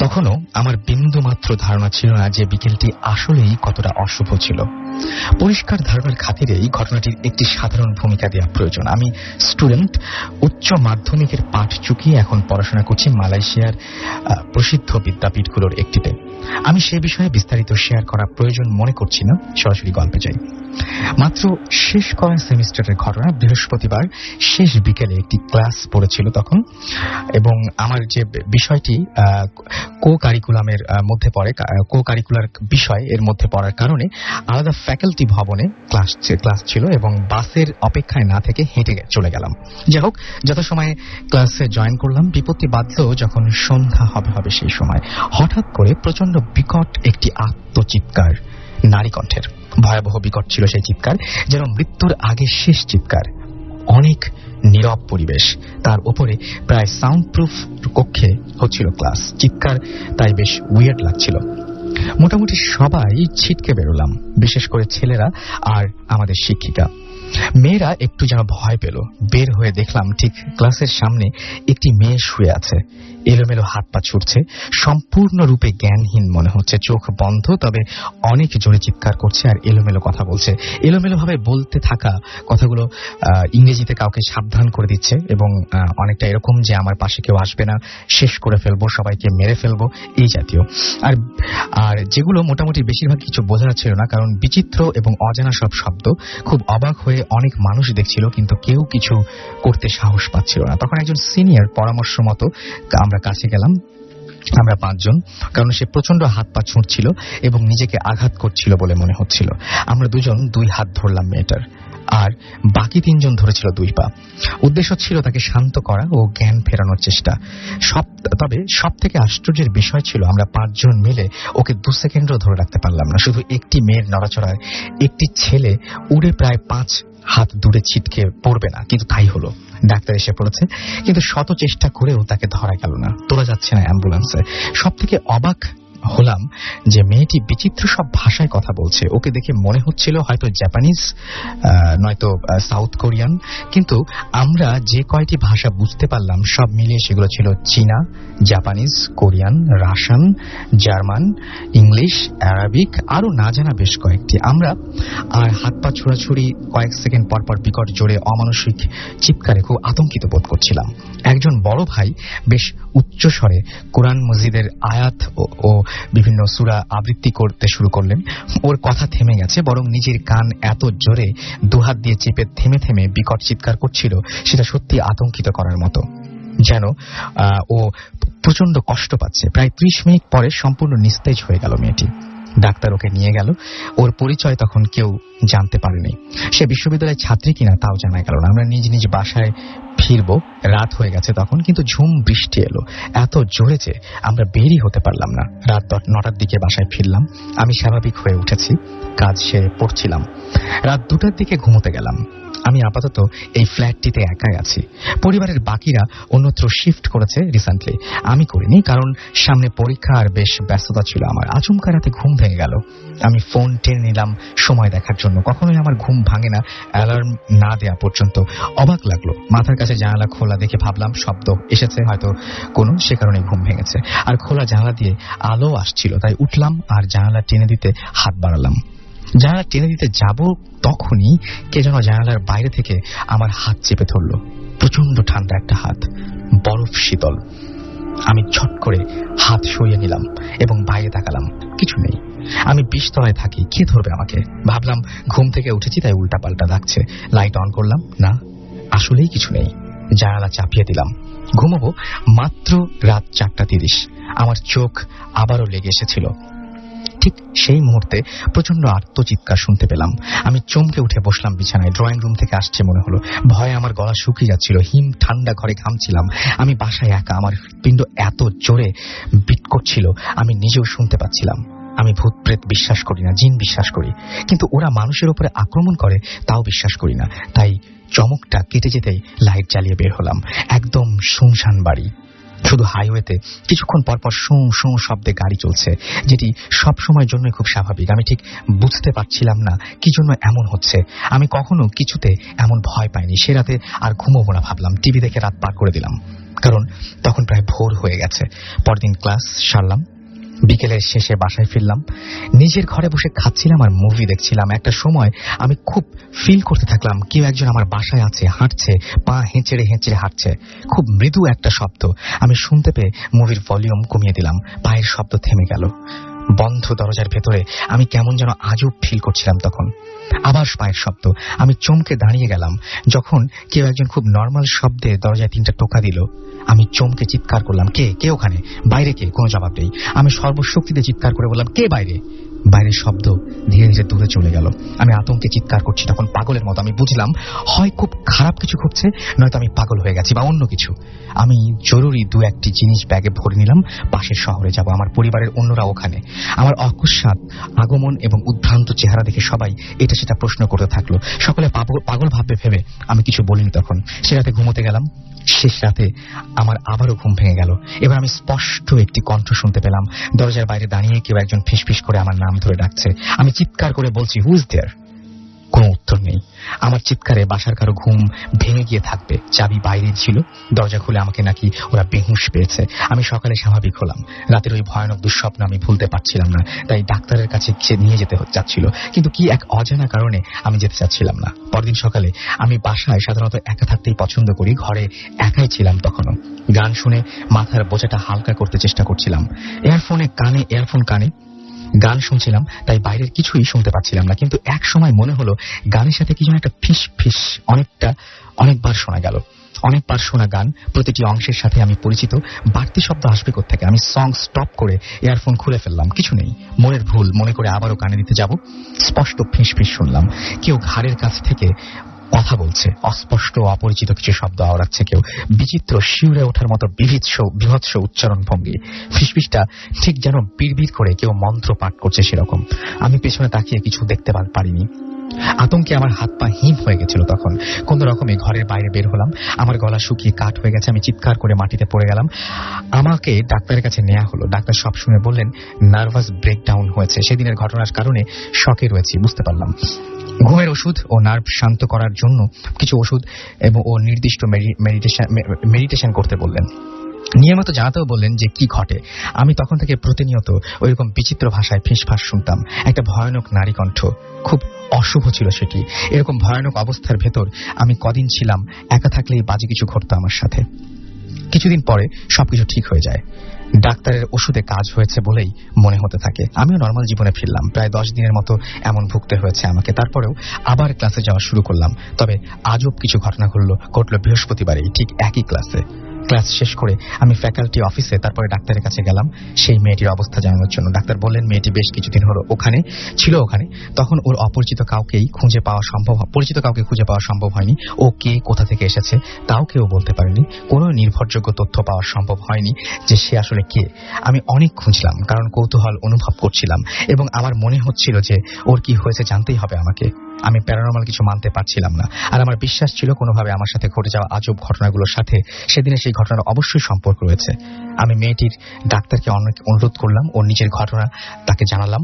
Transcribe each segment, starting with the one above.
তখনও আমার বিন্দুমাত্র ধারণা ছিল না যে বিকেলটি আসলেই কতটা অশুভ ছিল। পরিষ্কার ধারণার খাতিরেই ঘটনাটির একটি সাধারণ ভূমিকা দেওয়া প্রয়োজন। আমি স্টুডেন্ট, উচ্চ মাধ্যমিকের পাঠ চুকিয়ে এখন পড়াশোনা করছি মালয়েশিয়ার প্রসিদ্ধ বিদ্যাপীঠগুলোর একটিতে। আমি সে বিষয়ে বিস্তারিত শেয়ার করা প্রয়োজন মনে করছি না, সরাসরি গল্পে যাই। মাত্র শেষ করা সেমিস্টারের ঘটনা। বৃহস্পতিবার শেষ বিকেলে একটি ক্লাস পড়েছিল তখন, এবং আমার যে বিষয়টি কো কারিকুলামের মধ্যে পড়ে, কো কারিকুলার বিষয় এর মধ্যে পড়ার কারণে আলাদা ফ্যাকাল্টি ভবনে ক্লাস ছিল এবং বাসের অপেক্ষায় না থেকে হেঁটে চলে গেলাম। যাই হোক, যথাসময়ে ক্লাসে জয়েন করলাম। বিপত্তি বাঁধল যখন সন্ধ্যা হবে সেই সময় হঠাৎ করে প্রচন্ড বিকট একটি আত্মচিৎকার, নারী কণ্ঠের। ভয়াবহ বিকট ছিল সেই চিৎকার, যেন মৃত্যুর আগে শেষ চিৎকার। অনেক নীরব পরিবেশ, তার উপরে প্রায় সাউন্ড প্রুফ কক্ষে হচ্ছিল ক্লাস। চিৎকার তাই বেশ উইয়ার্ড লাগছিল। মোটামুটি সবাই ছিটকে বেরোলাম, বিশেষ করে ছেলেরা আর আমাদের শিক্ষিকা। মেয়েরা একটু যেন ভয় পেল। বের হয়ে দেখলাম ঠিক ক্লাসের সামনে একটি মেয়ে শুয়ে আছে, এলোমেলো হাত পা ছুটছে, সম্পূর্ণরূপে জ্ঞানহীন মনে হচ্ছে, চোখ বন্ধ, তবে অনেক জোরে চিৎকার করছে আর এলোমেলো কথা বলছে। এলোমেলো ভাবে বলতে থাকা কথাগুলো ইংরেজিতে কাউকে সাবধান করে দিচ্ছে, এবং অনেকটা এরকম যে আমার পাশে কেউ আসবে না, শেষ করে ফেলবো, সবাইকে মেরে ফেলবো, এই জাতীয়। আর যেগুলো মোটামুটি বেশিরভাগ কিছু বোঝা যাচ্ছিল না, কারণ বিচিত্র এবং অজানা সব শব্দ। খুব অবাক হয়ে অনেক মানুষ দেখছিল, কিন্তু কেউ কিছু করতে সাহস পাচ্ছিল না। তখন একজন সিনিয়র পরামর্শ মতো আমরা কাছে গেলাম, আমরা 5 জন, কারণ সে প্রচন্ড হাত পা ছুঁড়ছিল এবং নিজেকে আঘাত করছিল বলে মনে হচ্ছিল। আমরা 2 জন 2 হাত ধরলাম মেয়েটার, আর বাকি 3 জন ধরেছিল 2 পা। উদ্দেশ্য ছিল তাকে শান্ত করা ও জ্ঞান ফেরানোর চেষ্টা। তবে সব থেকে আশ্চর্যের বিষয় ছিল আমরা 5 জন মিলে ওকে 2 সেকেন্ডও ধরে রাখতে পারলাম না। শুধু একটি মেয়ের নড়াচড়ায় একটি ছেলে উড়ে প্রায় 5 হাত দূরে ছিটকে পড়বে না, কিন্তু তাই হলো। ডাক্তার এসে পড়েছে, কিন্তু শত চেষ্টা করেও তাকে ধরা গেল না, তোলা যাচ্ছে না অ্যাম্বুলেন্সে। সব থেকে অবাক হলাম যে মেয়েটি বিচিত্র সব ভাষায় কথা বলছে। ওকে দেখে মনে হচ্ছিল হয়তো জাপানিজ, নয়তো সাউথ কোরিয়ান, কিন্তু আমরা যে কয়টি ভাষা বুঝতে পারলাম সব মিলিয়ে সেগুলো ছিল চীনা, Japanese, Korean, Russian, German, English, Arabic, আরো না জানা বেশ কয়েকটি। আমরা আর হাত পা ছোড়াছুড়ি, কয়েক সেকেন্ড পর পর বিকট জোরে অমানসিক চিৎকারে খুব আতঙ্কিত বোধ করছিলাম। একজন বড় ভাই বেশ উচ্চস্বরে কোরআন মজিদের আয়াত ও বিভিন্ন সূরা আবৃত্তি করতে শুরু করলেন। ওর কথা থেমে গেছে, বরং নিজের কান এত জোরে 2 হাত দিয়ে চেপে থেমে থেমে বিকট চিৎকার করছিল, সেটা সত্যি আতঙ্কিত করার মতো। যেন ও প্রচন্ড কষ্ট পাচ্ছে। প্রায় 30 মিনিট পরে সম্পূর্ণ নিস্তেজ হয়ে গেল মেয়েটি। ডাক্তার ওকে নিয়ে গেল। ওর পরিচয় তখন কেউ জানতে পারেনি। সে বিশ্ববিদ্যালয়ের ছাত্রী কিনা তাও জানা গেল না। আমরা নিজ নিজ বাসায় ফিরবো, রাত হয়ে গেছে তখন, কিন্তু ঝুম বৃষ্টি এলো এত জোরে যে আমরা বেরই হতে পারলাম না। রাত 9টার দিকে বাসায় ফিরলাম। আমি স্বাভাবিক হয়ে উঠেছি, কাজ সেরে পড়ছিলাম। রাত 2টার দিকে ঘুমোতে গেলাম। আমি আপাতত এই ফ্ল্যাটটিতে একাই আছি। পরিবারের বাকিরা অন্যত্র শিফট করেছে রিসেন্টলি, আমি করিনি, কারণ সামনে পরীক্ষা আর বেশ ব্যস্ততা ছিল আমার। আচমকা রাতে ঘুম ভেঙে গেল। আমি ফোন টেনে নিলাম সময় দেখার জন্য। কখনোই আমার ঘুম ভাঙে না অ্যালার্ম না দেয়া পর্যন্ত। অবাক লাগলো, মাথার কাছে জানালা খোলা দেখে ভাবলাম শব্দ এসেছে হয়তো কোনো, সে কারণে ঘুম ভেঙেছে। আর খোলা জানালা দিয়ে আলো আসছিল, তাই উঠলাম আর জানালা টেনে দিতে হাত বাড়ালাম। জানালা টেনে দিতে যাব, তখনই কে যেন জানালার বাইরে থেকে আমার হাত চেপে ধরলো। প্রচন্ড ঠান্ডা একটা হাত, বরফ শীতল। আমি ঝট করে হাত সরিয়ে নিলাম এবং বাইরে তাকালাম, কিছু নেই। আমি 20 তলায় থাকি, কে ধরবে আমাকে? ভাবলাম ঘুম থেকে উঠেছি তাই উল্টা পাল্টা ডাকছে। লাইট অন করলাম, না, আসলেই কিছু নেই। জানালা চাপিয়ে দিলাম। ঘুমোবো মাত্র রাত 4:30। আমার চোখ আবারও লেগে এসেছিল। ঠিক সেই মুহূর্তে প্রচন্ড আর্তচিৎকার শুনতে পেলাম। আমি চমকে উঠে বসলাম বিছানায়। ড্রয়িং রুম থেকে আসছে মনে হলো। ভয়ে আমার গলা শুকিয়ে যাচ্ছিল। হিম ঠান্ডা ঘরে ঘামছিলাম। আমি বাসায় একা। আমার হৃৎপিণ্ড এত জোরে বিট করছিল আমি নিজেও শুনতে পাচ্ছিলাম। আমি ভূত প্রেত বিশ্বাস করি না, জিন বিশ্বাস করি, কিন্তু ওরা মানুষের উপরে আক্রমণ করে তাও বিশ্বাস করি না। তাই চমকটা কেটে যেতেই লাইট জ্বালিয়ে বের হলাম। একদম শুনশান বাড়ি। শুধু হাইওয়েতে কিছুক্ষণ পরপর শোঁ শোঁ শব্দে গাড়ি চলছে, যেটি সব সময়ের জন্য খুব স্বাভাবিক। আমি ঠিক বুঝতে পারছিলাম না কি জন্য এমন হচ্ছে। আমি কখনো কিছুতে এমন ভয় পাইনি। সে রাতে আর ঘুমোবো না ভাবলাম। টিভি দেখে রাত পার করে দিলাম। কারণ তখন প্রায় ভোর হয়ে গেছে। পরদিন ক্লাস সারলাম, বিকেলের শেষে বাসায় ফিরলাম, নিজের ঘরে বসে খাচ্ছিলাম আর মুভি দেখছিলাম। একটা সময় আমি খুব ফিল করতে থাকলাম কেউ একজন আমার বাসায় আছে, হাঁটছে, পা হেঁচড়ে হেঁচড়ে হাঁটছে। খুব মৃদু একটা শব্দ আমি শুনতে পেয়ে মুভির ভলিউম কমিয়ে দিলাম। পায়ের শব্দ থেমে গেল। বন্ধ দরজার ভেতরে আমি কেমন যেন আজব ফিল করছিলাম। তখন আবার পায়ের শব্দ। আমি চমকে দাঁড়িয়ে গেলাম যখন কেউ একজন খুব নর্মাল শব্দে দরজায় 3টা টোকা দিল। আমি চমকে চিৎকার করলাম, কে কে ওখানে? বাইরে কে? কোনো জবাব নেই। আমি সর্বশক্তিতে চিৎকার করে বললাম, কে বাইরে? বাইরের শব্দ ধীরে ধীরে দূরে চলে গেল। আমি আতঙ্কে চিৎকার করছি তখন পাগলের মতো। আমি বুঝলাম হয় খুব খারাপ কিছু ঘটছে, নয়তো আমি পাগল হয়ে গেছি বা অন্য কিছু। আমি জরুরি 2-1টি জিনিস ব্যাগে ভরে নিলাম, পাশের শহরে যাব। আমার পরিবারের অন্যরা ওখানে। আমার অকস্মাৎ আগমন এবং উদ্ভ্রান্ত চেহারা দেখে সবাই এটা সেটা প্রশ্ন করতে থাকলো। সকলে পাগল ভাববে ভেবে আমি কিছু বলিনি তখন। সে রাতে ঘুমোতে গেলাম। শেষ রাতে আমার আবারও ঘুম ভেঙে গেল। এবার আমি স্পষ্ট একটি কণ্ঠ শুনতে পেলাম। দরজার বাইরে দাঁড়িয়ে কেউ একজন ফিসফিস করে আমার নাম ধরে ডাকছে। আমি চিৎকার করে বলছি, হু ইজ দেয়ার? কোনো উত্তর নেই। আমার চিৎকারে বাসার কারো ঘুম ভেঙে গিয়ে থাকবে। চাবি বাইরে ছিল। দরজা খুলে আমাকে নাকি ওরা বেহুঁশ পেয়েছে। আমি সকালে স্বাভাবিক হলাম। রাতের ওই ভয়ানক দুঃস্বপ্ন আমি ভুলতে পারছিলাম না, তাই ডাক্তারের কাছে নিয়ে যেতে যাচ্ছিল, কিন্তু কি এক অজানা কারণে আমি যেতে চাচ্ছিলাম না। পরদিন সকালে আমি বাসায় সাধারণত একা থাকতেই পছন্দ করি। ঘরে একাই ছিলাম তখনও। গান শুনে মাথার বোঝাটা হালকা করতে চেষ্টা করছিলাম। ইয়ারফোন কানে গান শুনছিলাম, তাই বাইরের কিছুই শুনতে পাচ্ছিলাম না। কিন্তু এক সময় মনে হলো গানের সাথে কি যেন একটা ফিস ফিস অনেকবার শোনা গেল। অনেকবার শোনা গান, প্রতিটি অংশের সাথে আমি পরিচিত। বাড়তি শব্দ আসবে কোত্থেকে? আমি সং স্টপ করে ইয়ারফোন খুলে ফেললাম। কিছু নেই। মনের ভুল মনে করে আবারও কানে দিতে যাব। স্পষ্ট ফিস ফিস শুনলাম। কেউ ঘাড়ের কাছ থেকে কথা বলছে। অস্পষ্ট অপরিচিত কিছু শব্দ আওড়াচ্ছে কেউ। বিচিত্র শিউরে ওঠার মতো বিভৎস উচ্চারণ ভঙ্গি। ফিসফিসটা ঠিক যেন বিড়বিড় করে কেউ মন্ত্র পাঠ করছে সেরকম। আমি পেছনে তাকিয়ে কিছু দেখতে পারিনি। আতঙ্কে আমার হাত পা হিম হয়ে গেছিল। তখন কোন রকমে ঘরের বাইরে বের হলাম। আমার গলা শুকিয়ে কাঠ হয়ে গেছে। আমি চিৎকার করে মাটিতে পড়ে গেলাম। আমাকে ডাক্তারের কাছে নেওয়া হলো। ডাক্তার সব শুনে বললেন নার্ভাস ব্রেকডাউন হয়েছে। সেদিনের ঘটনার কারণে শকে রয়েছি, বুঝতে পারলাম। ঘুমের ওষুধ ও নার্ভ শান্ত করার জন্য কিছু ওষুধ এবং নির্দিষ্ট মেডিটেশন করতে বললেন। নিয়মিত জানাতেও বললেন যে কি ঘটে। আমি তখন থেকে প্রতিনিয়ত ওইরকম বিচিত্র ভাষায় ফিসফাস শুনতাম। একটা ভয়ানক নারী কণ্ঠ, খুব অশুভ ছিল সেটি। এরকম ভয়ানক অবস্থার ভেতর আমি কদিন ছিলাম। একা থাকলেই বাজে কিছু ঘটতো আমার সাথে। কিছুদিন পরে সবকিছু ঠিক হয়ে যায়। ডাক্তারের ওষুধে কাজ হয়েছে বলেই মনে হতে থাকে। আমিও নর্মাল জীবনে ফিরলাম। প্রায় 10 দিনের মতো এমন ভুগতে হয়েছে আমাকে। তারপরেও আবার ক্লাসে যাওয়া শুরু করলাম। তবে আজব কিছু ঘটনা ঘটলো বৃহস্পতিবারেই, ঠিক একই ক্লাসে। ক্লাস শেষ করে আমি ফ্যাকাল্টি অফিসে, তারপরে ডাক্তারের কাছে গেলাম সেই মেয়েটির অবস্থা জানানোর জন্য। ডাক্তার বললেন মেয়েটি বেশ কিছুদিন হলো ওখানে ছিল। তখন ওর পরিচিত কাউকে খুঁজে পাওয়া সম্ভব হয়নি। ও কে, কোথা থেকে এসেছে তাও কেউ বলতে পারেনি। কোনো নির্ভরযোগ্য তথ্য পাওয়া সম্ভব হয়নি যে সে আসলে কে। আমি অনেক খুঁজলাম, কারণ কৌতূহল অনুভব করছিলাম এবং আমার মনে হচ্ছিল যে ওর কি হয়েছে জানতেই হবে আমাকে। আমি প্যারানর্মাল কিছু মানতে পারছিলাম না। আর আমার বিশ্বাস ছিল কোনোভাবে আমার সাথে ঘটে যাওয়া আজব ঘটনাগুলোর সাথে সেদিনে সেই ঘটনার অবশ্যই সম্পর্ক রয়েছে। আমি মেয়েটির ডাক্তারকে অনেক অনুরোধ করলাম, ওর নিজের ঘটনা তাকে জানালাম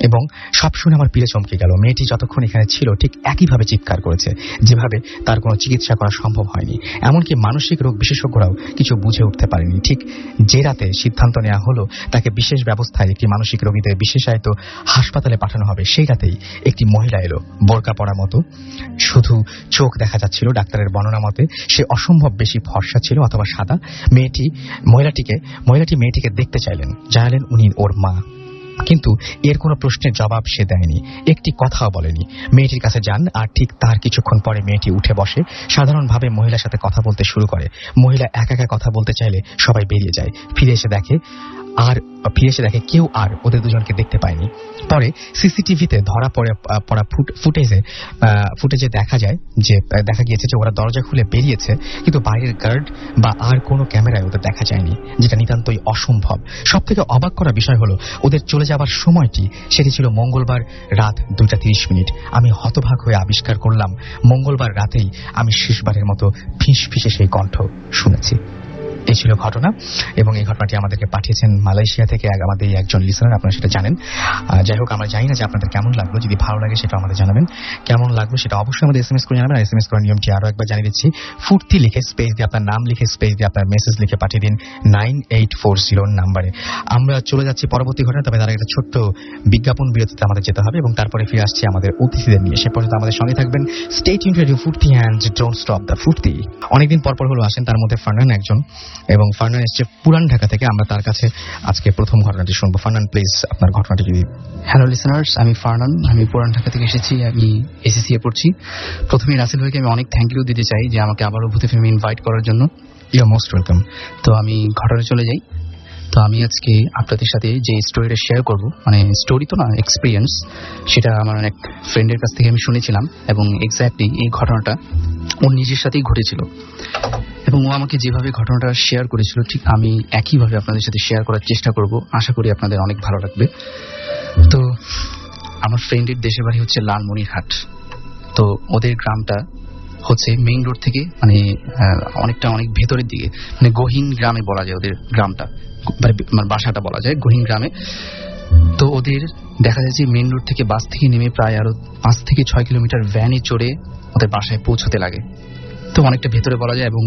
এবং সব শুনে আমার পিলে চমকে গেল। মেয়েটি যতক্ষণ এখানে ছিল ঠিক একইভাবে চিৎকার করেছে, যেভাবে তার কোনো চিকিৎসা করা সম্ভব হয়নি। এমনকি মানসিক রোগ বিশেষজ্ঞরাও কিছু বুঝে উঠতে পারেনি। ঠিক যে রাতে সিদ্ধান্ত নেওয়া হলো তাকে বিশেষ ব্যবস্থায় একটি মানসিক রোগীদের বিশেষায়িত হাসপাতালে পাঠানো হবে, সেই রাতেই একটি মহিলা এলো, বোরকা পরা মতো, শুধু চোখ দেখা যাচ্ছিল। ডাক্তারের বর্ণনা মতে সে অসম্ভব বেশি ফর্সা ছিল অথবা সাদা। মহিলাটি মেয়েটিকে দেখতে চাইলেন, জানালেন উনি ওর মা। কিন্তু এর কোনো প্রশ্নের জবাব সে দেয়নি, একটি কথাও বলেনি। মেয়েটির কাছে যান আর ঠিক তার কিছুক্ষণ পরে মেয়েটি উঠে বসে, সাধারণভাবে মহিলার সাথে কথা বলতে শুরু করে। মহিলা একা কথা বলতে চাইলে সবাই বেরিয়ে যায়। ফিরে এসে দেখে কেউ আর ওদের দুজনকে দেখতে পায়নি। পরে সিসিটিভিতে ধরা পড়া ফুটেজে দেখা গিয়েছে যে ওরা দরজা খুলে বেরিয়েছে, কিন্তু বাইরের গার্ড বা আর কোনো ক্যামেরায় ওদের দেখা যায়নি, যেটা নিতান্তই অসম্ভব। সব থেকে অবাক করা বিষয় হলো ওদের চলে যাবার সময়টি, সেটি ছিল মঙ্গলবার রাত 2:30। আমি হতবাক হয়ে আবিষ্কার করলাম মঙ্গলবার রাতেই আমি শেষবারের মতো ফিসফিসে সেই কণ্ঠ শুনেছি। এই ছিল ঘটনা, এবং এই ঘটনাটি আমাদেরকে পাঠিয়েছেন মালয়েশিয়া থেকে আমাদের একজন লিসনার, আপনারা সেটা জানেন। যাই হোক, আমরা জানি না যে আপনাদের কেমন লাগলো, যদি ভালো লাগে সেটা আমাদের জানাবেন, কেমন লাগলো সেটা অবশ্যই আমাদের SMS করে জানাবেন। আর SMS করার নিয়মটি আরো একবার জানিয়ে দিচ্ছি, ফুর্তি লিখে স্পেস দিয়ে আপনার নাম লিখে স্পেস দিয়ে আপনার মেসেজ লিখে পাঠিয়ে দিন 9840 নাম্বারে। আমরা চলে যাচ্ছি পরবর্তী ঘটনা, তবে তার একটা ছোট্ট বিজ্ঞাপন বিরতিতে আমাদের যেতে হবে, এবং তারপরে ফিরে আসছি আমাদের অতিথিদের নিয়ে। সে পর্যন্ত আমাদের সঙ্গে থাকবেন। স্টে টিউনড রেডিও ফুর্তি অ্যান্ড ডোন্ট স্টপ দ্য ফুর্তি। অনেকদিন পর হলো আসেন, তার মধ্যে ফারনান একজন, এবং ফারনান এসছে পুরান ঢাকা থেকে। আমরা তার কাছে আজকে প্রথম ঘটনাটি শুনবো। ফারনান, প্লিজ আপনার ঘটনাটি যদি। হ্যালো লিসনার্স, আমি ফারনান, আমি পুরান ঢাকা থেকে এসেছি, আমি এসএসসি এ পড়ছি। প্রথমে রাসেল ভাইকে আমি অনেক থ্যাংক ইউ দিতে চাই যে আমাকে আবারও ভূতে ফিল্মে ইনভাইট করার জন্য। You are most welcome. তো আমি ঘটনা চলে যাই। তো আমি আজকে আপনাদের সাথে যে স্টোরিটা শেয়ার করব, মানে স্টোরি তো না, এক্সপিরিয়েন্স, সেটা আমার অনেক ফ্রেন্ডের কাছ থেকে আমি শুনেছিলাম, এবং এক্স্যাক্টলি এই ঘটনাটা ওর নিজের সাথেই ঘটেছিল, এবং ও আমাকে যেভাবে ঘটনাটা শেয়ার করেছিল ঠিক আমি একইভাবে আপনাদের সাথে শেয়ার করার চেষ্টা করব। আশা করি আপনাদের অনেক ভালো লাগবে। তো আমার ফ্রেন্ডের দেশের বাড়ি হচ্ছে লালমনিরহাট। তো ওদের গ্রামটা হচ্ছে মেইন রোড থেকে মানে অনেক ভেতরের দিকে, মানে গহীন গ্রামে বলা যায় ওদের গ্রামটা, মানে বাসাটা বলা যায় গহীন গ্রামে। তো ওদের দেখা যায় যে মেইন রোড থেকে বাস থেকে নেমে প্রায় আরো 5 থেকে 6 কিলোমিটার ভ্যানে চড়ে ওদের বাসায় পৌঁছতে লাগে। তো অনেকটা ভেতরে বলা যায়, এবং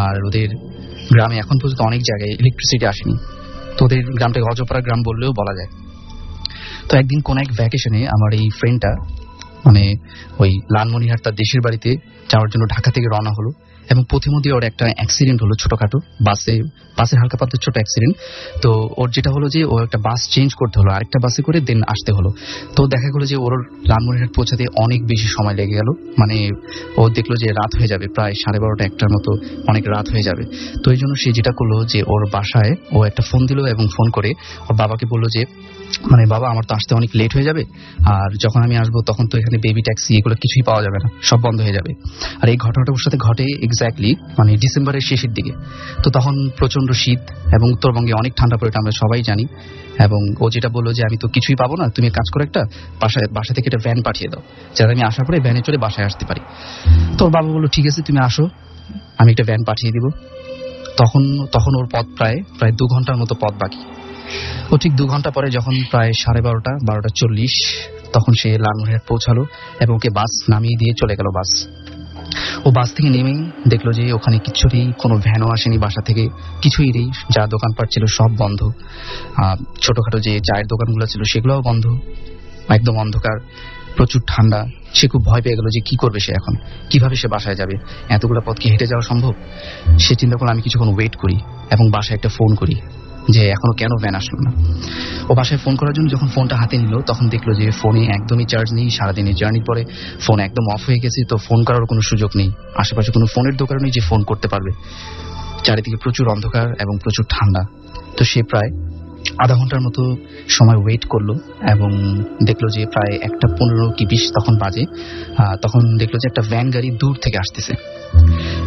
আর ওদের গ্রামে এখন পর্যন্ত অনেক জায়গায় ইলেকট্রিসিটি আসেনি। তো ওদের গ্রামটাকে অজপাড়া গ্রাম বললেও বলা যায়। তো একদিন কোন এক ভ্যাকেশনে আমার এই ফ্রেন্ডটা মানে ওই লালমনিরহাট তার দেশের বাড়িতে যাওয়ার জন্য ঢাকা থেকে রওনা হলো, এবং পথিমধ্যে ওর একটা অ্যাক্সিডেন্ট হলো, ছোটখাটো বাসের হালকা পাতলা ছোট অ্যাক্সিডেন্ট। তো ওর যেটা হলো যে ও একটা বাস চেঞ্জ করতে হলো, আরেকটা বাসে করে দেন আসতে হলো। তো দেখা গেলো যে ওর লালমনিরহাট পৌঁছাতে অনেক বেশি সময় লেগে গেল। মানে ও দেখলো যে রাত হয়ে যাবে, প্রায় 12:30 1টার মতো, অনেক রাত হয়ে যাবে। তো এই জন্য সে যেটা করলো যে ওর বাসায় ও একটা ফোন দিল, এবং ফোন করে ওর বাবাকে বললো যে মানে বাবা, আমার তো আসতে অনেক লেট হয়ে যাবে, আর যখন আমি আসবো তখন তো এখানে বেবি ট্যাক্সি এগুলো কিছুই পাওয়া যাবে না, সব বন্ধ হয়ে যাবে। আর এই ঘটনাটা ওর সাথে ঘটে এক্স্যাক্টলি মানে ডিসেম্বরের শেষের দিকে। তো তখন প্রচন্ড শীত, এবং উত্তরবঙ্গে অনেক ঠান্ডা পড়ে, আমরা সবাই জানি। এবং ও যেটা বললো যে আমি তো কিছুই পাবো না, তুমি কাজ করে একটা বাসা থেকে একটা ভ্যান পাঠিয়ে দাও, যাতে আমি আসার পরে ভ্যানে চড়ে বাসায় আসতে পারি। তো ওর বাবা বললো ঠিক আছে, তুমি আসো, আমি একটা ভ্যান পাঠিয়ে দিব। তখন ওর পথ প্রায় 2 ঘন্টার মতো পথ বাকি। ও ঠিক 2 ঘন্টা পরে যখন প্রায় 12:30 তখন সে লালমনিরহাট পৌঁছালো, এবং ওকে বাস নামিয়ে দিয়ে চলে গেল বাস। ও বাস থেকে নেমেই দেখলো যে ওখানে কিছুতেই কোনো ভ্যানও আসেনি, বাসা থেকে কিছুই নেই, যা দোকানপাট ছিল সব বন্ধ, ছোটখাটো যে চায়ের দোকানগুলো ছিল সেগুলোও বন্ধ, একদম অন্ধকার, প্রচুর ঠান্ডা। সে খুব ভয় পেয়ে গেল যে কি করবে সে, এখন কিভাবে সে বাসায় যাবে, এতগুলো পথ কি হেঁটে যাওয়া সম্ভব? সে চিন্তা করলো আমি কিছুক্ষণ ওয়েট করি, এবং বাসায় একটা ফোন করি যে এখনো কেন ভ্যান আসলো না। ও বাসায় ফোন করার জন্য যখন ফোনটা হাতে নিল, তখন দেখলো যে ফোনে একদমই চার্জ নেই, সারাদিনের জার্নির পরে ফোন একদম অফ হয়ে গেছে। তো ফোন করার কোনো সুযোগ নেই, আশেপাশে কোনো ফোনের দোকান নেই যে ফোন করতে পারবে, চারিদিকে প্রচুর অন্ধকার এবং প্রচুর ঠান্ডা। তো সে প্রায় আধা ঘন্টার মতো সময় ওয়েট করলো, এবং দেখলো যে প্রায় 1:15 কি 20 তখন বাজে। তখন দেখলো যে একটা ভ্যান গাড়ি দূর থেকে আসতেছে,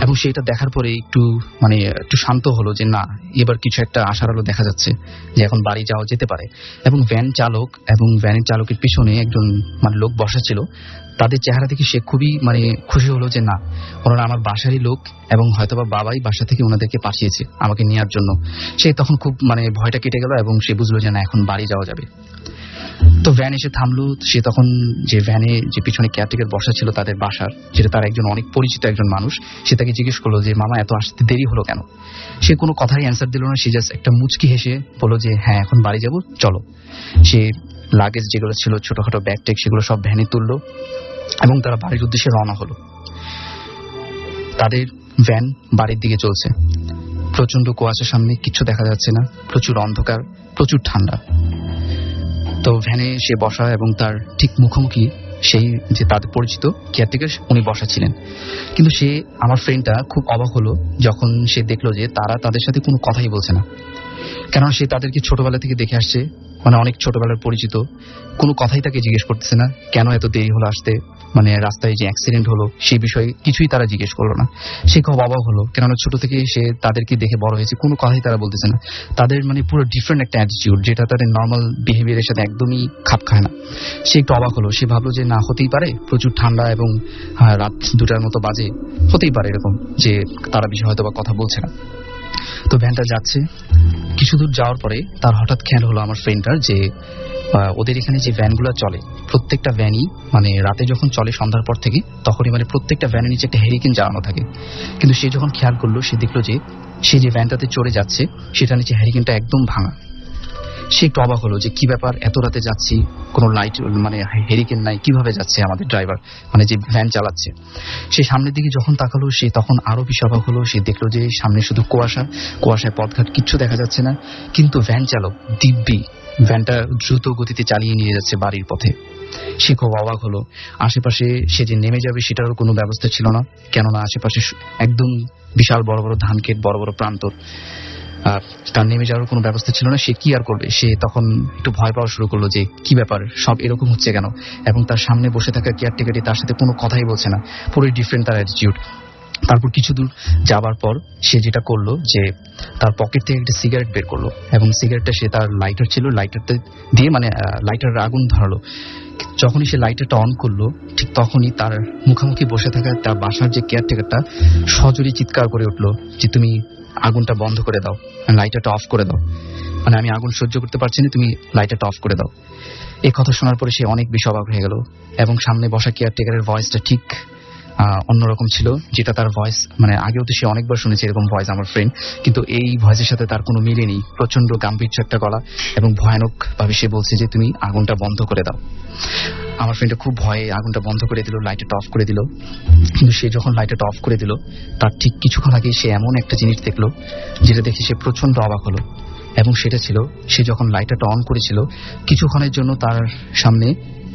এবং সেটা দেখার পরে একটু শান্ত হলো যে না, এবার কিছু একটা আশার আলো দেখা যাচ্ছে, যে এখন বাড়ি যাওয়া যেতে পারে। এবং ভ্যান চালক এবং ভ্যানের চালকের পিছনে একজন লোক বসা ছিল, তাদের চেহারা দেখে সে খুবই খুশি হলো যে না, ওনারা আমার বাসারই লোক, এবং হয়তোবা বাবাই বাসা থেকে ওনাদেরকে পাঠিয়েছে আমাকে নেওয়ার জন্য। সে তখন খুব ভয়টা কেটে গেল, এবং সে বুঝলো যে না, এখন বাড়ি যাওয়া যাবে। তো ভ্যান এসে থামলো। সে তখন যে ভ্যানে যে পিছনে কেয়ারটেকার বসা ছিল তাদের বাসার, যেটা তার একজন অনেক পরিচিত একজন মানুষ, সে তাকে জিজ্ঞেস করলো যে মামা, এত আসতে দেরি হলো কেন? সে কোনো কথাই অ্যান্সার দিল না, সে জাস্ট একটা মুচকি হেসে বললো যে হ্যাঁ, এখন বাড়ি যাবো, চলো। সে লাগেজ যেগুলো ছিল, ছোটখাটো ব্যাগ ট্যাগ, সেগুলো সব ভ্যানে তুললো, এবং তারা বাড়ির উদ্দেশ্যে রওনা হলো। তাদের ভ্যান বাড়ির দিকে চলছে, প্রচন্ড কুয়াশা, সামনে কিছু দেখা যাচ্ছে না, প্রচুর অন্ধকার, প্রচুর ঠান্ডা। তো ভ্যানে সে বসা, এবং তার ঠিক মুখোমুখি সেই যে তাদের পরিচিত কেয়ারটেকার, উনি বসা ছিলেন। কিন্তু সে, আমার ফ্রেন্ডটা খুব অবাক হলো যখন সে দেখলো যে তারা তাদের সাথে কোনো কথাই বলছে না, কারণ সে তাদেরকে ছোটবেলা থেকে দেখে আসছে, অনেক ছোটবেলার পরিচিত। কোনো কথাই তাকে জিজ্ঞেস করতেছে না, কেন এত দেরি হলো আসতে, রাস্তায় যে অ্যাক্সিডেন্ট হলো সেই বিষয়ে কিছুই তারা জিজ্ঞেস করলো না। সে খুব অবাক হলো, কেননা ছোট থেকে সে তাদেরকে দেখে বড় হয়েছে, কোনো কথাই তারা বলতেছে না। তাদের পুরো ডিফারেন্ট একটা অ্যাটিটিউড, যেটা তাদের নর্মাল বিহেভিয়ারের সাথে একদমই খাপ খায় না। সে একটু অবাক হলো, সে ভাবলো যে না, হতেই পারে, প্রচুর ঠান্ডা এবং রাত 2টার মতো বাজে, হতেই পারে এরকম যে তারা বিষয় হয়তো বা কথা বলছে না। তো ভ্যানটা যাচ্ছে, কিছু দূর যাওয়ার পরে তার হঠাৎ খেয়াল হলো আমার ফ্রেন্ডটার যে ওদের এখানে যে ভ্যানগুলো চলে প্রত্যেকটা ভ্যানই মানে রাতে যখন চলে সন্ধ্যার পর থেকে তখনই মানে প্রত্যেকটা ভ্যানের নিচে একটা হেরিকেন জ্বালানো থাকে। কিন্তু সে যখন খেয়াল করলো সে দেখলো যে সে যে ভ্যানটাতে চড়ে যাচ্ছে সেটা নিচে হেরিকেনটা একদম ভাঙা। সে একটু অবাক হলো যে কি ব্যাপার, এত রাতে যাচ্ছি, কোনো লাইট মানে হেরিকেন নাই, কিভাবে যাচ্ছে আমাদের ড্রাইভার মানে যে ভ্যান চালাচ্ছে। সে সামনের দিকে যখন তাকালো সে তখন আরো বেশি অবাক হলো। সে দেখলো যে সামনে শুধু কুয়াশায় পথঘাট কিচ্ছু দেখা যাচ্ছে না, কিন্তু ভ্যান চালক দিব্যি ভ্যানটা দ্রুত গতিতে চালিয়ে নিয়ে যাচ্ছে বাড়ির পথে। সে খুব অবাক হলো। আশেপাশে সে যে নেমে যাবে সেটারও কোনো ব্যবস্থা ছিল না, কেননা আশেপাশে একদম বিশাল বড় বড় ধান ক্ষেত, বড় বড় প্রান্তর, তার নেমে যাওয়ার কোনো ব্যবস্থা ছিল না। সে কি আর করবে, সে তখন একটু ভয় পাওয়া শুরু করলো যে কি ব্যাপার, সব এরকম হচ্ছে কেন। এবং তার সামনে বসে থাকা কেয়ারটেকারটি তার সাথে কোনো কথাই বলছে না, পুরোই ডিফারেন্ট তার অ্যাটিটিউড। তারপর কিছু দূর যাবার পর সে যেটা করলো যে তার পকেট থেকে একটা সিগারেট বের করলো এবং সিগারেটটা সে তার লাইটার ছিল লাইটারটা দিয়ে মানে লাইটারের আগুন ধরালো। যখনই সে লাইটারটা অন করলো ঠিক তখনই তার মুখোমুখি বসে থাকা তার বাসার যে কেয়ারটেকারটা সজোরে চিৎকার করে উঠলো যে তুমি আগুনটা বন্ধ করে দাও, লাইটারটা অফ করে দাও, মানে আমি আগুন সহ্য করতে পারছি না, তুমি লাইটারটা অফ করে দাও। এই কথা শোনার পরে সে অনেক বেশি অবাক হয়ে গেল এবং সামনে বসা কেয়ারটেকারের ভয়েসটা ঠিক অন্যরকম ছিল, যেটা তার ভয়েস মানে আগেও তো সে অনেকবার শুনেছে এরকম ভয়েস আমার ফ্রেন্ড, কিন্তু এই ভয়েসের সাথে তার কোনো মিলে নেই। প্রচন্ড গাম্ভীর্য একটা গলা এবং ভয়ানক ভাবে সে বলছে যে তুমি আগুনটা বন্ধ করে দাও। আমার ফ্রেন্ডটা খুব ভয়ে আগুনটা বন্ধ করে দিল, লাইটারটা অফ করে দিল। কিন্তু সে যখন লাইটারটা অফ করে দিল তার ঠিক কিছুক্ষণ আগে সে এমন একটা জিনিস দেখলো যেটা দেখে সে প্রচন্ড অবাক হলো। এবং সেটা ছিল সে যখন লাইটারটা অন করেছিল কিছুক্ষণের জন্য তার সামনে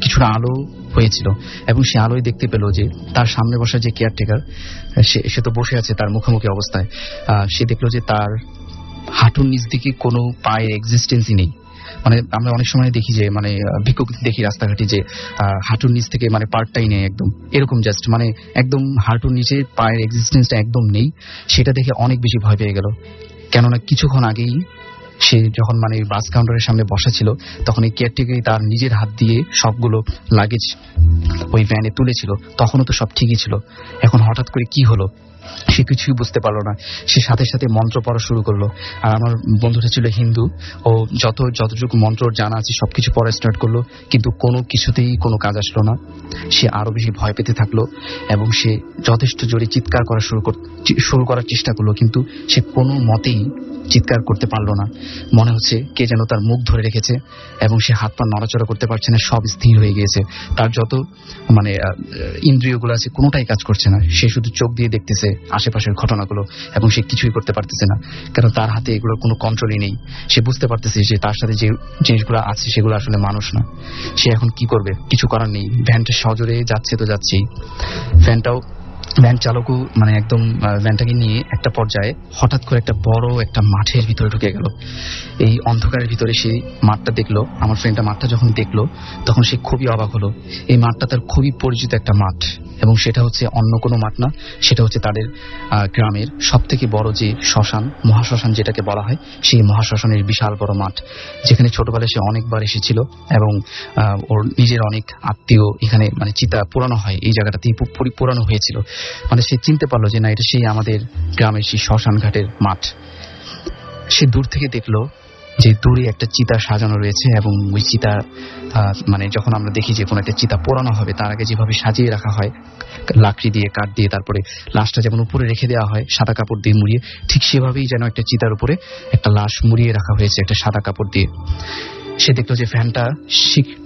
কিছুটা আলো হয়েছিল এবং সে আলোয় দেখতে পেল যে তার সামনে বসা যে কেয়ারটেকার সে তো বসে আছে তার মুখোমুখি অবস্থায়। সে দেখলো যে তার হাঁটুর নিচ দিকে কোনো পায়ের এক্সিস্টেন্সই নেই। মানে আমরা অনেক সময় দেখি যে মানে ভিক্ষুক দেখি রাস্তাঘাটে যে হাঁটুর নিচ থেকে মানে পার্টটাই নেই একদম, এরকম জাস্ট মানে একদম হাঁটুর নিচে পায়ের এক্সিস্টেন্সটা একদম নেই। সেটা দেখে অনেক বেশি ভয় পেয়ে গেল, কেননা কিছুক্ষণ আগেই সে যখন মানে বাস কাউন্টারের সামনে বসা ছিল তখন এই কেয়ারটেকারই তার নিজের হাত দিয়ে সবগুলো লাগেজ ওই ভ্যানে তুলেছিল, তখনও তো সব ঠিকই ছিল। এখন হঠাৎ করে কি হলো সে কিছুই বুঝতে পারলো না। সে সাথে সাথে মন্ত্র পড়া শুরু করলো। আর আমার বন্ধুটা ছিল হিন্দু, ও যতটুকু মন্ত্র জানা আছে সবকিছু পড়া স্টার্ট করলো, কিন্তু কোনো কিছুতেই কোনো কাজ আসলো না। সে আরো বেশি ভয় পেতে থাকলো এবং সে যথেষ্ট জোরে চিৎকার করা শুরু করার চেষ্টা করলো, কিন্তু সে কোনো মতেই চিৎকার করতে পারলো না। মনে হচ্ছে কে যেন তার মুখ ধরে রেখেছে এবং সে হাত পা নড়াচড়া করতে পারছে না, সব স্থির হয়ে গিয়েছে। তার যত মানে ইন্দ্রিয়গুলো আছে কোনোটাই কাজ করছে না। সে শুধু চোখ দিয়ে দেখতেছে আশেপাশের ঘটনাগুলো এবং সে কিছুই করতে পারতেছে না, কারণ তার হাতে এগুলোর কোনো কন্ট্রোলই নেই। সে বুঝতে পারতেছে যে তার সাথে যে জিনিসগুলো আছে সেগুলো আসলে মানুষ না। সে এখন কি করবে, কিছু করার নেই। ভ্যানটা সজোরে যাচ্ছে তো যাচ্ছেই, ভ্যান চালকও মানে একদম ভ্যানটাকে নিয়ে একটা পর্যায়ে হঠাৎ করে একটা বড় একটা মাঠের ভিতরে ঢুকে গেল। এই অন্ধকারের ভিতরে সেই মাঠটা দেখলো। আমার ফ্রেন্ডটা মাঠটা যখন দেখলো তখন সে খুবই অবাক হলো। এই মাঠটা তার খুবই পরিচিত একটা মাঠ এবং সেটা হচ্ছে অন্য কোনো মাঠ না, সেটা হচ্ছে তাদের গ্রামের সব থেকে বড় যে শ্মশান, মহাশ্মশান যেটাকে বলা হয়, সেই মহাশ্মশানের বিশাল বড় মাঠ, যেখানে ছোটবেলায় সে অনেকবার এসেছিল এবং ওর নিজের অনেক আত্মীয় এখানে মানে চিতা পোড়ানো হয়, এই জায়গাটাতেই পোড়ানো হয়েছিল। মানে সে চিনতে পারলো যে না, এটা সেই আমাদের গ্রামের সেই শ্মশান ঘাটের মাঠ। সে দূর থেকে দেখলো যে দূরে একটা চিতা সাজানো রয়েছে এবং ওই চিতা মানে যখন আমরা দেখি যে কোনো একটা চিতা পোড়ানো হবে তার আগে যেভাবে সাজিয়ে রাখা হয় লাকড়ি দিয়ে, কাঠ দিয়ে, তারপরে লাশটা যেমন উপরে রেখে দেওয়া হয় সাদা কাপড় দিয়ে মুড়িয়ে, ঠিক সেভাবেই যেন একটা চিতার উপরে একটা লাশ মুড়িয়ে রাখা হয়েছে একটা সাদা কাপড় দিয়ে। সে দেখলো যে ফ্যানটা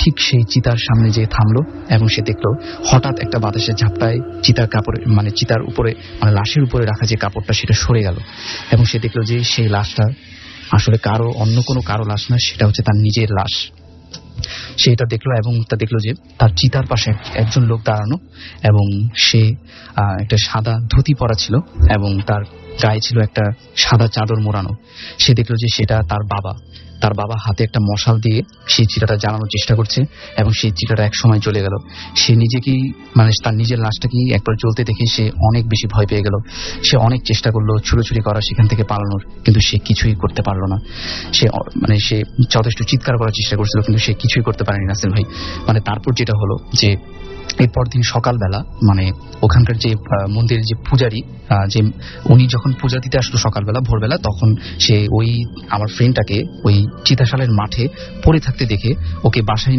ঠিক সেই চিতার সামনে যেয়ে থামলো এবং সে দেখলো হঠাৎ একটা বাতাসের ঝাপটায় চিতার কাপড় মানে চিতার উপরে মানে লাশের উপরে রাখা যে কাপড়টা সেটা সরে গেল এবং সে দেখলো যে সেই লাশটা আসলে অন্য কোনো কারো লাশ না, সেটা হচ্ছে তার নিজের লাশ। সে এটা দেখলো এবং তা দেখলো যে তার চিতার পাশে একজন লোক দাঁড়ানো এবং সে একটা সাদা ধুতি পরা ছিল এবং তার গায়ে ছিল একটা সাদা চাদর মোড়ানো। সে দেখলো যে সেটা তার বাবা হাতে একটা মশাল দিয়ে সেই চিতাটা জ্বালানোর চেষ্টা করছে এবং সেই চিতাটা এক সময় জ্বলে গেল। সে নিজেকেই মানে তার নিজের লাশটাকেই একবার জ্বলতে দেখে সে অনেক বেশি ভয় পেয়ে গেল। সে অনেক চেষ্টা করলো ছুটোছুটি করার, সেখান থেকে পালানোর, কিন্তু সে কিছুই করতে পারলো না। সে যথেষ্ট চিৎকার করার চেষ্টা করছিল কিন্তু সে কিছুই করতে পারেনি নাসির ভাই। মানে তারপর যেটা হলো যে এরপর দিন সকালবেলা মানে ওখানকার যে মন্দিরের যে পূজারী যে উনি যখন পূজা দিতে আসলো সকালবেলা ভোরবেলা, তখন সে ওই আমার ফ্রেন্ডটাকে ওই চিতাশালের মাঠে পড়ে থাকতে দেখে ওকে বাসায়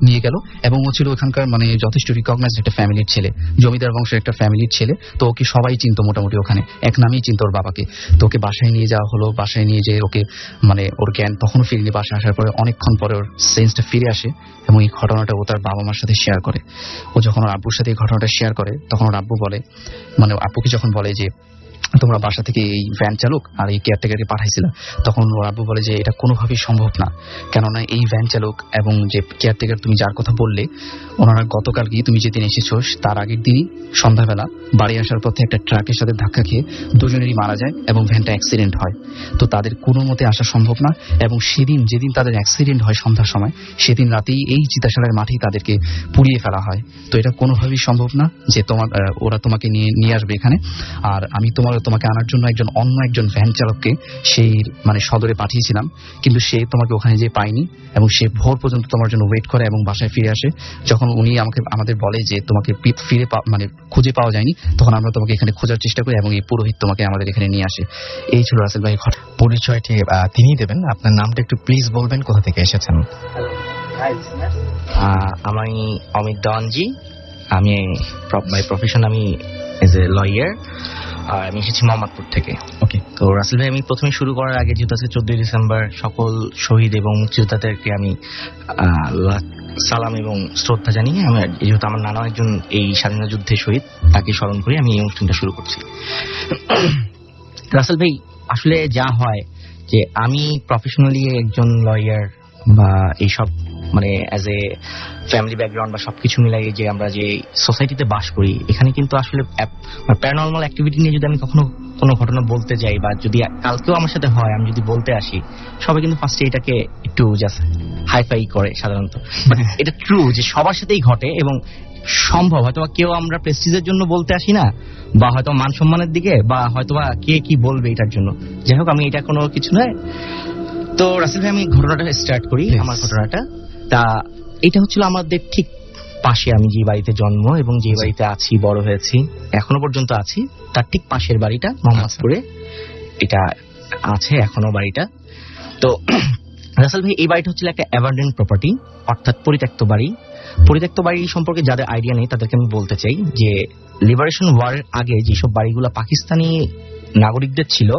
নিয়ে গেল। এবং ও ছিল ওখানকার মানে যথেষ্ট রিকগনাইজড একটা ফ্যামিলির ছেলে, জমিদার বংশের একটা ফ্যামিলির ছেলে। তো ওকে সবাই চিনতো মোটামুটি, ওখানে এক নামেই চিনতো ওর বাবাকে। তো ওকে বাসায় নিয়ে যাওয়া হলো। বাসায় নিয়ে যেয়ে ওকে মানে ওর জ্ঞান তখনও ফিরিনি। বাসায় আসার পরে অনেকক্ষণ পরে ওর সেন্সটা ফিরে আসে এবং এই ঘটনাটা ও তার বাবা মার সাথে শেয়ার করে। ও যখন ওর আব্বুর সাথে এই ঘটনাটা শেয়ার করে তখন ওর আব্বু বলে, মানে আব্বুকে যখন বলে যে তোমরা বাসা থেকে এই ভ্যান চালক আর এই কেয়ারটেকারকে পাঠাইছিল, তখন ওর আব্বু বলে যে এটা কোনোভাবেই সম্ভব না, কেননা এই ভ্যান চালক এবং যে কেয়ারটেকার তুমি যার কথা বললে ওনারা গতকালকেই তুমি যেদিন এসেছো তার আগের দিনই সন্ধ্যাবেলা বাড়ি আসার পথে একটা ট্রাকের সাথে ধাক্কা খেয়ে দুজনেরই মারা যায় এবং ভ্যানটা অ্যাক্সিডেন্ট হয়। তো তাদের কোনো মতে আসা সম্ভব না এবং যেদিন তাদের অ্যাক্সিডেন্ট হয় সন্ধ্যার সময়, সেদিন রাতেই এই চিতাশালের মাঠেই তাদেরকে পুড়িয়ে ফেলা হয়। তো এটা কোনোভাবেই সম্ভব না যে ওরা তোমাকে নিয়ে আসবে এখানে। আর আমি তোমাকে আনার জন্য অন্য একজন ভ্যান চালককে সেই মানে সদরে পাঠিয়েছিলাম, কিন্তু সে তোমাকে ওখানে যেয়ে পায়নি এবং সে ভোর পর্যন্ত তোমার জন্য ওয়েট করে এবং বাসায় ফিরে আসে। যখন উনি আমাদের বলে যে তোমাকে মানে খুঁজে পাওয়া যায়নি, তখন আমরা তোমাকে এখানে খোঁজার চেষ্টা করি এবং এই পুরোহিত তোমাকে আমাদের এখানে নিয়ে আসে। এই ছিল রাসেল ভাই। পরিচয়টি তিনিই দেবেন। আপনার নামটা একটু প্লিজ বলবেন, কোথা থেকে এসেছেন? আমি অমিত দেওয়ানজি। আমি বাই প্রফেশন আমি এজ এ লয়ার। আমি এসেছি মোহাম্মদপুর থেকে। ওকে। তো রাসেল ভাই, আমি প্রথমে শুরু করার আগে যেহেতু আজকে 14 ডিসেম্বর সকল শহীদ এবং মুক্তিযোদ্ধাদেরকে আমি সালাম এবং শ্রদ্ধা জানিয়ে আমি যেহেতু আমার নানা একজন এই স্বাধীনতা যুদ্ধে শহীদ, তাকে স্মরণ করে আমি এই অনুষ্ঠানটা শুরু করছি। রাসেল ভাই, আসলে যা হয় যে আমি প্রফেশনালি একজন লয়ার বা এইসব মানে অ্যাজ এ ফ্যামিলি ব্যাকগ্রাউন্ড বা সবকিছু মিলাই যে আমরা যে সোসাইটিতে বাস করি, এখানে কিন্তু আসলে প্যারানর্মাল অ্যাক্টিভিটি নিয়ে যদি আমি কখনো কোনো ঘটনা বলতে যাই বা যদি কালকেও আমার সাথে হয়, আমি যদি বলতে আসি, সবাই কিন্তু ফার্স্টে এটাকে একটু জাস্ট হাইফাই করে সাধারণত। এটা ট্রু যে সবার সাথেই ঘটে এবং সম্ভব হয়তো কেউ আমরা প্রেস্টিজের জন্য বলতে আসি না, বা হয়তো মান সম্মানের দিকে, বা হয়তো কে কি বলবে এটার জন্য। যাই হোক, আমি এটা কোনো কিছু নয়। তো রাসেল ভাই, আমি ঘটনাটা স্টার্ট করি। আমার ঘটনাটা তা এটা হচ্ছিল আমাদের ঠিক পাশে, আমি যে বাড়িতে জন্ম এবং যে বাড়িতে আছি, বড় হয়েছি, এখনো পর্যন্ত আছি, তার ঠিক পাশের বাড়িটা মোহাম্মদপুরে এটা আছে এখনো বাড়িটা। তো রাসেল ভাই, এই বাড়িটা হচ্ছিল একটা অ্যাবান্ডেন্ট প্রপার্টি, অর্থাৎ পরিত্যক্ত বাড়ি। পরিত্যক্ত বাড়ি সম্পর্কে যাদের আইডিয়া নেই তাদেরকে আমি বলতে চাই যে লিবারেশন ওয়ারের আগে যেসব বাড়িগুলো পাকিস্তানি নাগরিকদের ছিল,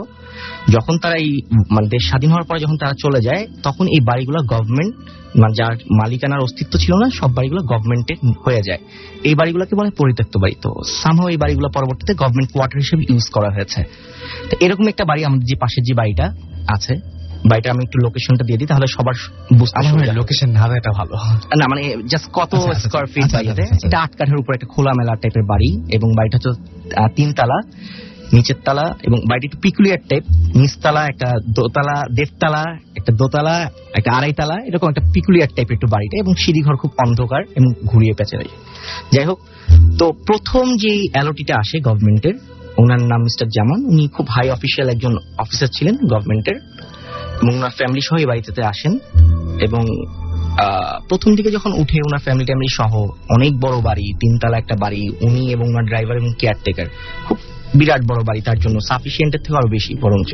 যখন তারা এই মানে দেশ স্বাধীন হওয়ার পরে যখন তারা চলে যায়, তখন এই বাড়িগুলো গভর্নমেন্ট মানে যার মালিকানার অস্তিত্ব ছিল না, সব বাড়িগুলো গভর্নমেন্টের হয়ে যায়। এই বাড়িগুলোকে বলে পরিত্যক্ত বাড়ি। তো সামহাও এই বাড়িগুলো পরবর্তীতে গভর্নমেন্ট কোয়ার্টার হিসেবে ইউজ করা হয়েছে। তো এরকম একটা বাড়ি আমাদের যে পাশের যে বাড়িটা আছে, বাড়িটা আমি একটু লোকেশনটা দিয়ে দিই তাহলে সবার বুঝতে সুবিধা। লোকেশন না এটা ভালো না, মানে জাস্ট কত স্কয়ার ফিট বাড়িতে। এটা 8 কাঠার উপর একটা খোলামেলা টাইপের বাড়ি এবং বাড়িটা হচ্ছে 3 তলা, নিচের তলা, এবং বাড়িটা একটু পিকুলিয়ার টাইপ। নিচতলা একটা, দোতলা, 1.5 তলা, একটা দোতলা, একটা 2.5 তলা, এরকম একটা পিকুলিয়ার টাইপের একটু বাড়িটা, এবং সিঁড়িঘর খুব অন্ধকার এবং ঘুরিয়ে পেঁচে রয়েছে। যাই হোক, তো প্রথম যে অ্যালোটিটা আসে গভর্নমেন্টের, ওনার নাম মিস্টার জামান। উনি খুব হাই অফিসিয়াল একজন অফিসার ছিলেন গভর্নমেন্টের এবং ওনার ফ্যামিলি সহ এই বাড়িতে আসেন। এবং প্রথম দিকে যখন উঠে ওনার ফ্যামিলি ট্যামিলি সহ, অনেক বড় বাড়ি, 3 তলা একটা বাড়ি, উনি এবং ওনার ড্রাইভার এবং কেয়ারটেকার, খুব বিরাট বড় বাড়ি, তার জন্য সাফিসিয়েন্টের থেকে আরো বেশি বরঞ্চ।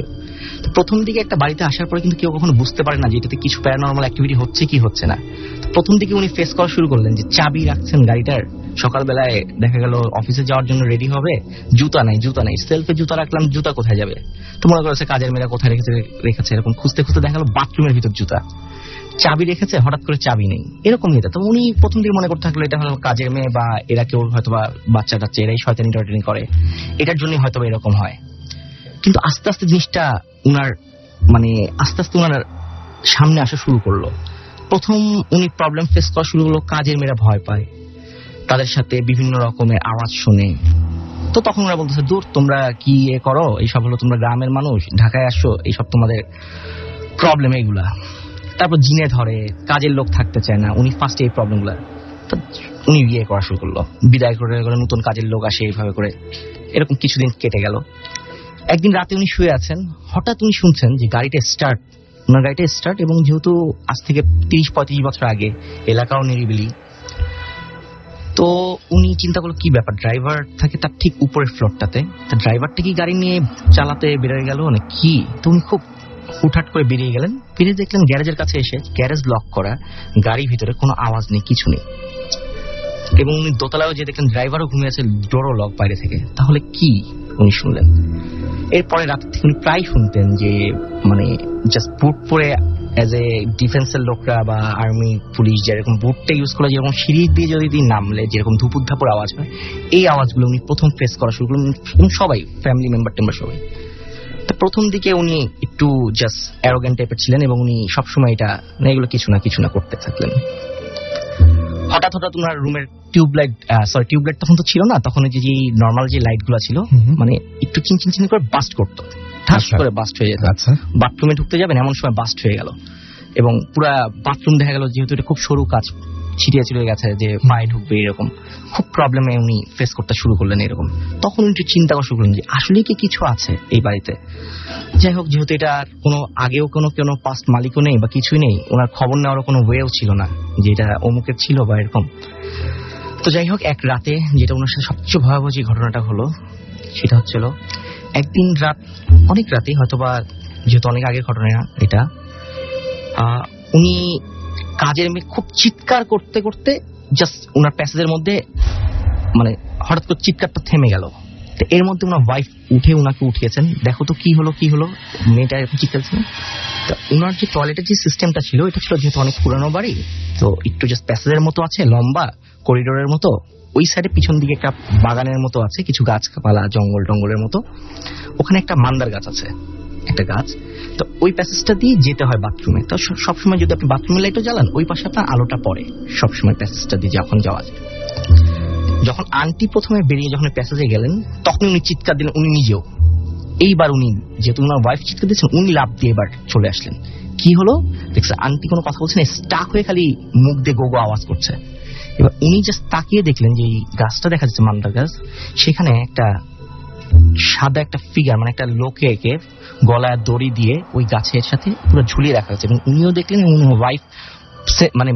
তো প্রথম দিকে একটা বাড়িতে আসার পরে কিন্তু কেউ কখনো বুঝতে পারে না যে এটাতে কিছু প্যারানর্মাল অ্যাক্টিভিটি হচ্ছে কি হচ্ছে না। প্রথম দিকে উনি ফেস করা শুরু করলেন যে চাবি রাখছেন গাড়িটার, সকালবেলায় দেখা গেল অফিসে যাওয়ার জন্য রেডি হবে, জুতা নাই, সেলফে জুতা রাখলাম, জুতা কোথায় যাবে? তো মনে করেছে কাজের মেয়েরা কোথায় রেখেছে, এরকম খুঁজতে খুঁজতে দেখা গেল বাথরুমের ভিতর জুতা, চাবি রেখেছে, হঠাৎ করে চাবি নেই, এরকম ইয়েটা। তো উনি প্রথম দিকে মনে করতে থাকলো এটা হলো কাজের মেয়ে বা এরা কেউ হয়তো বা বাচ্চা টাচ্চা, এরাই শয়তানি টয়তানি করে, এটার জন্যই হয়তো এরকম হয়। কিন্তু আস্তে আস্তে জিনিসটা উনার সামনে আসা শুরু করলো। প্রথম উনি প্রবলেম ফেস করা শুরু করলো, কাজের মেয়েরা ভয় পায়, তাদের সাথে বিভিন্ন রকমের আওয়াজ শুনে। তো তখন ওরা বলতেছে, দূর তোমরা কি করো, এইসব হলো তোমরা গ্রামের মানুষ, ঢাকায় আসো, এইসব তোমাদের প্রবলেম এইগুলা। তারপর জিনে ধরে, কাজের লোক থাকতে চায় না, উনি ফার্স্টে এই প্রবলেমগুলা। তো উনি করা শুরু করলো, বিদায় করে নতুন কাজের লোক আসে, এইভাবে করে এরকম কিছুদিন কেটে গেল। একদিন রাতে উনি শুয়ে আছেন, হঠাৎ উনি শুনছেন যে ওনার গাড়িটা স্টার্ট, এবং যেহেতু আজ থেকে 30-35 বছর আগে, এলাকাও নিরিবিলি, তো তো উনি চিন্তা করলো কি ব্যাপার, ড্রাইভার থাকে তার ঠিক উপরের ফ্লোরটাতে, তো ড্রাইভারটা কি গাড়ি নিয়ে চালাতে বেরিয়ে গেল না কি। তো উনি খুব হুটহাট করে বেরিয়ে গেলেন, বেরিয়ে দেখলেন গ্যারেজের কাছে এসে গ্যারেজ লক করা, গাড়ির ভিতরে কোনো আওয়াজ নেই, কিছু নেই। এবং উনি দোতলায় যে দেখলেন ড্রাইভারও ঘুমিয়ে আছে, ডোরও লক বাইরে থেকে। তাহলে কি উনি শুনলেন। এরপরে রাত থেকে উনি প্রায় শুনতেন যে মানে জাস্ট বুট পরে অ্যাজ এ ডিফেন্সের লোকরা বা আর্মি পুলিশ যেরকম বুটটা ইউজ করে, যেরকম সিঁড়ি দিয়ে যদি নামলে যেরকম ধুপুর ধাপুর আওয়াজ হয়, এই আওয়াজগুলো উনি প্রথম ফেস করা শুরু করলেন। সবাই ফ্যামিলি মেম্বার টেম্বার সবাই। তো প্রথম দিকে উনি একটু জাস্ট অ্যারোগ্যান্ট টাইপের ছিলেন এবং উনি সবসময় এটা এগুলো কিছু না করতে থাকলেন। হঠাৎ ওনার রুমের টিউবলাইট তখন তো ছিল না, তখন যে নর্মাল যে লাইট গুলো ছিল মানে একটু চিন করে বাস্ট করতো, ঠাস করে বাস্ট হয়ে যেত। বাথরুমে ঢুকতে যাবেন এমন সময় বাস্ট হয়ে গেল, এবং পুরা বাথরুম দেখা গেল যেহেতু এটা খুব সরু কাজ, ছিটিয়ে গেছে যে পায়ে ঢুকবে, এরকম খুব প্রবলেমে উনি ফেস করতে শুরু করলেন। এরকম তখন উনি একটু চিন্তা করা শুরু করলেন যে আসলে কি কিছু আছে এই বাড়িতে। যাই হোক, যেহেতু এটা কোনো আগেও কোনো পাস্ট মালিকও নেই বা কিছুই নেই, ওনার খবর নেওয়ারও কোনো ওয়েও ছিল না যে এটা অমুকের ছিল বা এরকম। তো যাই হোক, এক রাতে যেটা ওনার সাথে সবচেয়ে ভয়াবহ যে ঘটনাটা হলো সেটা হচ্ছিল একদিন রাত, অনেক রাতে, হয়তোবা যেহেতু অনেক আগের ঘটনা এটা, উনি কাজের মেয়ে খুব চিৎকার করতে করতে জাস্ট ওনার প্যাসেজের মধ্যে মানে হঠাৎ করে চিৎকারটা থেমে গেল। তো এর মধ্যে ওনার ওয়াইফ ওনাকে উঠিয়েছেন, দেখো তো কি হলো মেয়েটা এরকম চিৎকারছে। তো ওনার যে টয়লেটের যে সিস্টেমটা ছিল, এটা ছিল যেহেতু অনেক পুরানো বাড়ি, তো একটু জাস্ট প্যাসেজের মতো আছে, লম্বা করিডোরের মতো, ওই সাইডে পিছন দিকে একটা বাগানের মতো আছে, কিছু গাছপালা জঙ্গলের মতো, ওখানে একটা মান্দার গাছ আছে, একটা গাছ। তো ওই প্যাসেজটা দিয়ে যেতে হয় বাথরুমে। তো সবসময় যদি আপনি বাথরুমের লাইটও জ্বালান, ওই পাশে আপনার আলোটা পড়ে সবসময় প্যাসেজটা দিয়ে যখন যাওয়া যায়। যখন আন্টি প্রথমে বেরিয়ে যখন প্যাসেজে গেলেন, তখন উনি চিৎকার দিলেন, উনি নিজেও। এইবার উনি যেহেতু ওনার ওয়াইফ চিৎকার দিচ্ছেন, উনি লাফ দিয়ে এবার চলে আসলেন। কি হলো দেখছে, আন্টি কোনো কথা বলছে না, স্টাক হয়ে খালি মুখ দিয়ে গো আওয়াজ করছে। এবার উনি জাস্ট তাকিয়ে দেখলেন যে এই গাছটা দেখা যাচ্ছে মান্দার গাছ, সেখানে একটা সাদা একটা ফিগার, মানে একটা লোকে একে গলায় দড়ি দিয়ে ওই গাছের সাথে পুরো ঝুলিয়ে রাখা হচ্ছে। এবং উনিও দেখলেন, উনার ওয়াইফ মানে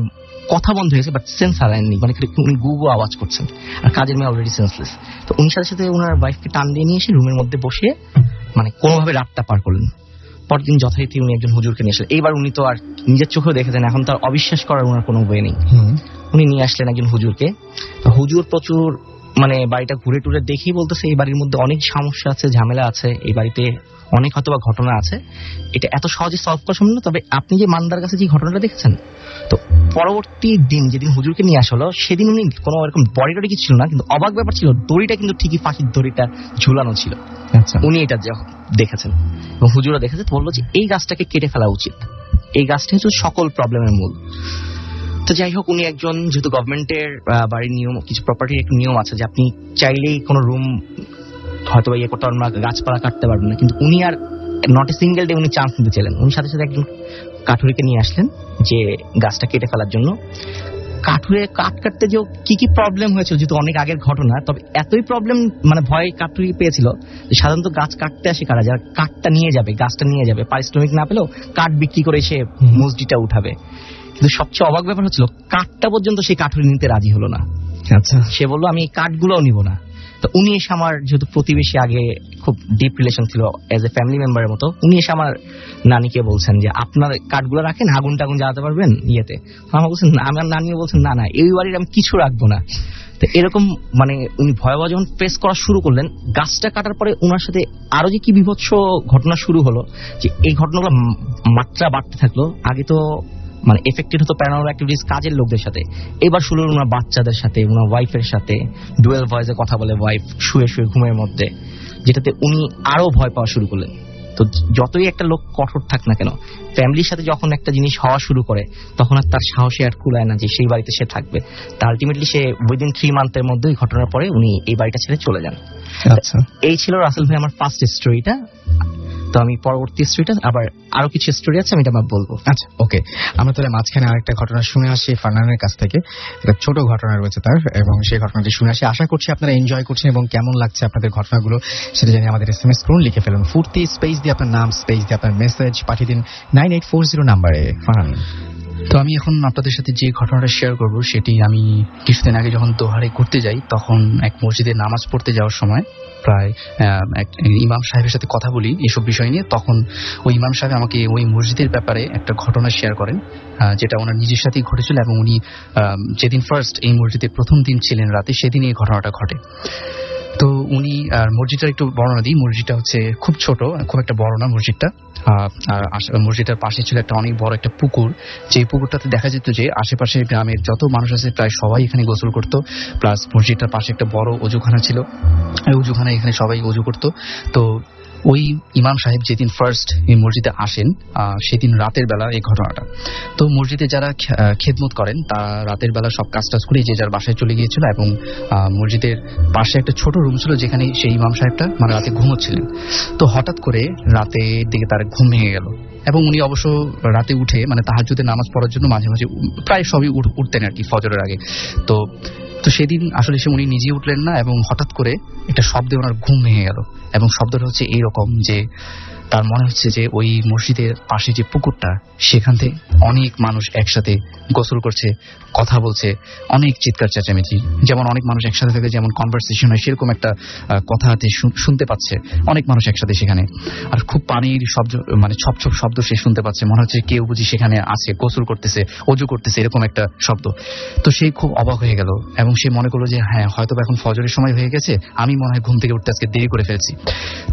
কথা বন্ধ হয়েছে, বাট সেন্স হারায়নি, মানে উনি গুগো আওয়াজ করছেন, আর কাজের মেয়ে অলরেডি সেন্সলেস। তো উনি সাথে সাথে ওনার ওয়াইফকে টান দিয়ে নিয়ে এসে রুমের মধ্যে বসে মানে কোনোভাবে রাতটা পার করলেন। পরদিন যথারীতি উনি একজন হুজুরকে নিয়ে আসলেন। এইবার উনি তো আর নিজের চোখেও দেখেছেন, এখন তো আর অবিশ্বাস করার ওনার কোনো ওয়ে নেই। উনি নিয়ে আসলেন একজন হুজুরকে। তো হুজুর প্রচুর মানে বাড়িটা ঘুরে টুরে দেখেই বলতেছে এই বাড়ির মধ্যে অনেক সমস্যা আছে, ঝামেলা আছে, এই বাড়িতে অনেক হয়তোবা ঘটনা আছে, এটা এত সহজে সলভ করা সম্ভব না। তবে আপনি যে মান্দার কাছে যে ঘটনাটা দেখেছেন, তো পরবর্তী দিন যেদিন হুজুরকে নিয়ে আসলো, সেদিন উনি কোনো এরকম বডি টডি কিছু ছিল না, কিন্তু অবাক ব্যাপার ছিল, দড়িটা কিন্তু ঠিকই ফাঁসির দড়িটা ঝুলানো ছিল। উনি এটা দেখেছেন এবং হুজুরও দেখেছে, তো বললো যে এই গাছটাকে কেটে ফেলা উচিত, এই গাছটা হচ্ছে সকল প্রবলেমের মূল। তো যাই হোক, উনি একজন, যেহেতু গভর্নমেন্টের বাড়ির নিয়ম, কিছু প্রপার্টির একটা নিয়ম আছে যে আপনি চাইলেই কোনো রুম হয়তো ইয়ে করতে পারবেন না, গাছপালা কাটতে পারবেন না, কিন্তু উনি are not a single day উনি চান্স নিতে চাইলেন। উনি সাথে সাথে একজন কাঠুরিকে নিয়ে আসলেন যে গাছটা কেটে ফেলার জন্য। কাঠুরে কাটতে যে কি প্রবলেম হয়েছিল, যেহেতু অনেক আগের ঘটনা, তবে এতই প্রবলেম মানে ভয় কাঠুরি পেয়েছিল যে সাধারণত গাছ কাটতে আসে কারা, যারা কাঠটা নিয়ে যাবে, গাছটা নিয়ে যাবে, পারিশ্রমিক না পেলেও কাঠ বিক্রি করে সে মসজিদটা উঠাবে। কিন্তু সবচেয়ে অবাক ব্যাপার হচ্ছিল, কাঠটা পর্যন্ত সেই কাঠুরি নিতে রাজি হলো না। আচ্ছা, সে বললো আমি এই কাঠগুলোও নিব না। তো উনি এসে আমার, যেহেতু প্রতিবেশী, আগে খুব ডিপ রিলেশন ছিল এজ এ ফ্যামিলি মেম্বারের মতো, উনি এসে আমার নানিকে বলছেন যে আপনার কাঠগুলো রাখেন, আগুন টাগুন জ্বালাতে পারবেন ইয়েতে। আমার বলছেন, আমার নানিও বলছেন না এই বাড়ির আমি কিছু রাখবো না। তো এরকম মানে উনি ভয়াবহ যখন ফেস করা শুরু করলেন, গাছটা কাটার পরে ওনার সাথে আরো যে কি বিভৎস ঘটনা শুরু হলো, যে এই ঘটনাগুলো মাত্রা বাড়তে থাকলো। আগে তো মানে এফেক্টেড হতো প্যারানর্মাল অ্যাক্টিভিটিস কাজের লোকদের সাথে, এবার শুরু হলো ওনার বাচ্চাদের সাথে, ওনার ওয়াইফের সাথে ডুয়েল ভয়েসে কথা বলে ওয়াইফ শুয়ে ঘুমের মধ্যে, যেটাতে উনি আরো ভয় পাওয়া শুরু করলেন। তো যতই একটা লোক কঠোর থাক না কেন, ফ্যামিলির সাথে যখন একটা জিনিস হওয়া শুরু করে, তখন আর তার সাহসে আর কুলায় না যে সেই বাড়িতে সে থাকবে। তা আলটিমেটলি সে উইদিন 3 মান্থের মধ্যে ঘটনার পরে উনি এই বাড়িটা ছেড়ে চলে যান। আচ্ছা, এই ছিল রাসেল ভাই আমার ফার্স্ট স্টোরিটা। তো আমি পরবর্তী স্টোরিটা, আবার আরো কিছু স্টোরি আছে, আমি এটা বলবো। আচ্ছা, ওকে। আমরা তাহলে মাঝখানে আরেকটা ঘটনা শুনে আসি ফারহানের কাছ থেকে। একটা ছোট ঘটনা রয়েছে তার, এবং সেই ঘটনাটি শুনে আসি। আশা করছি আপনারা এনজয় করছেন এবং কেমন লাগছে আপনাদের ঘটনাগুলো সেটা জানিয়ে আমাদের SMS করুন, লিখে ফেলুন ফুর্তি স্পেস দিয়ে আপনার নাম, স্পেস দিয়ে আপনার মেসেজ পাঠিয়ে দিন 9840 নাম্বারে। ফারহান, তো আমি এখন আপনাদের সাথে যে ঘটনাটা শেয়ার করব সেটি আমি কিছুদিন আগে যখন দোহারে ঘুরতে যাই তখন এক মসজিদে নামাজ পড়তে যাওয়ার সময় প্রায় এক ইমাম সাহেবের সাথে কথা বলি এসব বিষয় নিয়ে। তখন ওই ইমাম সাহেব আমাকে ওই মসজিদের ব্যাপারে একটা ঘটনা শেয়ার করেন, যেটা ওনার নিজের সাথেই ঘটেছিল, এবং উনি যেদিন ফার্স্ট এই মসজিদে প্রথম দিন ছিলেন রাতে, সেদিন এই ঘটনাটা ঘটে। তো উনি মসজিদটার একটু বর্ণনা দিই। মসজিদটা হচ্ছে খুব ছোট, খুব একটা বড় না মসজিদটা। আর মসজিদটার পাশে ছিল একটা অনেক বড় একটা পুকুর, যে পুকুরটাতে দেখা যেত যে আশেপাশে গ্রামের যত মানুষ আছে প্রায় সবাই এখানে গোসল করত। প্লাস মসজিদটার পাশে একটা বড় অজুখানা ছিল, এই অজুখানায় এখানে সবাই অজু করত। তো ওই ইমাম সাহেব যেদিন ফার্স্ট এই মসজিদে আসেন সেদিন রাতের বেলা এই ঘটনাটা। তো মসজিদে যারা খেদমত করেন তারা রাতের বেলা সব কাজ টাজ করে যে যার বাসায় চলে গিয়েছিল, এবং মসজিদের পাশে একটা ছোট রুম ছিল যেখানে সেই ইমাম সাহেবটা মানে রাতে ঘুমোচ্ছিলেন। তো হঠাৎ করে রাতের দিকে তার ঘুম ভেঙে গেল, এবং উনি অবশ্য রাতে উঠে মানে তাহাজ্জুদের নামাজ পড়ার জন্য মাঝে মাঝে প্রায় সবই উঠতেন আর কি ফজরের আগে। তো সেদিন আসলে উনি নিজে উঠলেন না, এবং হঠাৎ করে একটা শব্দে ওনার ঘুম ভেঙে গেল, এবং শব্দটা হচ্ছে এইরকম যে তার মনে হচ্ছে যে ওই মসজিদের পাশে যে পুকুরটা সেখান থেকে অনেক মানুষ একসাথে গোসল করছে, কথা বলছে, অনেক চিৎকার চেঁচামেচি, যেমন অনেক মানুষ একসাথে থেকে যেমন কনভারসেশন হয় সেরকম একটা কথা শুনতে পাচ্ছে অনেক মানুষ একসাথে সেখানে। আর খুব পানির শব্দ মানে ছপ ছপ শব্দ সে শুনতে পাচ্ছে, মনে হচ্ছে কেউ বুঝি সেখানে আছে, গোসল করতেছে, অজু করতেছে, এরকম একটা শব্দ। তো সে খুব অবাক হয়ে গেল, এবং সে মনে করলো যে হ্যাঁ হয়তো এখন ফজরের সময় হয়ে গেছে, আমি মনে হয় ঘুম থেকে উঠতে আজকে দেরি করে ফেলছি।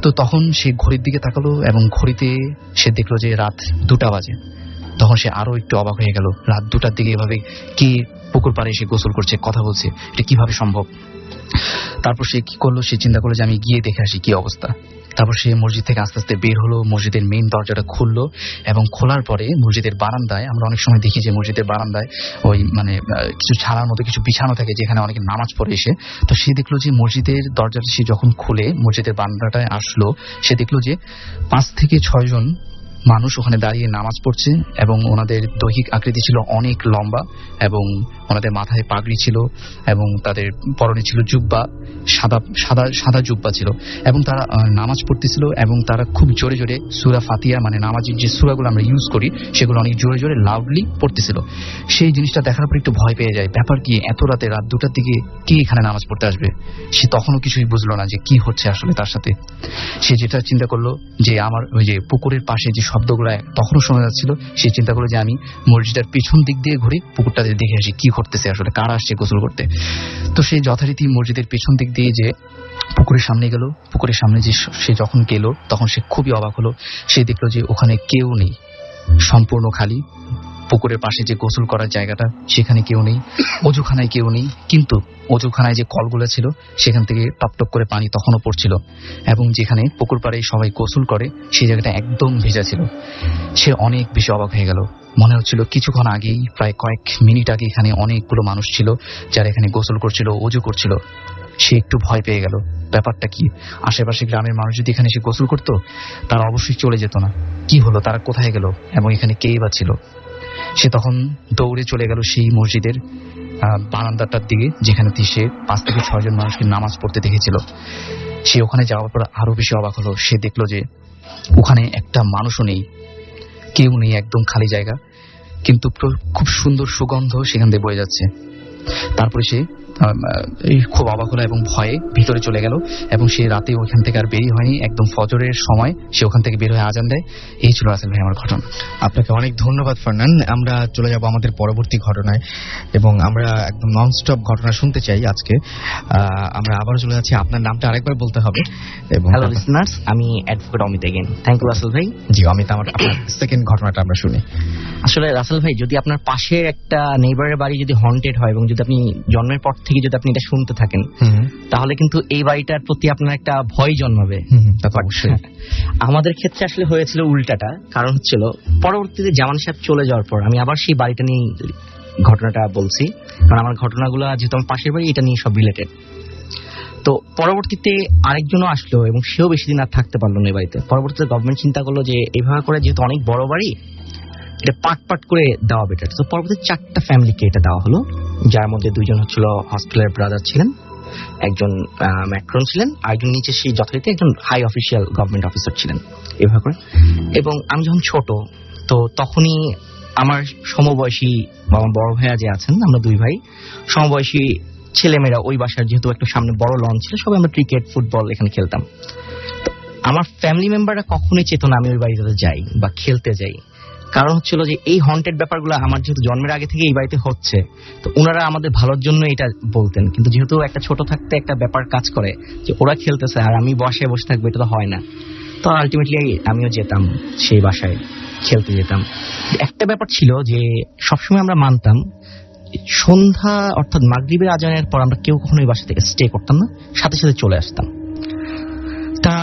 তো তখন সে ঘড়ির দিকে তাকালো, এবং ঘড়িতে সে দেখলো যে রাত 2টা বাজে। তখন সে আরো একটু অবাক হয়ে গেল, রাত 2টার দিকে এভাবে কে পুকুর পাড়ে এসে গোসল করছে, কথা বলছে, এটা কিভাবে সম্ভব? তারপর সে কি করলো, সে চিন্তা করলো যে আমি গিয়ে দেখে আসি কি অবস্থা। তারপর সে মসজিদ থেকে আস্তে আস্তে বের হলো, মসজিদের মেইন দরজাটা খুললো, এবং খোলার পরে মসজিদের বারান্দায়, আমরা অনেক সময় দেখি যে মসজিদের বারান্দায় ওই মানে কিছু ছাড়ার মতো কিছু বিছানো থাকে যেখানে অনেকে নামাজ পড়ে এসে। তো সে দেখলো যে মসজিদের দরজাটা সে যখন খুলে মসজিদের বারান্দাটায় আসলো, সে দেখলো যে 5 থেকে 6 জন মানুষ ওখানে দাঁড়িয়ে নামাজ পড়ছে, এবং ওনাদের দৈহিক আকৃতি ছিল অনেক লম্বা, এবং ওনাদের মাথায় পাগড়ি ছিল, এবং তাদের পরনে ছিল জুব্বা, সাদা সাদা সাদা জুব্বা ছিল, এবং তারা নামাজ পড়তেছিল, এবং তারা খুব জোরে জোরে সূরা ফাতিহা মানে নামাজের যে সূরাগুলো আমরা ইউজ করি সেগুলো অনেক জোরে জোরে লাউডলি পড়তেছিল। সেই জিনিসটা দেখার পর একটু ভয় পেয়ে যায়, ব্যাপার কি, এত রাতে রাত 2টার দিকে কে এখানে নামাজ পড়তে আসবে? সে তখনও কিছুই বুঝলো না যে কি হচ্ছে আসলে তার সাথে। সে যেটা চিন্তা করলো যে আমার ওই যে পুকুরের পাশে যে শব্দগুলো তখনও শোনা যাচ্ছিল, সে চিন্তা করলো যে আমি মসজিদের পিছন দিক দিয়ে ঘুরে পুকুরটাতে দেখে আসি কি ঘটতেছে আসলে, কারা আসছে গোসল করতে। তো সে যথারীতি মসজিদের পিছন দিক দিয়ে যে পুকুরের সামনে গেল, পুকুরের সামনে যে সে যখন গেল তখন সে খুবই অবাক হলো। সে দেখলো যে ওখানে কেউ নেই, সম্পূর্ণ খালি। পুকুরের পাশে যে গোসল করার জায়গাটা সেখানে কেউ নেই, অজুখানায় কেউ নেই, কিন্তু অজুখানায় যে কলগুলো ছিল সেখান থেকে টপটপ করে পানি তখনও পড়ছিল, এবং যেখানে পুকুর পাড়ে সবাই গোসল করে সেই জায়গাটা একদম ভেজা ছিল। সে অনেক বেশি অবাক হয়ে গেল, মনে হচ্ছিল কিছুক্ষণ আগেই প্রায় কয়েক মিনিট আগে এখানে অনেকগুলো মানুষ ছিল যারা এখানে গোসল করছিল, অজু করছিল। সে একটু ভয় পেয়ে গেল, ব্যাপারটা কি, আশেপাশে গ্রামের মানুষ যদি এখানে এসে গোসল করতো তারা অবশ্যই চলে যেত না, কি হলো, তারা কোথায় গেল, এবং এখানে কেই বা ছিল? সে তখন দৌড়ে চলে গেল সেই মসজিদের বারান্দাটার দিকে যেখানে সে 5 থেকে 6 জন মানুষকে নামাজ পড়তে দেখেছিল। সে ওখানে যাওয়ার পর আরো বেশি অবাক হলো, সে দেখলো যে ওখানে একটা মানুষও নেই, কেউ নেই, একদম খালি জায়গা, কিন্তু খুব সুন্দর সুগন্ধ সেখান দিয়ে বয়ে যাচ্ছে। তারপরে সে খুব অবাক হলো এবং ভয়ে ভিতরে চলে গেল, এবং সে রাতে ওখান থেকে আর বেরিয়ে হয়নি, একদম ফজরের সময় সে ওখান থেকে বের হয়ে আজান দেয়। এই ছিল রাসেল ভাই আমার ঘটনা। আপনাকে অনেক ধন্যবাদ ফারনান। আমরা চলে যাব আমাদের পরবর্তী ঘটনায়, এবং আমরা একদম ননস্টপ ঘটনা শুনতে চাই আজকে। আমরা আবারও চলে যাচ্ছি, আপনার নামটা আরেকবার বলতে হবে। এবং হ্যালো লিসনার্স, আমি advocate Amit again. Thank you Russell ভাই। জি অমিত, আপনার সেকেন্ড ঘটনাটা আমরা শুনি। আসলে রাসেল ভাই, যদি আপনার পাশের একটা নেইবারের বাড়ি যদি হন্টেড হয়, এবং যদি আপনি জন্মের পর থেকে যদি আপনি এটা শুনতে থাকেন, তাহলে কিন্তু এই বাড়িটার প্রতি আপনার একটা ভয় জন্মাবে। অবশ্যই আমাদের ক্ষেত্রে আসলে হয়েছিল উল্টাটা। কারণ হচ্ছিল পরবর্তীতে জামান সাহেব চলে যাওয়ার পর আমি আবার সেই বাড়িটা নিয়ে ঘটনাটা বলছি, কারণ আমার ঘটনাগুলো যেহেতু আমার পাশের বাড়ি, এটা নিয়ে সব রিলেটেড। তো পরবর্তীতে আরেকজনও আসলো, এবং সেও বেশি দিন আর থাকতে পারলো না এই বাড়িতে। পরবর্তীতে গভর্নমেন্ট চিন্তা করলো যে এইভাবে করে যেহেতু অনেক বড় বাড়ি, এটা পাট পাট করে দেওয়া বেটার। তো পরবর্তীতে 4টা ফ্যামিলিকে এটা দেওয়া হলো, যার মধ্যে 2 জন হচ্ছিল হসপিটালের ব্রাদার ছিলেন, একজন ম্যাট্রন ছিলেন, আরেকজন নিচে সেই যথারীতি একজন হাই অফিসিয়াল গভর্নমেন্ট অফিসার ছিলেন, এভাবে করে। এবং আমি যখন ছোট, তো তখনই আমার সমবয়সী বা আমার বড় ভাইয়া যে আছেন, আমরা দুই ভাই সমবয়সী ছেলেমেয়েরা ওই বাসার যেহেতু একটা সামনে বড় লন ছিল, সবাই আমরা ক্রিকেট ফুটবল এখানে খেলতাম। আমার ফ্যামিলি মেম্বাররা কখনোই চেত না আমি ওই বাড়িতে যাই বা খেলতে যাই। কারণ হচ্ছিল যে এই হন্টেড ব্যাপারগুলো আমার যেহেতু জন্মের আগে থেকে এই বাড়িতে হচ্ছে, তো ওনারা আমাদের ভালোর জন্য এটা বলতেন। কিন্তু যেহেতু একটা ছোট থাকতে একটা ব্যাপার কাজ করে যে ওরা খেলতেছে আর আমি বসে বসে থাকবো, এটা তো হয় না। তো আলটিমেটলি আমিও যেতাম সেই বাসায়, খেলতে যেতাম। একটা ব্যাপার ছিল যে সবসময় আমরা মানতাম সন্ধ্যা অর্থাৎ মাগরিবের আজানের পর আমরা কেউ কখনো এই বাসা থেকে স্টে করতাম না, সাথে সাথে চলে আসতাম। তা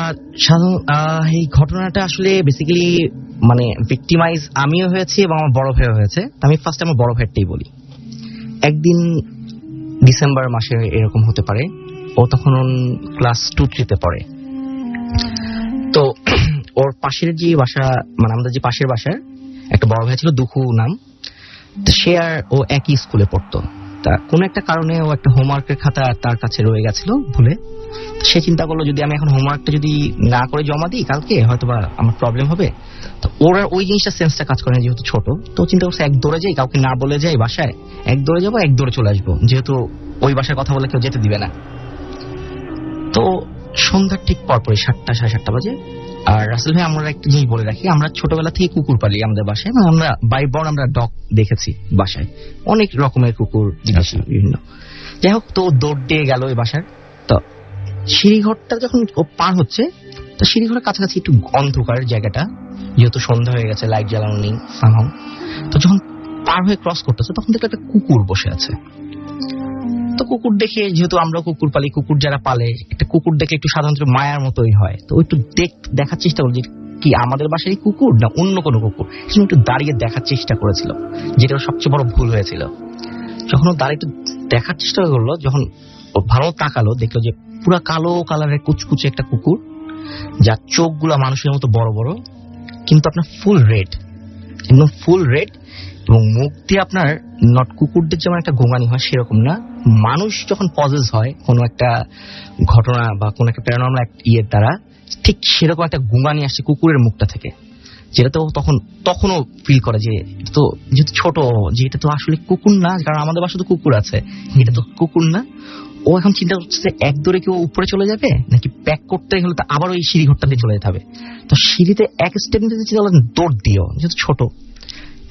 এই ঘটনাটা আসলে বেসিক্যালি মানে ভিক্টিমাইজ আমিও হয়েছি এবং আমার বড় ভাইও হয়েছে। আমি ফার্স্ট আমার বড় ভাইয়েরটাই বলি। একদিন ডিসেম্বর মাসে এরকম হতে পারে, ও তখন ক্লাস 2-3 পড়ে। তো ওর পাশের যে বাসা, মানে আমাদের যে পাশের বাসার একটা বড় ভাই ছিল, দুখু নাম, সে আর ও একই স্কুলে পড়তো। তা কোনো একটা কারণে ও একটা হোমওয়ার্কের খাতা তার কাছে রয়ে গেছিল ভুলে। সে চিন্তা করলো যদি আমি এখন হোমওয়ার্কটা যদি না করে জমা দিই কালকে হয়তোবা আমার প্রবলেম হবে। তো ওরা ওই জিনিসটা সেন্সটা কাজ করে না, যেহেতু ছোট। তো চিন্তা করছে এক দৌড়ে যাই, কাউকে না বলে যাই বাসায়, এক দৌড়ে যাবো, এক দৌড়ে চলে আসবো, যেহেতু ওই বাসায় কথা বলে কেউ যেতে দিবে না। তো সন্ধ্যার ঠিক পরপরই 7টা 7:30 বাজে। আর রাসেল ভাই, আমরা একটা জিনিস বলে রাখি, আমরা ছোটবেলা থেকে কুকুর পালি আমাদের বাসায়, এবং আমরা বাই বর্ন আমরা ডগ দেখেছি বাসায়, অনেক রকমের কুকুর বিদেশি বিভিন্ন। যাই হোক, তো দৌড় দিয়ে গেল ওই বাসার। তো সিঁড়িঘরটা যখন ও পার হচ্ছে, তো সিঁড়িঘরের কাছাকাছি একটু অন্ধকার জায়গাটা, যেহেতু সন্ধ্যা হয়ে গেছে, লাইট জ্বালানো নেই সামহাও। তো যখন পার হয়ে ক্রস করতেছে তখন দেখলো একটা কুকুর বসে আছে। তো কুকুর দেখে, যেহেতু আমরা কুকুর পালি, কুকুর যারা পালে একটা কুকুর দেখে একটু সাধারণত মায়ার মতোই হয়। তো একটু দেখার চেষ্টা করলো যে কি আমাদের বাসারই কুকুর না অন্য কোনো কুকুর। একটু দাঁড়িয়ে দেখার চেষ্টা করেছিল, যেটা সবচেয়ে বড় ভুল হয়েছিল। যখন ও দাঁড়িয়ে একটু দেখার চেষ্টা করলো, যখন ও ভালো তাকালো, দেখলো যে পুরা কালো কালারের কুচকুচে একটা কুকুর, যার চোখগুলা মানুষের মতো বড় বড়, কিন্তু আপনার ফুল রেড, একদম ফুল রেড, এবং মুখ দিয়ে আপনার নট কুকুরদের যেমন একটা গোঙানি হয় সেরকম না, মানুষ যখন পজেস হয় কোনো একটা ঘটনা বা কোনো একটা প্যারানর্মাল ইয়ের দ্বারা, ঠিক সেরকম একটা গোঙানি আসছে কুকুরের মুখটা থেকে, যেটা তো তখনও ফিল করে যে তো যেহেতু ছোট, যে এটা তো আসলে কুকুর না, কারণ আমাদের বাসায় তো কুকুর আছে, এটা তো কুকুর না। ও এখন চিন্তা করছে এক দৌড়ে কেউ উপরে চলে যাবে নাকি প্যাক করতে গেলে তো আবার ওই সিঁড়ি ঘরটা দিয়ে চলে যেতে হবে। তো সিঁড়িতে এক স্টেপ নিতে দৌড় দিও, যেহেতু ছোট।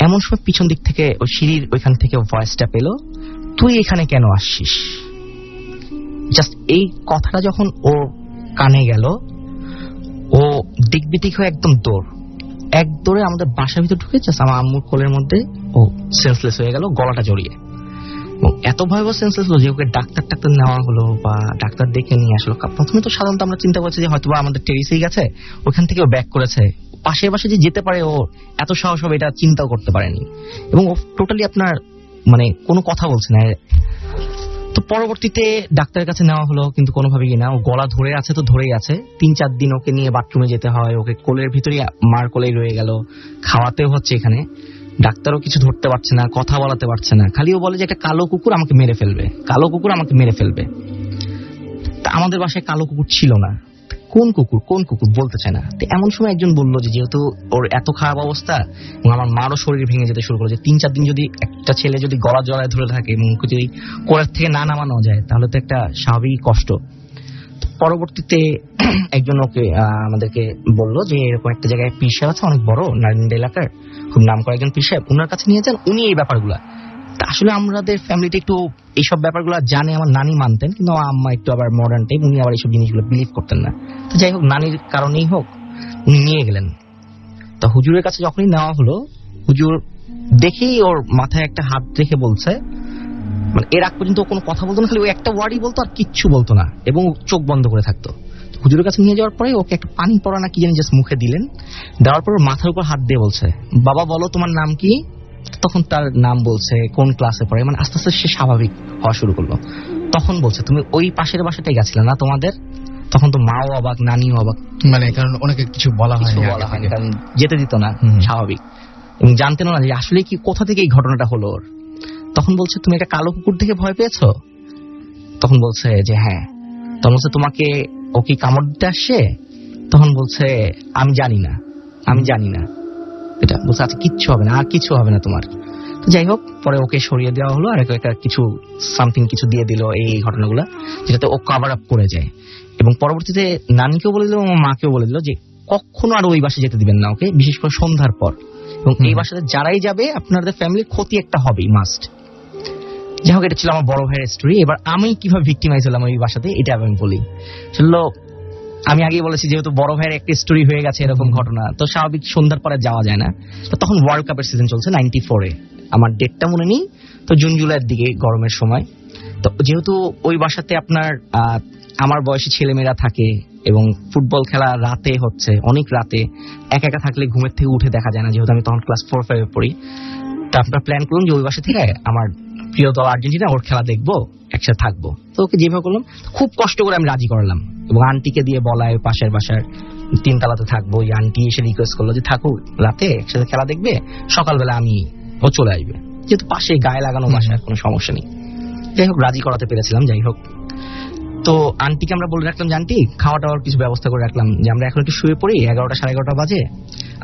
এমন সময় পিছন দিক থেকে ওই সিঁড়ির ওইখান থেকে ভয়েসটা পেলো, তুই এখানে কেন আসছিস? জাস্ট এই কথাটা যখন ও কানে গেল, ও দিকবিদিক হয়ে একদম এক দৌড়ে আমাদের বাসার ভিতরে ঢুকে জাস্ট আমার আম্মুর কোলের মধ্যে ও সেন্সলেস হয়ে গেল, গলাটা জড়িয়ে। এত ভয়াবহ সেন্সলেস হলো যে ওকে ডাক্তার নেওয়া হলো বা ডাক্তার দেখে নিয়ে আসলো। প্রথমে তো সাধারণত আমরা চিন্তা করছি যে হয়তো আমাদের টেরিসেই গেছে, ওখান থেকে ও ব্যাক করেছে, পাশের বাসে যে যেতে পারে ও এত সাহস হবে এটা চিন্তাও করতে পারেনি, এবং ও টোটালি আপনার মানে কোনো কথা বলছে না। তো পরবর্তীতে ডাক্তারের কাছে নেওয়া হলো, কিন্তু কোনোভাবেই না, ও গলা ধরে আছে তো ধরেই আছে। 3-4 দিন ওকে নিয়ে বাথরুমে যেতে হয়, ওকে কোলের ভিতরে মার কোলেই রয়ে গেল, খাওয়াতেও হচ্ছে এখানে। ডাক্তারও কিছু ধরতে পারছে না, কথা বলাতে পারছে না, খালি ও বলে যে একটা কালো কুকুর আমাকে মেরে ফেলবে, কালো কুকুর আমাকে মেরে ফেলবে। তা আমাদের বাসায় কালো কুকুর ছিল না, কোন কুকুর বলতে চায় না। তো এমন সময় একজন বললো যে যেহেতু ওর এত খারাপ অবস্থা এবং আমার মারও শরীর ভেঙে যেতে শুরু করলো, যে 3-4 দিন যদি একটা ছেলে যদি গলা জড়ায় ধরে থাকে এবং যদি কোলের থেকে না নামানো যায় তাহলে তো একটা স্বাভাবিক কষ্ট। পরবর্তীতে একজন ওকে আমাদেরকে বললো যে এরকম একটা জায়গায় পীর সাহেব আছে অনেক বড়, নারায়ণগঞ্জ এলাকার খুব নাম করা একজন পীর সাহেব, ওনার কাছে নিয়ে যান, উনি এই ব্যাপারগুলা। তা আসলে আমাদের ফ্যামিলিতে একটু এইসব ব্যাপারগুলো জানে, আমার নানি মানতেন, কিন্তু আম্মা একটু আবার মডার্ন টাইপ, উনি আবার এইসব জিনিসগুলো বিলিভ করতেন না। তো যাই হোক, নানির কারণেই হোক উনি নিয়ে গেলেন। তো হুজুরের কাছে যখনই নেওয়া হলো, হুজুর দেখেই ওর মাথায় একটা হাত রেখে বলছে, মানে এর আগ পর্যন্ত কোনো কথা বলতো না, খালি ওই একটা ওয়ার্ডই বলতো আর কিচ্ছু বলতো না, এবং চোখ বন্ধ করে থাকতো। হুজুরের কাছে নিয়ে যাওয়ার পরে ওকে একটা পানি পড়া না কি জানি জাস্ট মুখে দিলেন, দেওয়ার পর মাথার উপর হাত দিয়ে বলছে, বাবা বলো তোমার নাম কি? তখন তার নাম বলছে, কোন ক্লাসে পড়ে, মানে আস্তে আস্তে সে স্বাভাবিক হওয়া শুরু করলো। তখন বলছে, তুমি ওই পাশের বাসাটাই গেছিলে না তোমাদের? তখন তো মাও অবাক, নানিও অবাক, মানে কারণ ওনাকে কিছু বলা হয়নি, কারণ যেতে দিত না, স্বাভাবিক, এবং জানতেন না যে আসলে কি কোথা থেকে এই ঘটনাটা হলো ওর। তখন বলছে, তুমি একটা কালো কুকুর দেখে ভয় পেয়েছো? তখন বলছে যে হ্যাঁ। তখন বলছে, তোমাকে ও কি কামড় দিতে আসছে? তখন বলছে, আমি জানি না। এটা বলছে আচ্ছা কিচ্ছু হবে না, আর কিছু হবে না তোমার। তো যাই হোক, পরে ওকে সরিয়ে দেওয়া হলো, আর একটা কিছু সামথিং কিছু দিয়ে দিল এই ঘটনাগুলো, যেটাতে ও কভার আপ করে যায়। এবং পরবর্তীতে নানিকেও বলে দিল এবং মাকেও বলে দিল যে কখনো আর ওই বাসায় যেতে দিবেন না ওকে, বিশেষ করে সন্ধ্যার পর। এবং এই বাসাতে যারাই যাবে আপনাদের ফ্যামিলির ক্ষতি একটা হবেই, মাস্ট। যাই হোক, এটা ছিল আমার বড় ভাইয়ের স্টোরি। এবার আমি কিভাবে ভিক্টিমাইজ হলাম ওই বাসাতে, এটা আমি বলি। চলো, আমি আগেই বলেছি যেহেতু বড় ভাইয়ের একটা স্টোরি হয়ে গেছে এরকম ঘটনা, তো স্বাভাবিক সন্ধ্যার পরে যাওয়া যায় না। তো তখন ওয়ার্ল্ড কাপের সিজন চলছে 94-এ, আমার ডেটটা মনে নেই, তো জুন জুলাইয়ের দিকে, গরমের সময়। তো যেহেতু ওই বাসাতে আপনার আমার বয়সী ছেলেমেয়েরা থাকে এবং ফুটবল খেলা রাতে হচ্ছে, অনেক রাতে, একা একা থাকলে ঘুমের থেকে উঠে দেখা যায় না, যেহেতু আমি তখন ক্লাস 4-5 পড়ি। তো আপনার প্ল্যান করুন যে ওই বাসা থেকে আমার প্রিয় দল আর্জেন্টিনা, ওর খেলা দেখবো, একসাথে থাকবো। তো ওকে যেভাবে করলাম, খুব কষ্ট করে আমি রাজি করালাম এবং আন্টিকে দিয়ে বলায় পাশের বাসার 3 তলাতে থাকবো। ওই আন্টি এসে রিকোয়েস্ট করলো যে থাকুক, রাতে একসাথে খেলা দেখবে, সকালবেলা ও চলে আসবে, যেহেতু পাশে গায়ে লাগানো বাসা, কোনো সমস্যা নেই। যাই হোক, রাজি করাতে পেরেছিলাম। যাই হোক, তো আন্টিকে আমরা বলে রাখলাম যে আন্টি, খাওয়া দাওয়ার কিছু ব্যবস্থা করে রাখলাম, যে আমরা এখন একটু শুয়ে পড়ি, 11টা 11:30 বাজে,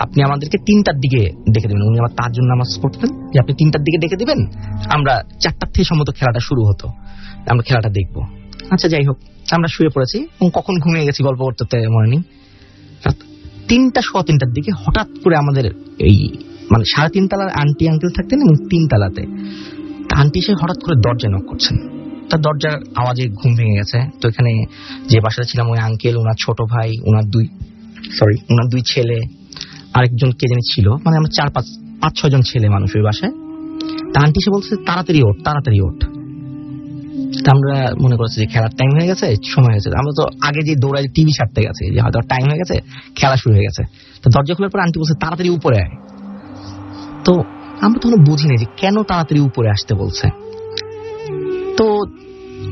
আপনি আমাদেরকে 3টার দিকে ডেকে দেবেন। উনি আমার তার জন্য নামাজ পড়তেন, যে আপনি 3টার দিকে ডেকে দিবেন, আমরা 4টার থেকে সম্ভবত খেলাটা শুরু হতো, আমরা খেলাটা দেখবো। আচ্ছা, যাই হোক, আমরা শুয়ে পড়েছি এবং কখন ঘুমিয়ে গেছি গল্প করতে মনে নেই। 3টার দিকে হঠাৎ করে আমাদের এই মানে 3.5 তলার আন্টি আঙ্কেল থাকতেন এবং 3 তলাতে আন্টি এসে হঠাৎ করে দরজা নক করছেন। তার দরজার আওয়াজে ঘুম ভেঙে গেছে। তো এখানে যে বাসাতে ছিলাম, ওই আঙ্কেল, ওনার ছোট ভাই, ওনার দুই ছেলে, আরেকজন কে জানি ছিল, মানে আমরা 5-6 জন ছেলে মানুষ ওই বাসায়। তা আন্টি এসে বলছে তাড়াতাড়ি ওঠ। তা আমরা মনে করছি যে খেলার টাইম হয়ে গেছে, সময় হয়েছে। আমরা তো আগে যে দৌড়াই টিভি সারতে গেছে, যে হয়তো টাইম হয়ে গেছে, খেলা শুরু হয়ে গেছে। তো দরজা খোলার পর আন্টি বলছে তাড়াতাড়ি উপরে আয়। তো আমরা তখন বুঝিনি যে কেন তাড়াতাড়ি উপরে আসতে বলছে। তো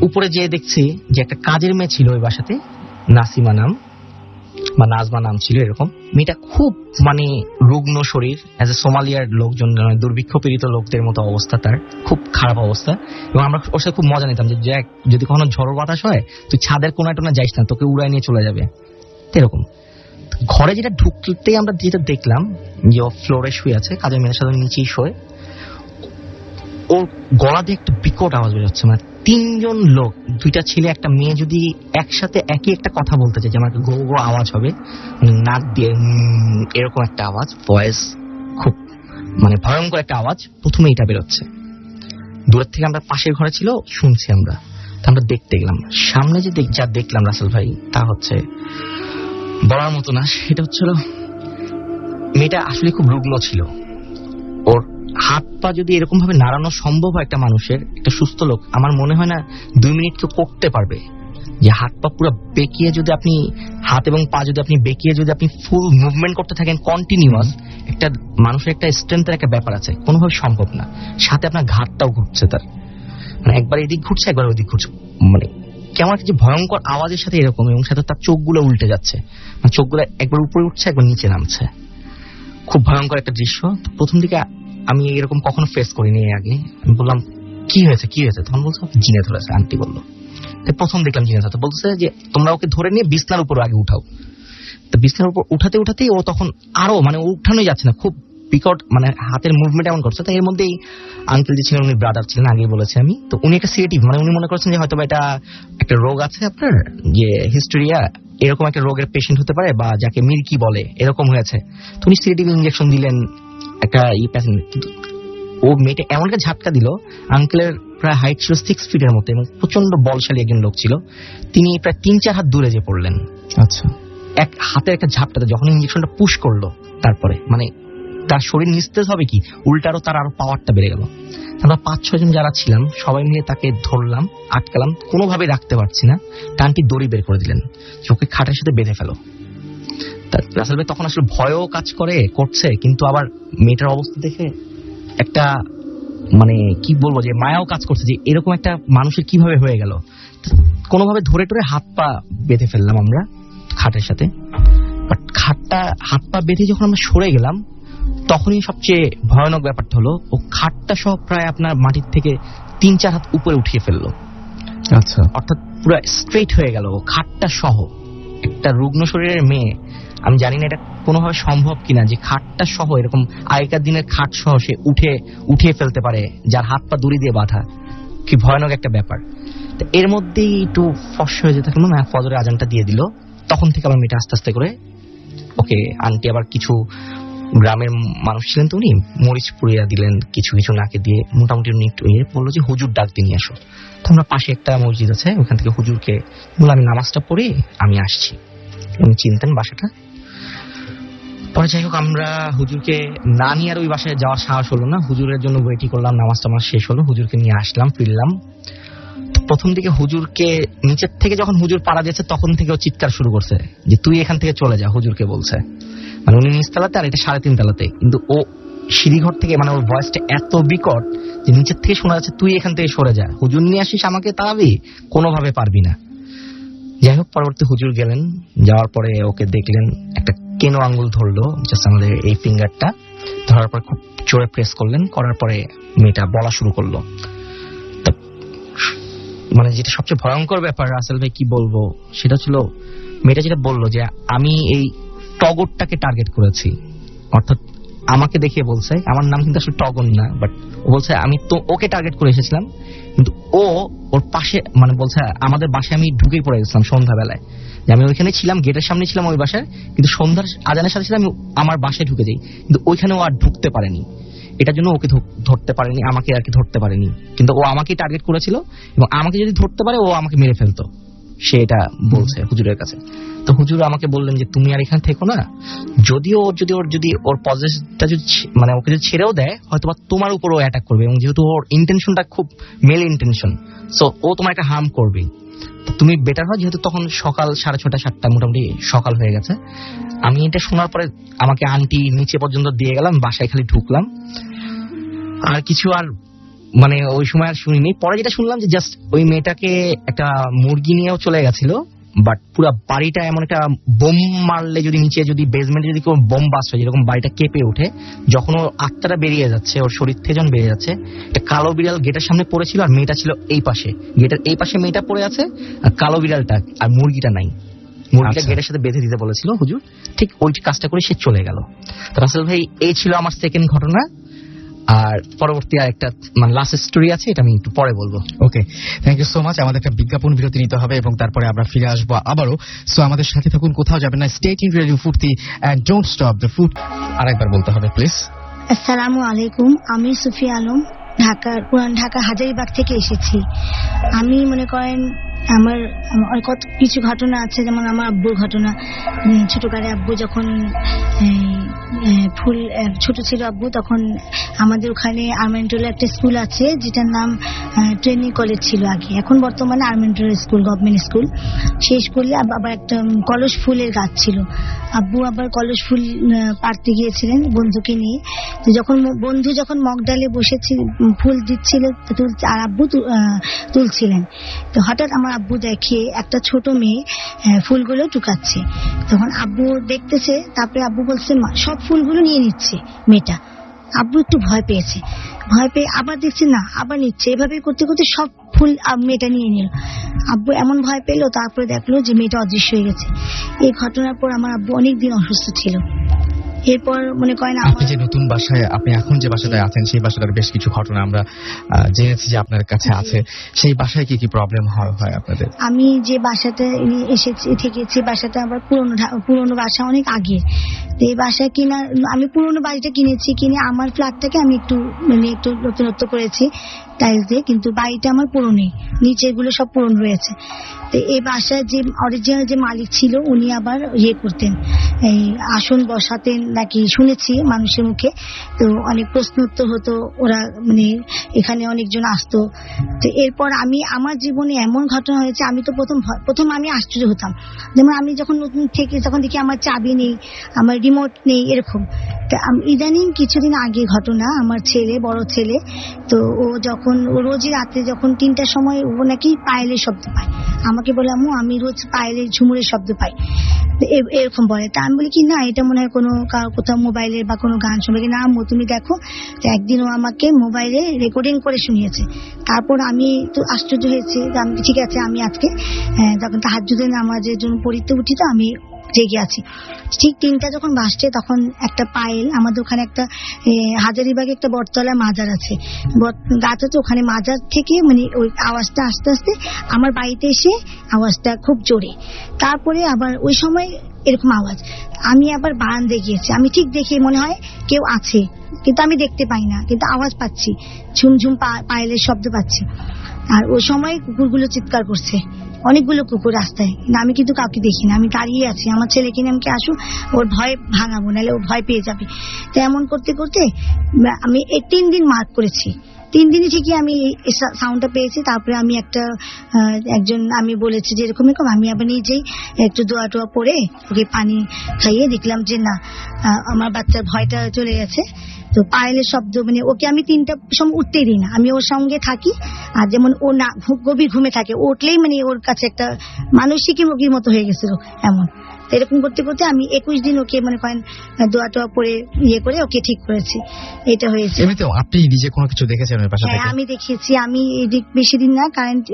উপরে যেয়ে দেখছি যে একটা কাজের মেয়ে ছিল ওই বাসাতে, নাসিমা নাম বা নাজমা নাম ছিল এরকম। মেয়েটা খুব মানে রুগ্ন শরীর, অ্যাজ এ সোমালিয়ার লোকজন, দুর্ভিক্ষ পীড়িত লোকদের মতো অবস্থা, তার খুব খারাপ অবস্থা। এবং আমরা ওর সাথে খুব মজা নিতাম যে যদি কখনো ঝড় বাতাস হয় তুই ছাদের কোনায় টোনা যাইস না, তোকে উড়াই নিয়ে চলে যাবে, এরকম। ঘরে যেটা ঢুকতেই আমরা যেটা দেখলাম যে ও ফ্লোরে শুয়ে আছে, কাজের মেয়ের সাথে নিচেই শোয়। ওর গলা দিয়ে একটা বিকট আওয়াজ বেরোচ্ছে, মানে 3 জন লোক, 2টা ছেলে 1টা মেয়ে যদি একসাথে একই একটা কথা বলতে চায়, যেমন একটা গো গো আওয়াজ হবে, নাক দিয়ে এরকম একটা আওয়াজ, ভয়েস খুব মানে ভয়ঙ্কর একটা আওয়াজ, প্রথমে এটা বেরোচ্ছে। দূরের থেকে আমরা পাশের ঘরে ছিল, শুনছি আমরা। তা আমরা দেখতে গেলাম, সামনে যে যা দেখলাম রাসেল ভাই, তা হচ্ছে বলার মতো না। সেটা হচ্ছিল মেয়েটা আসলে খুব রুগ্ন ছিল। ওর হাত পা যদি এরকম ভাবে নাড়ানো সম্ভব হয় একটা মানুষের, একটা সুস্থ লোক, আমার মনে হয় না 2 মিনিট কেউ করতে পারবে। যে হাত পা পুরো বেঁকিয়ে যদি আপনি, হাত এবং পা যদি আপনি বেঁকিয়ে যদি আপনি ফুল মুভমেন্ট করতে থাকেন কন্টিনিউয়াস, একটা মানুষের একটা স্ট্রেংথের একটা ব্যাপার আছে, কোনোভাবে সম্ভব না। সাথে আপনার ঘাটটাও ঘুরছে, তার মানে একবার এদিক ঘুরছে, একবার ওইদিক ঘুরছে, মানে কেমন একটা যে ভয়ঙ্কর আওয়াজের সাথে এরকম, এবং সাথে তার চোখগুলো উল্টে যাচ্ছে, মানে চোখগুলো একবার উপরে উঠছে, একবার নিচে নামছে। খুব ভয়ঙ্কর একটা দৃশ্য। প্রথম দিকে আমি এরকম কখনো ফেস করিনি আগে। আমি বললাম কি হয়েছে, তখন বলছে জিনে ধরেছে। আন্টি বললো, প্রথম দেখলাম জিনে ধরেছে। বলছে যে তোমরা ওকে ধরে নিয়ে বিছনার উপর আগে উঠাও। তো বিছনার উপর উঠাতেই ও তখন আরো মানে উঠানোই যাচ্ছে না, খুব বিকট মানে হাতের মুভমেন্ট এমন করছে। তাই এর মধ্যেই আঙ্কেল যে ছিলেন, উনি ব্রাদার ছিলেন, আগেই বলেছি আমি। তো উনি একটা সিরিয়াটিভ, মানে উনি মনে করছেন যে হয়তো এটা একটা রোগ আছে আপনার, যে হিস্টোরিয়া, এরকম একটা রোগের পেশেন্ট হতে পারে, বা যাকে মিল্কি বলে, এরকম হয়েছে। তো উনি সিরিয়াটিভ ইঞ্জেকশন দিলেন একটা প্যাসেন্ট। কিন্তু ও মেয়েটা এমন একটা ঝাটকা দিল, আঙ্কেলের প্রায় হাইট ছিল 6 ফিটের মতো এবং প্রচন্ড বলশালী একজন লোক ছিল, তিনি প্রায় 3-4 হাত দূরে যে পড়লেন। আচ্ছা, এক হাতে একটা ঝাপটাতে যখন ইঞ্জেকশনটা পুশ করলো, তারপরে মানে তার শরীর নিস্তেজ হবে কি, উল্টারও তার আরো পাওয়ারটা বেড়ে গেল। আমরা 5-6 জন যারা ছিলাম সবাই মিলে তাকে ধরলাম, আটকালাম, কোনোভাবে রাখতে পারছি না। টানটি দড়ি বের করে দিলেন, চোখে খাটের সাথে বেঁধে ফেলো। রাসেল ভাই তখন আসলে ভয়ও কাজ করছে, কিন্তু আবার মেয়েটার অবস্থা দেখে একটা মানে কি বলবো, যে মায়াও কাজ করছে, যে এরকম একটা মানুষের কিভাবে হয়ে গেল। কোনোভাবে ধরে টরে হাত পা বেঁধে ফেললাম আমরা খাটের সাথে। বাট হাত পা বেঁধে যখন আমরা সরে গেলাম, তখনই সবচেয়ে ভয়ানক ব্যাপারটা হলো, ও খাটটা সহ প্রায় আপনার মাটির থেকে 3-4 হাত উপরে উঠিয়ে ফেললো। আচ্ছা, অর্থাৎ পুরো স্ট্রেট হয়ে গেল খাটটা সহ, একটা রুগ্ন শরীরের মেয়ে, আমি জানি না এটা কোনোভাবে সম্ভব কিনা যে খাটটা সহ এরকম আগেকার দিনের খাট সহ সে উঠিয়ে ফেলতে পারে, যার হাত পা দড়ি দিয়ে বাঁধা। কি ভয়ানক একটা ব্যাপার। তো এর মধ্যেই একটু ফর্স হয়ে যেতে থাকলো না, ফজরের আজানটা দিয়ে দিল। তখন থেকে আমার মেয়েটা আস্তে আস্তে করে ওকে, আন্টি আবার কিছু গ্রামের মানুষ ছিলেন তো উনি মরিচ পুড়িয়ে দিলেন কিছু কিছু নাকে দিয়ে, মোটামুটি উনি একটু বললো যে হুজুর ডাক দিয়ে নিয়ে আসো। তো আমরা পাশে একটা মসজিদ আছে, ওখান থেকে হুজুরকে বলে আমি নামাজটা পড়ে আমি আসছি। উনি চিনতেন বাসাটা। পরে যাই হোক, আমরা হুজুরকে না নিয়ে আর ওই বাসায় যাওয়ার সাহস হলো না, হুজুরের জন্য ওয়েটই করলাম। নামাজটা আমার শেষ হলো, হুজুরকে নিয়ে আসলাম, ফিরলাম। প্রথম দিকে হুজুরকে নিচের থেকে যখন হুজুর পাড়া দিয়েছে তখন থেকে ও চিৎকার শুরু করছে যে তুই এখান থেকে চলে যা, হুজুরকে বলছে। মানে উনি নিচতলাতে আর এটা 3.5 তলাতে, কিন্তু ও সিঁড়িঘর থেকে, মানে ওর ভয়েসটা এত বিকট যে নিচের থেকে শোনা যাচ্ছে তুই এখান থেকে সরে যা, হুজুর নিয়ে আসিস আমাকে তাড়াবি, কোনোভাবে পারবি না। যাই হোক, পরবর্তী হুজুর গেলেন, যাওয়ার পরে ওকে দেখলেন, একটা কেনো আঙ্গুল ধরলো, জাস্ট আমাদের এই ফিঙ্গারটা ধরার পর খুব জোরে প্রেস করলেন, করার পরে মেয়েটা বলা শুরু করলো। মানে যেটা সবচেয়ে ভয়ঙ্কর ব্যাপার রাসেল ভাই কি বলবো, সেটা ছিল মেয়েটা যেটা বললো যে আমি এই টগরটাকে টার্গেট করেছি। অর্থাৎ আমাকে দেখিয়ে বলছে, আমার নাম কিন্তু আসলে টগর না, বাট ও বলছে আমি তো ওকে টার্গেট করে এসেছিলাম, কিন্তু ওর পাশে, মানে বলছে আমাদের বাসায় আমি ঢুকেই পড়ে গেছিলাম সন্ধ্যাবেলায়, যে আমি ওইখানে ছিলাম, গেটের সামনে ছিলাম ওই বাসায়, কিন্তু সন্ধ্যার আজানের সাথে সাথে আমি আমার বাসায় ঢুকে যাই, কিন্তু ওইখানে ও আর ঢুকতে পারেনি। এটার জন্য ওকে ধরতে পারেনি, আমাকে আর কি ধরতে পারেনি, কিন্তু ও আমাকেই টার্গেট করেছিল, এবং আমাকে যদি ধরতে পারে ও আমাকে মেরে ফেলতো, সে এটা বলছে হুজুরের কাছে। তো হুজুর আমাকে বললেন যে তুমি আর এখানে থেকো না, যদিও ওর পজিশনটা যদি, মানে ওকে যদি ছেড়েও দেয় হয়তো বা তোমার উপর ও অ্যাটাক করবে, এবং যেহেতু ওর ইন্টেনশনটা খুব মেল ইন্টেনশন, সো ও তোমার একটা হার্ম করবে। তুমি বেটার হয়, যেহেতু তখন সকাল 6:30 7টা মোটামুটি সকাল হয়ে গেছে। আমি এটা শোনার পরে আমাকে আন্টি নিচে পর্যন্ত দিয়ে গেলাম, বাসায় খালি ঢুকলাম, আর কিছু আর মানে ওই সময় আর শুনিনি। পরে যেটা শুনলাম যে জাস্ট ওই মেয়েটাকে একটা মুরগি নিয়েও চলে গেছিল, বাট পুরো বাড়িটা এমন একটা বোম মারলে যদি নিচে যদি বেসমেন্টে যদি কোনো বোম বাস্ট হয় যেরকম বাড়িটা কেঁপে ওঠে, যখন ওর আত্মাটা বেরিয়ে যাচ্ছে, ওর শরীর থেকে যখন বেরিয়ে যাচ্ছে, একটা কালো বিড়াল গেটের সামনে পড়েছিল, আর মেয়েটা ছিল এই পাশে, গেটের এই পাশে মেয়েটা পড়ে আছে, আর কালো বিড়ালটা আর মুরগিটা নাই। মুরগিটা গেটের সাথে বেঁধে দিতে বলেছিল হুজুর, ঠিক ওই কাজটা করে সে চলে গেল। তো রাসেল ভাই, এই ছিল আমার সেকেন্ড ঘটনা। আর পরবর্তী আরেকটা মানে লাস্ট স্টোরি আছে, এটা আমি একটু পরে বলবো। ওকে, থ্যাংক ইউ সো মাচ। আমাদের একটা বিজ্ঞাপন বিরতি নিতে হবে এবং তারপরে আমরা ফিরে আসবো আবারও। সো আমাদের সাথে থাকুন, কোথাও যাবেন না। Stay tuned radio Foorti and don't stop the food. আরেকবার বলতে হবে প্লিজ। আসসালামু আলাইকুম, আমি সুফিয়া আলম, পুরান ঢাকা হাজারীবাগ থেকে এসেছি। আমি মনে করেন আমার কত কিছু ঘটনা আছে, যেমন আমার আব্বুর ঘটনা। ছোটকালে আব্বু যখন ছোট ছিল আব্বু, তখন আমাদের ওখানে আর্মেন্টোলে একটা স্কুল আছে যেটার নাম ট্রেনিং কলেজ ছিল আগে, এখন বর্তমানে আর্মেন্টোলে স্কুল, গভর্নমেন্ট স্কুল। সেই স্কুলে আবার একটা কলস ফুলের গাছ ছিল। আব্বু আবার কলস ফুল পাড়তে গিয়েছিলেন বন্ধুকে নিয়ে। তো বন্ধু যখন মগডালে বসেছিল, ফুল দিচ্ছিল আর আব্বু তুলছিলেন, তো হঠাৎ আমার আব্বু দেখে একটা ছোট মেয়ে ফুলগুলো টুকাচ্ছে। তখন আব্বু দেখতেছে, তারপরে আব্বু বলছে সব ফুলগুলো নিয়ে নিচ্ছে মেয়েটা। আব্বু একটু ভয় পেয়েছে, ভয় পেয়ে আবার দেখছে না, আবার নিচ্ছে, এভাবে করতে করতে সব ফুল মেয়েটা নিয়ে নিল। আব্বু এমন ভয় পেলো, তারপরে দেখলো যে মেয়েটা অদৃশ্য হয়ে গেছে। এই ঘটনার পর আমার আব্বু অনেকদিন অসুস্থ ছিল। এরপর মনে করেন আপনি যে নতুন বাসায়, আপনি এখন যে বাসাটায় আছেন, সেই বাসাটার বেশ কিছু ঘটনা আমরা জেনেছি যে আপনার কাছে আছে। সেই বাসায় কি কি প্রবলেম হয় আপনাদের? আমি যে বাসাটা এসেছি থেকেছি, বাসাটা আবার পুরনো বাসা, অনেক আগে। তো এই বাসায় আমি পুরনো বাড়িটা কিনেছি, কিনে আমার ফ্ল্যাটটাকে আমি একটু নতুনত্ব করেছি টাইলস দিয়ে, কিন্তু বাড়িটা আমার পুরনোই, নিচের গুলো সব পুরনো রয়েছে। তো এই বাসায় যে অরিজিনাল যে মালিক ছিল, উনি আবার করতেন, এই আসন বসাতেন নাকি শুনেছি মানুষের মুখে। তো অনেক প্রশ্ন উত্তর হতো, ওরা মানে এখানে অনেকজন আসতো। তো এরপর আমার জীবনে এমন ঘটনা হয়েছে, আমি তো প্রথম আমি আশ্চর্য হতাম। যেমন আমি যখন নতুন থেকে যখন দেখি আমার চাবি নেই, আমার রিমোট নেই, এরকম। তা ইদানিং কিছুদিন আগে ঘটনা, আমার বড় ছেলে, তো ও রোজই রাতে যখন 3টার সময় ও নাকি পায়েলের শব্দ পায়, আমাকে বলে আম্মু আমি রোজ পায়েলের ঝুমুরের শব্দ পাই। এরকম বলে। তা আমি বলি কি না, এটা মনে হয় কোনো কোথাও মোবাইলে বা কোনো গান শুনবে কি না। আম্মু তুমি দেখো, তো একদিন ও আমাকে মোবাইলে রেকর্ডিং করে শুনিয়েছে। তারপর আমি তো আশ্চর্য হয়েছি, আমি ঠিক আছে আমি আজকে যখন তাহাজ্জুদের নামাজের জন্য পড়তে উঠি তো আমি জেগে আছি। ঠিক 3টা যখন বাজছে তখন একটা পায়েল, আমাদের ওখানে একটা হাজারীবাগে একটা বটতলা মাজার আছে, গাছ আছে, ওখানে মাজার থেকে মানে ওই আওয়াজটা আস্তে আস্তে আমার বাড়িতে এসে আওয়াজটা খুব জোরে। তারপরে আবার ওই সময় এরকম আওয়াজ, আমি আবার বারান্দায় গিয়েছি, আমি ঠিক দেখে মনে হয় কেউ আছে, কিন্তু আমি দেখতে পাই না, কিন্তু আওয়াজ পাচ্ছি, ঝুমঝুম পায়েলের শব্দ পাচ্ছি। আর ওই সময় কুকুরগুলো চিৎকার করছে, অনেকগুলো কুকুর রাস্তায়, আমি কিন্তু কাউকে দেখি না। আমি দাঁড়িয়ে আছি, আমার ছেলেকে নিয়ে আমাকে আসুক, ওর ভয় ভাঙাবো, নাহলে ও ভয় পেয়ে যাবে। তো এমন করতে করতে আমি 3 দিন মার্ক করেছি। 3 দিনই ঠিকই আমি সাউন্ডটা পেয়েছি। তারপরে আমি একজন আমি বলেছি যে এরকম এরকম, আমি আবার নিজেই একটু দোয়া টোয়া পরে ওকে পানি খাইয়ে দেখলাম যে না, আমার বাচ্চার ভয়টা চলে গেছে। তো পায়েলের শব্দ মানে ওকে আমি 3টার সময় উঠতেই দিই না, আমি ওর সঙ্গে থাকি। আর যেমন ও না গভীর ঘুমে থাকে, উঠলেই মানে ওর কাছে একটা মানসিক রোগীর মতো হয়ে গেছিল এমন। এরকম করতে করতে আমি 21 দিন ওকে মনে করেন দোয়া টোয়া পরে করে ওকে ঠিক করেছি। এটা হয়েছে। এমনিতেও আপনি নিজে কোনো কিছু দেখেছেন ওর পাশে থেকে? হ্যাঁ, আমি দেখিয়েছি। আমি বেশি দিন না, কারেন্ট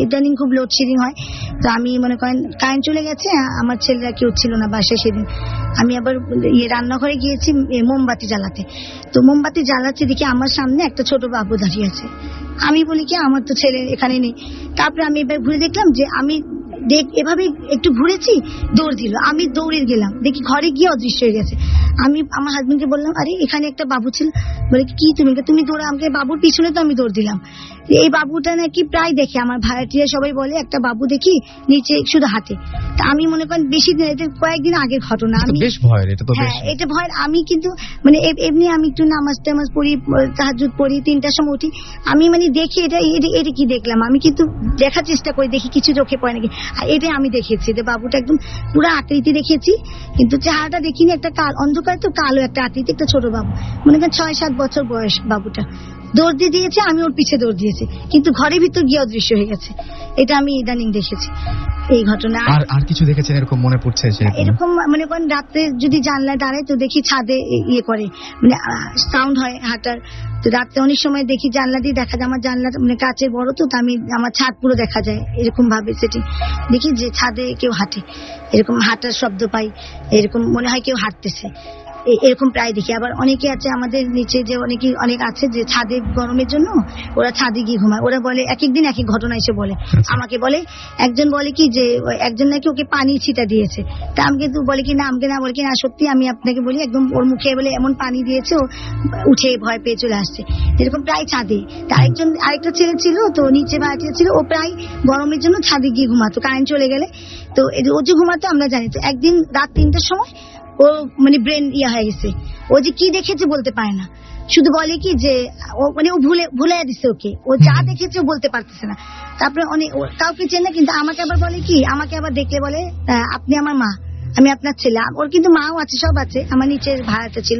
ইদানিং খুব লোডশেডিং হয়, তো আমি মনে করেন কারেন্ট চলে গেছে, আমার ছেলেরা কেউ ছিল না বাসায় সেদিন। আমি আবার রান্নাঘরে গিয়েছি মোমবাতি জ্বালাতে, তো মোমবাতি জ্বালাচ্ছি দেখি আমার সামনে একটা ছোট বাবু দাঁড়িয়ে আছে। আমি বলি কি আমার তো ছেলে এখানে নেই। তারপরে আমি এবার ঘুরে দেখলাম যে আমি এভাবে একটু ঘুরেছি, দৌড় দিল, আমি দৌড়ে গেলাম, দেখি ঘরে গিয়ে অদৃশ্য হয়ে গেছে। আমি আমার হাজবেন্ডকে বললাম আরে এখানে একটা বাবু ছিল। বলে কি তুমি দৌড়া, আমাকে বাবুর পিছনে তো আমি দৌড় দিলাম। এই বাবুটা নাকি প্রায় দেখে, আমার ভাড়াটিয়া সবাই বলে একটা বাবু দেখি নিচে শুধু হাঁটে। তা আমি মনে করেন বেশি দিন, এটা কয়েকদিন আগের ঘটনা। আমি বেশ ভয়ের, এটা তো হ্যাঁ এটা ভয়ের। আমি কিন্তু মানে এমনি আমি একটু নামাজ টামাজ পড়ি, তাহাজ্জুদ পড়ি, 3টার সময় উঠি, আমি মানে দেখি এটা কি দেখলাম, আমি কিন্তু দেখার চেষ্টা করি দেখি কিছু চোখে পড়ে নাকি। আর এটা আমি দেখেছি যে বাবুটা একদম পুরো আকৃতি দেখেছি, কিন্তু চেহারাটা দেখিনি, একটা অন্ধকার তো কালো একটা আকৃতি, একটা ছোট বাবু, মনে করেন 6-7 বছর বয়স। বাবুটা দৌড় দিয়ে দিয়েছে, আমি ওর পিছে দৌড় দিয়েছি, কিন্তু ঘরের ভিতর গিয়ে অদৃশ্য হয়ে গেছে। এটা আমি ইদানিং দেখেছি এই ঘটনা। আর কিছু দেখেছেন এরকম মনে পড়ছে? এরকম মনে করেন রাত্রে যদি জানলায় দাঁড়ায় তো দেখি ছাদে করে মানে সাউন্ড হয় হাঁটার। তো রাত্রে অনেক সময় দেখি জানলা দিয়ে দেখা যায়, আমার জানলা মানে কাচের বড় তো, আমি আমার ছাদ পুরো দেখা যায়, এরকম ভাবে সেটিং দেখি যে ছাদে কেউ হাঁটে, এরকম হাঁটার শব্দ পাই, এরকম মনে হয় কেউ হাঁটতেছে, এরকম প্রায় দেখি। আবার অনেকে আছে আমাদের নিচে যে অনেক আছে যে ছাদে গরমের জন্য ওরা ছাদে গিয়ে ঘুমায়। ওরা বলে এক একদিন এক এক ঘটনা এসে বলে, আমাকে বলে একজন বলে কি যে একজন নাকি ওকে পানি ছিটা দিয়েছে। তা আমাকে তো বলে কি না, আমাকে না বলে কি না সত্যি আমি আপনাকে বলি একদম ওর মুখে বলে এমন পানি দিয়েছে ও উঠে ভয় পেয়ে চলে আসছে, এরকম প্রায় ছাদে। তা আরেকটা ছেলে ছিল তো নিচে বাড়িতে ছিল, ও প্রায় গরমের জন্য ছাদে গিয়ে ঘুমাতো কারেন্ট চলে গেলে। তো ও যে ঘুমাতো আমরা জানি। তো একদিন রাত 3টার সময় ও মানে ব্রেন হয়ে গেছে, ও যে কি দেখেছে বলতে পারে না, শুধু বলে কি যে ও মানে ও ভুলে দিচ্ছে ওকে, ও যা দেখেছে ও বলতে পারতেছে না। তারপরে অনেক কাউকে চেনে, কিন্তু আমাকে আবার বলে কি, আমাকে আবার দেখলে বলে আপনি আমার মা, আমি আপনার ছেলে। ওর কিন্তু মাও আছে, সব আছে, আমার নিচের ভাড়াটা ছিল।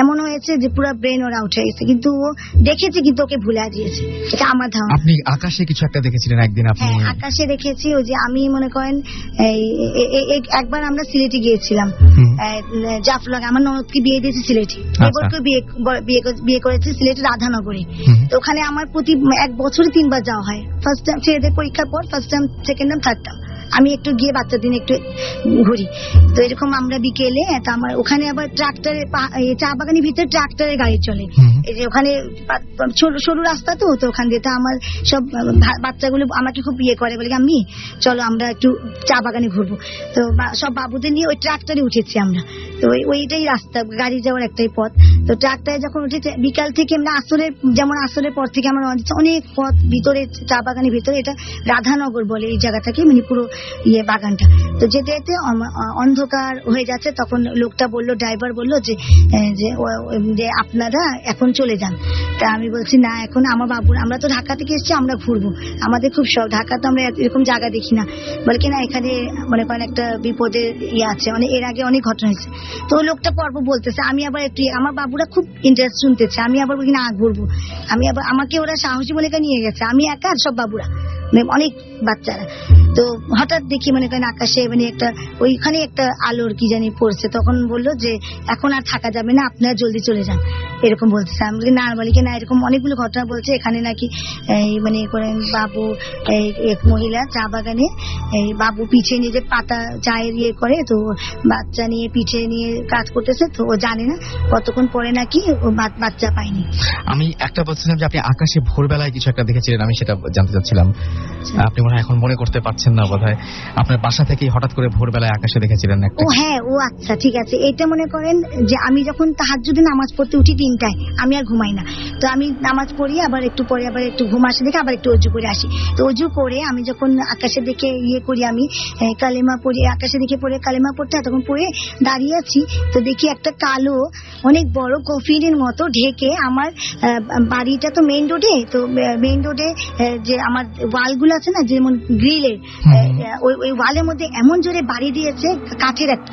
এমন হয়েছে যে পুরো ব্রেন ওর আউট হয়ে গেছে, কিন্তু ও দেখেছে কিন্তু ওকে ভুলে দিয়েছে, এটা আমার ধারণা। আপনি আকাশে কিছু একটা দেখেছিলেন একদিন? আপনি? হ্যাঁ আকাশে দেখেছি। ওই যে আমি মনে করেন একবার আমরা সিলেটে গিয়েছিলাম, জাফলং, আমার ননদকে বিয়ে দিয়েছি সিলেটে, দেবরকে বিয়ে করেছি সিলেটে রাধানগরে। তো ওখানে আমার প্রতি 1 বছরে 3বার যাওয়া হয়। ফার্স্ট টাইম ছেলেদের পরীক্ষার পর, first time, second time, third time আমি একটু গিয়ে বাচ্চার দিন একটু ঘুরি। তো এরকম আমরা বিকেলে, তো আমার ওখানে আবার ট্রাক্টরের চা বাগানের ভিতরে ট্রাক্টরের গাড়ি চলে, এই যে ওখানে সরু রাস্তা তো ওখান দিয়ে। তো আমার সব বাচ্চাগুলো আমাকে খুব করে, বলে আমি চলো আমরা একটু চা বাগানে ঘুরবো। তো সব বাবুদের নিয়ে ওই ট্রাক্টরে উঠেছি আমরা। তো ওইটাই রাস্তা, গাড়ি যাওয়ার একটাই পথ। তো ট্রাক্টরে যখন উঠেছে বিকাল থেকে আমরা আসরের পর থেকে আমরা অনেক পথ ভিতরে, চা বাগানের ভিতরে, এটা রাধানগর বলে এই জায়গাটাকে, মানে পুরো বাগানটা। তো যেতে যেতে অন্ধকার হয়ে যাচ্ছে, তখন লোকটা বললো, ড্রাইভার বললো যে আপনারা এখন চলে যান। তা আমি বলছি না, এখন আমার বাবুর, আমরা তো ঢাকা থেকে এসেছি, আমরা ঘুরবো, আমাদের খুব শখ, ঢাকা তো আমরা এরকম জায়গা দেখি না। বলে কি না এখানে মনে করেন একটা বিপদের আছে, মানে এর আগে অনেক ঘটনা হয়েছে। তো লোকটা পর্ব বলতেছে, আমি আবার একটু, আমার বাবুরা খুব ইন্টারেস্ট শুনতেছে, আমি আবার বলি না ঘুরবো। আমি আবার, আমাকে ওরা সাহসী বলে নিয়ে গেছে, আমি একা আর সব বাবুরা মানে অনেক বাচ্চারা। তো হঠাৎ দেখি মনে করেন আকাশে মানে একটা ওইখানে একটা আলোর কি জানি পড়ছে, তখন বললো যে এখন আর থাকা যাবে না, আপনারা জলদি চলে যান, এরকম বলতেছে। আমি বলি না মালিকে না, এরকম অনেকগুলো ঘটনা বলছে এখানে নাকি এই মানে করেন বাবু এক মহিলা চা বাগানে এই বাবু পিঠে নিয়ে যে পাতা চায়ের ইয়ে করে, তো বাচ্চা নিয়ে পিঠে নিয়ে কাজ করতেছে, তো ও জানে না কতক্ষণ পরে নাকি ও বাচ্চা পায়নি। আমি একটা বলছিলাম যে আপনি আকাশে ভোরবেলায় কিছু একটা দেখেছিলেন, আমি সেটা জানতে চাচ্ছিলাম। আপনি মনে হয় এখন মনে করতে পারছেন না বোধহয়, আপনার বাসা থেকেই হঠাৎ করে ভোরবেলায় আকাশে দেখেছিলেন একটা। ও হ্যাঁ, ও আচ্ছা ঠিক আছে। এটা মনে করেন যে আমি যখন তাহাজ্জুদে নামাজ পড়তে উঠি 3টায়, আমি আর ঘুমাই না, তো আমি নামাজ পড়ি, আবার একটু পরে আবার একটু ঘুম আসে দেখে আবার একটু অজু করে আসি। তো অজু করে আমি যখন আকাশে দেখে ইয়ে করি, আমি কালেমা পড়ি, আকাশে দেখে পড়ে কালেমা পড়তে তখন পড়ে দাঁড়িয়ে আছি, তো দেখি একটা কালো অনেক বড় কফিনের মতো ঢেকে আমার বাড়িটা তো মেইন রোডে, তো মেইন রোডে যে আমার ওয়ালগুলো আছে না যেমন গ্রিলের, ওই ওয়ালের মধ্যে এমন জোরে বাড়ি দিয়েছে,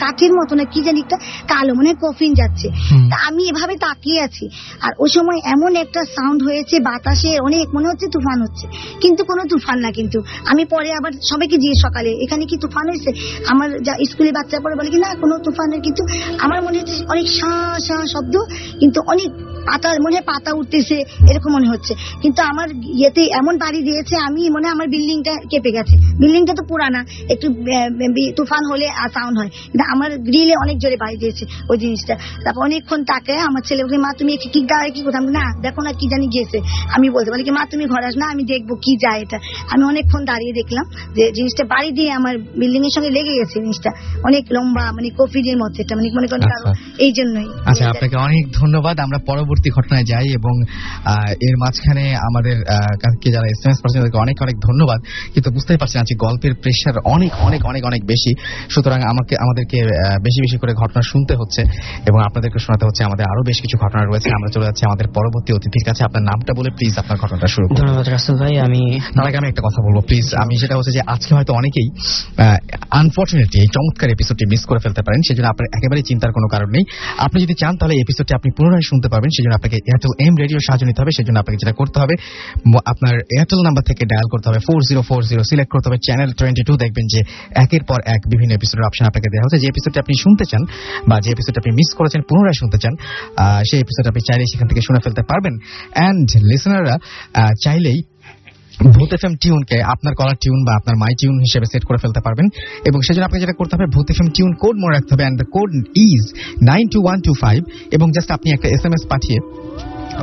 কাঠের মতো না কি জানি একটা কালো মনে কফিন যাচ্ছে। তা আমি এভাবে তাকিয়ে আছি, আর ওই সময় এমন একটা সাউন্ড হয়েছে বাতাসে, অনেক মনে হচ্ছে তুফান হচ্ছে, কিন্তু কোনো তুফান না। কিন্তু আমি পরে আবার সবাইকে জিজ্ঞেস সকালে এখানে কি তুফান হয়েছে, আমার যা স্কুলে বাচ্চা পড়ে বলে কি না কোনো তুফানের, কিন্তু আমার মনে হচ্ছে অনেক শাঁ শব্দ, কিন্তু অনেক পাতা মনে হয় পাতা উঠতেছে এরকম মনে হচ্ছে, কিন্তু আমার ইয়েতে এমন বাড়ি দিয়েছে আমি মনে হয় আমার বিল্ডিংটা কেঁপে গেছে। বিল্ডিংটা তো পুরানা, একটু তুফান হলে সাউন্ড হয়, কিন্তু আমার গ্রিলে অনেক জোরে বাড়ি দিয়েছে ওই জিনিসটা। তারপর অনেকক্ষণ তাকে আমার ছেলে বলে মা তুমি কি দাঁড়ায় কি কোথাও না দেখো না কি জানি গিয়েছে, আমি বলতে পারি কি মা তুমি ঘরে আস না আমি দেখবো কি যায় এটা। আমি অনেকক্ষণ দাঁড়িয়ে দেখলাম যে জিনিসটা বাড়ি দিয়ে আমার বিল্ডিং এর সঙ্গে লেগে গেছে, জিনিসটা অনেক লম্বা মানে কফিনের মতো, এটা মানে মনে করেন এই জন্যই। আচ্ছা, আপনাকে অনেক ধন্যবাদ। আমরা পরবর্তী ঘটনায় যাই, এবং এর মাঝখানে আমাদের কাছে যারা এসএমএস করছেন তাদেরকে অনেক অনেক ধন্যবাদ। কিন্তু বুঝতেই পারছেন আজকে গল্পের প্রেশার অনেক অনেক অনেক অনেক বেশি, সুতরাং আমাদেরকে বেশি বেশি করে ঘটনা শুনতে হচ্ছে এবং আপনাদেরকে শোনাতে হচ্ছে। আমাদের আরো বেশ কিছু ঘটনা রয়েছে, আমরা চলে যাচ্ছি আমাদের পরবর্তী অতিথির কাছে। আপনার নামটা বলে প্লিজ আপনার ঘটনাটা শুরু করুন। ধন্যবাদ রাসেল ভাই। তার আগে আমি একটা কথা বলবো প্লিজ, আমি সেটা হচ্ছে যে আজকে হয়তো অনেকেই আনফরচুনেটলি এই চমৎকার এপিসোডটি মিস করে ফেলতে পারেন, সেজন্য আপনার একেবারেই চিন্তার কোনো কারণ নেই। আপনি যদি চান তাহলে এপিসোডটি আপনি পুনরায় শুনতে পারবেন, সেজন্য আপনাকে এয়ারটেল এম রেডিও সাহায্য নিতে হবে। সেজন্য আপনাকে যেটা করতে হবে, আপনার এয়ারটেল নাম্বার থেকে ডায়াল করতে হবে 4040, সিলেক্ট করতে হবে চ্যানেল 22। দেখবেন যে একের পর এক বিভিন্ন এপিসোডের অপশন আপনাকে দেওয়া হচ্ছে। যে এপিসোডটি আপনি শুনতে চান বা যে এপিসোডটি আপনি মিস করেছেন পুনরায় শুনতে চান, সেই এপিসোড আপনি চাইলেই সেখান থেকে শুনে ফেলতে পারবেন। অ্যান্ড লিসনাররা চাইলেই ভূত এফএম টিউনকে আপনার কলার টিউন বা আপনার মাই টিউন হিসেবে সেট করে ফেলতে পারবেন, এবং সেজন্য আপনাকে যেটা করতে হবে ভূত এফএম টিউন কোড মনে রাখতে হবে, অ্যান্ড দ্য কোড ইজ 92125, এবং জাস্ট আপনি একটা এসএমএস পাঠিয়ে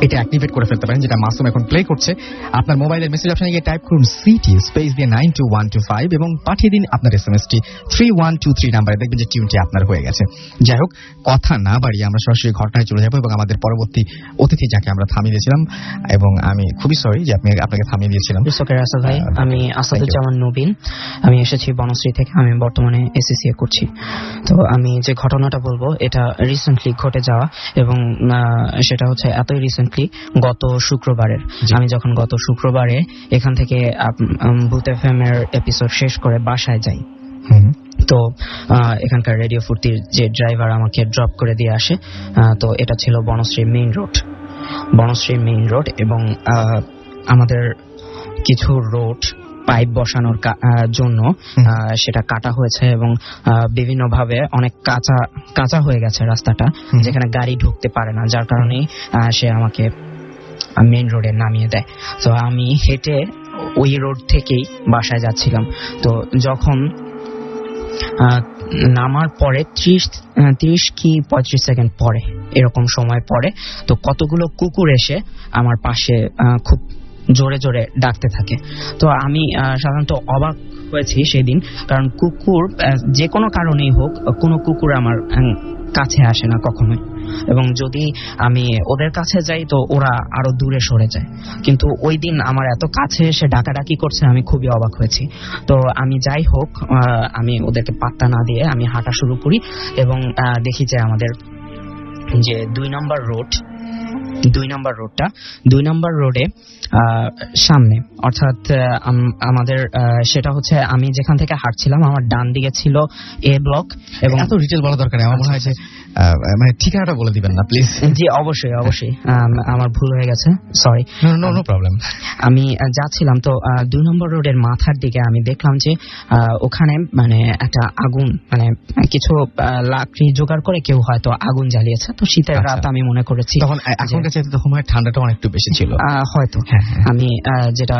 এটা অ্যাক্টিভেট করে ফেলতে পারেন, যেটা মাসুম এখন প্লে করছে। আপনার মোবাইলের মেসেজ অপশনে গিয়ে টাইপ করুন সিটি স্পেস দিয়ে 92125 এবং পাঠিয়ে দিন আপনার এসএমএসটি 3123 নাম্বারে, দেখবেন যে টিউনটি আপনার হয়ে গেছে। যাই হোক, কথা না বাড়িয়ে আমরা সরাসরি ঘটনায় চলে যাবো এবং আমাদের পরবর্তী অতিথি যাকে আমরা থামিয়ে দিয়েছিলাম, এবং আমি খুবই সরি যে আপনাকে থামিয়ে দিয়েছিলাম। রাসেল ভাই, আমি আসাদুজ্জামান নবীন, আমি এসেছি বনশ্রী থেকে, আমি বর্তমানে এসএসসিএ করছি। তো আমি যে ঘটনাটা বলবো এটা রিসেন্টলি ঘটে যাওয়া, এবং সেটা হচ্ছে এতই রিসেন্টলি গত শুক্রবারের। আমি যখন গত শুক্রবারে এখান থেকে ভূত এফএম এর এপিসোড শেষ করে বাসায় যাই, তো এখানকার রেডিও ফুর্তির যে ড্রাইভার আমাকে ড্রপ করে দিয়ে আসে। তো এটা ছিল বনশ্রী মেইন রোড, এবং আমাদের কিছু রোড পাইপ বসানোর জন্য সেটা কাটা হয়েছে, এবং বিভিন্নভাবে অনেক কাঁচা হয়ে গেছে রাস্তাটা, যেখানে গাড়ি ঢুকতে পারে না, যার কারণে সে আমাকে মেইন রোডে নামিয়ে দেয়। তো আমি হেঁটে ওই রোড থেকেই বাসায় যাচ্ছিলাম। তো যখন নামার পরে 30 কি 35 সেকেন্ড পরে এরকম সময় পরে, তো কতগুলো কুকুর এসে আমার পাশে খুব জোরে জোরে ডাকতে থাকে। তো আমি সাধারণত অবাক হয়েছি সেদিন, কারণ কুকুর যে কোনো কারণেই হোক, কোনো কুকুর আমার কাছে আসে না কখনোই, এবং যদি আমি ওদের কাছে যাই তো ওরা আরো দূরে সরে যায়। কিন্তু ওই দিন আমার এত কাছে এসে ডাকাডাকি করছে, আমি খুবই অবাক হয়েছি। তো আমি যাই হোক, আমি ওদেরকে পাত্তা না দিয়ে আমি হাঁটা শুরু করি, এবং দেখি যে আমাদের যে 2 নম্বর রোড 2 নম্বর রোডটা, 2 নম্বর রোডে সামনে, অর্থাৎ আমাদের সেটা হচ্ছে আমি যেখান থেকে হাঁটছিলাম আমার ডান দিকে ছিল এ ব্লক। এবং এত ডিটেল বলা দরকার নেই, আমার মনে হয় যে মানে ঠিকানাটা বলে দিবেন না প্লিজ। জি অবশ্যই অবশ্যই, আমার ভুল হয়ে গেছে, সরি। No problem. আমি যাচ্ছিলাম তো 2 নম্বর রোডের মাথার দিকে আমি দেখলাম যে ওখানে মানে একটা আগুন, মানে কিছু লাকড়ি জোগাড় করে কেউ হয়তো আগুন জ্বালিয়েছে। তো শীতের রাত আমি মনে করেছি, তখন এখনকার চাইতে তখন ঠান্ডাটা অনেকটু বেশি ছিল হয়তো। আমি যেটা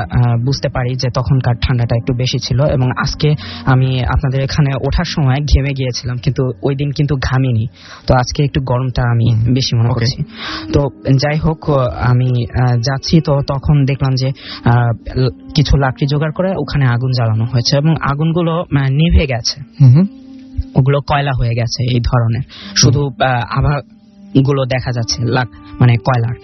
বুঝতে পারি যে তখনকার ঠান্ডাটা একটু বেশি ছিল। এবং আজকে আমি আপনাদের এখানে ওঠার সময় ঘেমে গিয়েছিলাম, কিন্তু ওই দিন কিন্তু ঘামিনি। তো আজকে একটু গরমটা আমি বেশি মনে করছি। তো যাই হোক, আমি যাচ্ছি, তো তখন দেখলাম যে কিছু লাকড়ি জোগাড় করে ওখানে আগুন জ্বালানো হয়েছে এবং আগুনগুলো নিভে গেছে, ওগুলো কয়লা হয়ে গেছে এই ধরনের, শুধু আভা গুলো দেখা যাচ্ছে মানে কয়লার।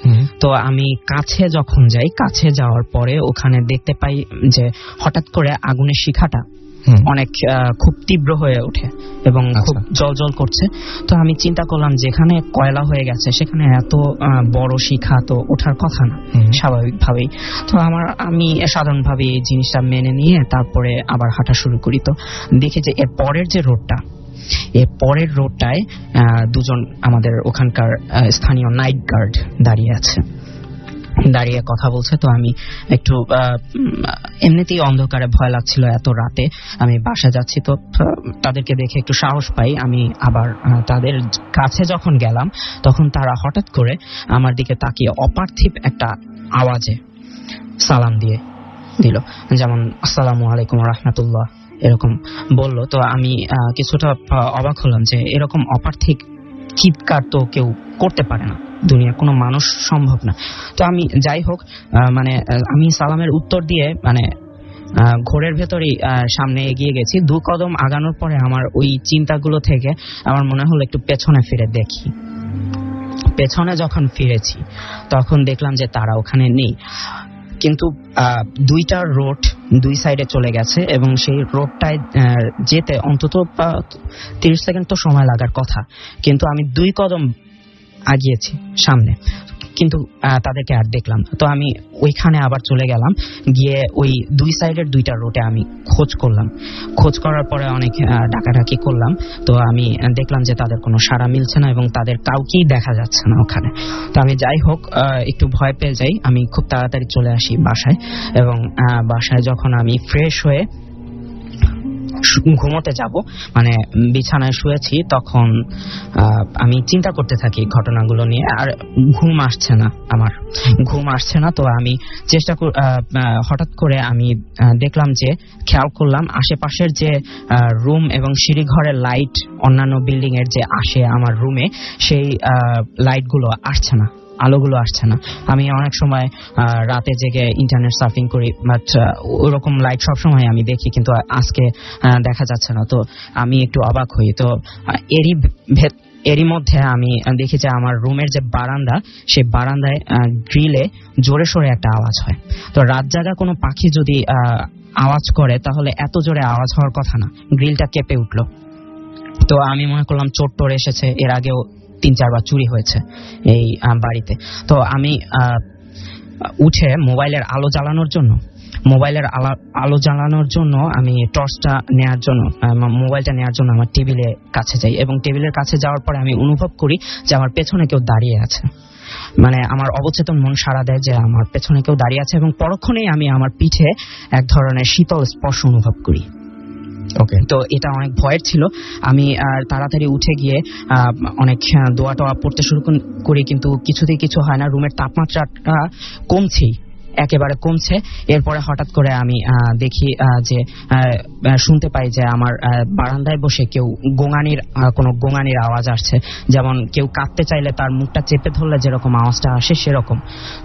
তো আমি কাছে যখন যাই, কাছে যাওয়ার পরে ওখানে দেখতে পাই যে হঠাৎ করে আগুনের শিখাটা অনেক খুব তীব্র হয়ে ওঠে এবং খুব জল করছে। তো আমি চিন্তা করলাম যেখানে কয়লা হয়ে গেছে সেখানে এত বড় শিখা তো ওঠার কথা না স্বাভাবিকভাবেই। তো আমি সাধারণভাবে এই জিনিসটা মেনে নিয়ে তারপরে আবার হাঁটা শুরু করি। তো দেখি যে এর পরের যে রোডটা, এর পরের রোডটায় দুজন আমাদের ওখানকার স্থানীয় নাইট গার্ড দাঁড়িয়ে আছে, দাঁড়িয়ে কথা বলছে। তো আমি একটু এমনিতেই অন্ধকারে ভয় লাগছিল এত রাতে, আমি বাসা যাচ্ছি। তো তাদেরকে দেখে একটু সাহস পাই। আমি আবার তাদের কাছে যখন গেলাম তখন তারা হঠাৎ করে আমার দিকে তাকিয়ে অপার্থিব একটা আওয়াজে সালাম দিয়ে দিল, যেমন আসসালামু আলাইকুম রাহমাতুল্লাহ এরকম বললো। তো আমি কিছুটা অবাক হলাম যে এরকম অপার্থিব চিৎকার তো কেউ করতে পারে না, দুনিয়ার কোনো মানুষ সম্ভব না। তো আমি যাই হোক, মানে আমি সালামের উত্তর দিয়ে মানে ঘোরের ভেতরেই সামনে এগিয়ে গেছি। 2 কদম আগানোর পরে আমার ওই চিন্তাগুলো থেকে আমার মনে হলো একটু পেছনে ফিরে দেখি। পেছনে যখন ফিরেছি তখন দেখলাম যে তারা ওখানে নেই, কিন্তু 2টা রোড 2 সাইডে চলে গেছে এবং সেই রোডটায় যেতে অন্তত 30 সেকেন্ড তো সময় লাগার কথা, কিন্তু আমি 2 কদম আগিয়েছি সামনে, কিন্তু তাদেরকে আর দেখলাম। তো আমি ওইখানে আবার চলে গেলাম, গিয়ে ওই 2 সাইডের 2টা রোডে আমি খোঁজ করলাম। খোঁজ করার পরে অনেক ডাকাডাকি করলাম। তো আমি দেখলাম যে তাদের কোনো সাড়া মিলছে না এবং তাদের কাউকেই দেখা যাচ্ছে না ওখানে। তো আমি যাই হোক একটু ভয় পেয়ে যাই, আমি খুব তাড়াতাড়ি চলে আসি বাসায়। এবং বাসায় যখন আমি ফ্রেশ হয়ে ঘুমোতে যাব, মানে বিছানায় শুয়েছি, তখন আমি চিন্তা করতে থাকি ঘটনাগুলো নিয়ে, আর ঘুম আসছে না, আমার ঘুম আসছে না। তো আমি হঠাৎ করে আমি দেখলাম যে, খেয়াল করলাম আশেপাশের যে রুম এবং সিঁড়িঘরের লাইট অন্যান্য বিল্ডিং এর যে আসে আমার রুমে, সেই লাইটগুলো আসছে না, আলোগুলো আসছে না। আমি অনেক সময় রাতে জেগে ইন্টারনেট সার্ফিং করি, বাট ওরকম লাইট সবসময় আমি দেখি, কিন্তু আজকে দেখা যাচ্ছে না। তো আমি একটু অবাক হই। তো এরই মধ্যে আমি দেখি যে আমার রুমের যে বারান্দা, সেই বারান্দায় গ্রিলে জোরে সোরে একটা আওয়াজ হয়। তো রাত জাগা কোনো পাখি যদি আওয়াজ করে তাহলে এত জোরে আওয়াজ হওয়ার কথা না, গ্রিলটা কেঁপে উঠলো। তো আমি মনে করলাম চোর টোর এসেছে, এর আগেও 3-4 বার চুরি হয়েছে এই বাড়িতে। তো আমি উঠে মোবাইলের আলো জ্বালানোর জন্য আমি টর্চটা নেওয়ার জন্য, মোবাইলটা নেওয়ার জন্য আমার টেবিলের কাছে যাই। এবং টেবিলের কাছে যাওয়ার পরে আমি অনুভব করি যে আমার পেছনে কেউ দাঁড়িয়ে আছে, মানে আমার অবচেতন মন সাড়া দেয় যে আমার পেছনে কেউ দাঁড়িয়ে আছে, এবং পরক্ষণেই আমি আমার পিঠে এক ধরনের শীতল স্পর্শ অনুভব করি। তো এটা অনেক ভয়ের ছিল। আমি তাড়াতাড়ি উঠে গিয়ে অনেক দোয়া টোয়া পড়তে শুরু করি, কিন্তু কিছুতেই কিছু হয় না। রুমের তাপমাত্রাটা একেবারে কমছে। এরপরে হঠাৎ করে আমি দেখি যে শুনতে পাই যে আমার বারান্দায় বসে কেউ কোনো গোঙানির আওয়াজ আসছে, যেমন কেউ কাঁদতে চাইলে তার মুখটা চেপে ধরলে যেরকম আওয়াজটা আসে সেরকম।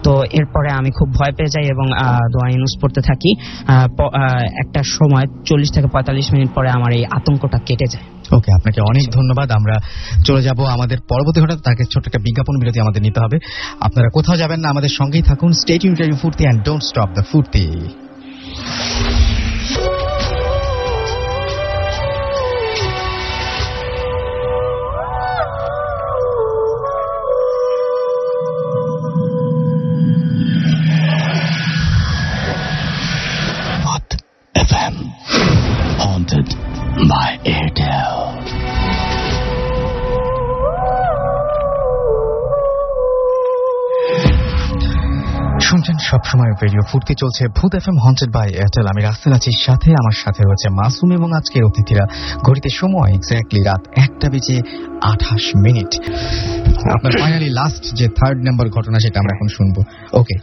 তো এরপরে আমি খুব ভয় পেয়ে যাই এবং দোয়া ইউনুস পড়তে থাকি। একটা সময় 40 থেকে 45 মিনিট পরে আমার এই আতঙ্কটা কেটে যায়। ওকে, আপনাকে অনেক ধন্যবাদ। আমরা চলে যাব আমাদের পরবর্তী ঘটনা। তাকে ছোট্ট একটা বিজ্ঞাপন বিরতি আমাদের নিতে হবে। আপনারা কোথাও যাবেন না, আমাদের সঙ্গেই থাকুন। স্টে টিউনড টু ফুর্তি এন্ড ডোন্ট স্টপ দ্য ফুর্তি। এয়ারটেল। শুনছেন সবসময় রেডিও ফুর্তি, চলছে ভূত এফএম হন্টেড বাই এয়ারটেল। আমি রাসেল আছি সাথে, আমার সাথে রয়েছে মাসুম এবং আজকের অতিথিরা। ঘড়িতে সময় এক্স্যাক্টলি রাত 1:28। আপনার ফাইনালি লাস্ট যে 3rd নাম্বার ঘটনা সেটা আমরা এখন শুনবো। ওকে,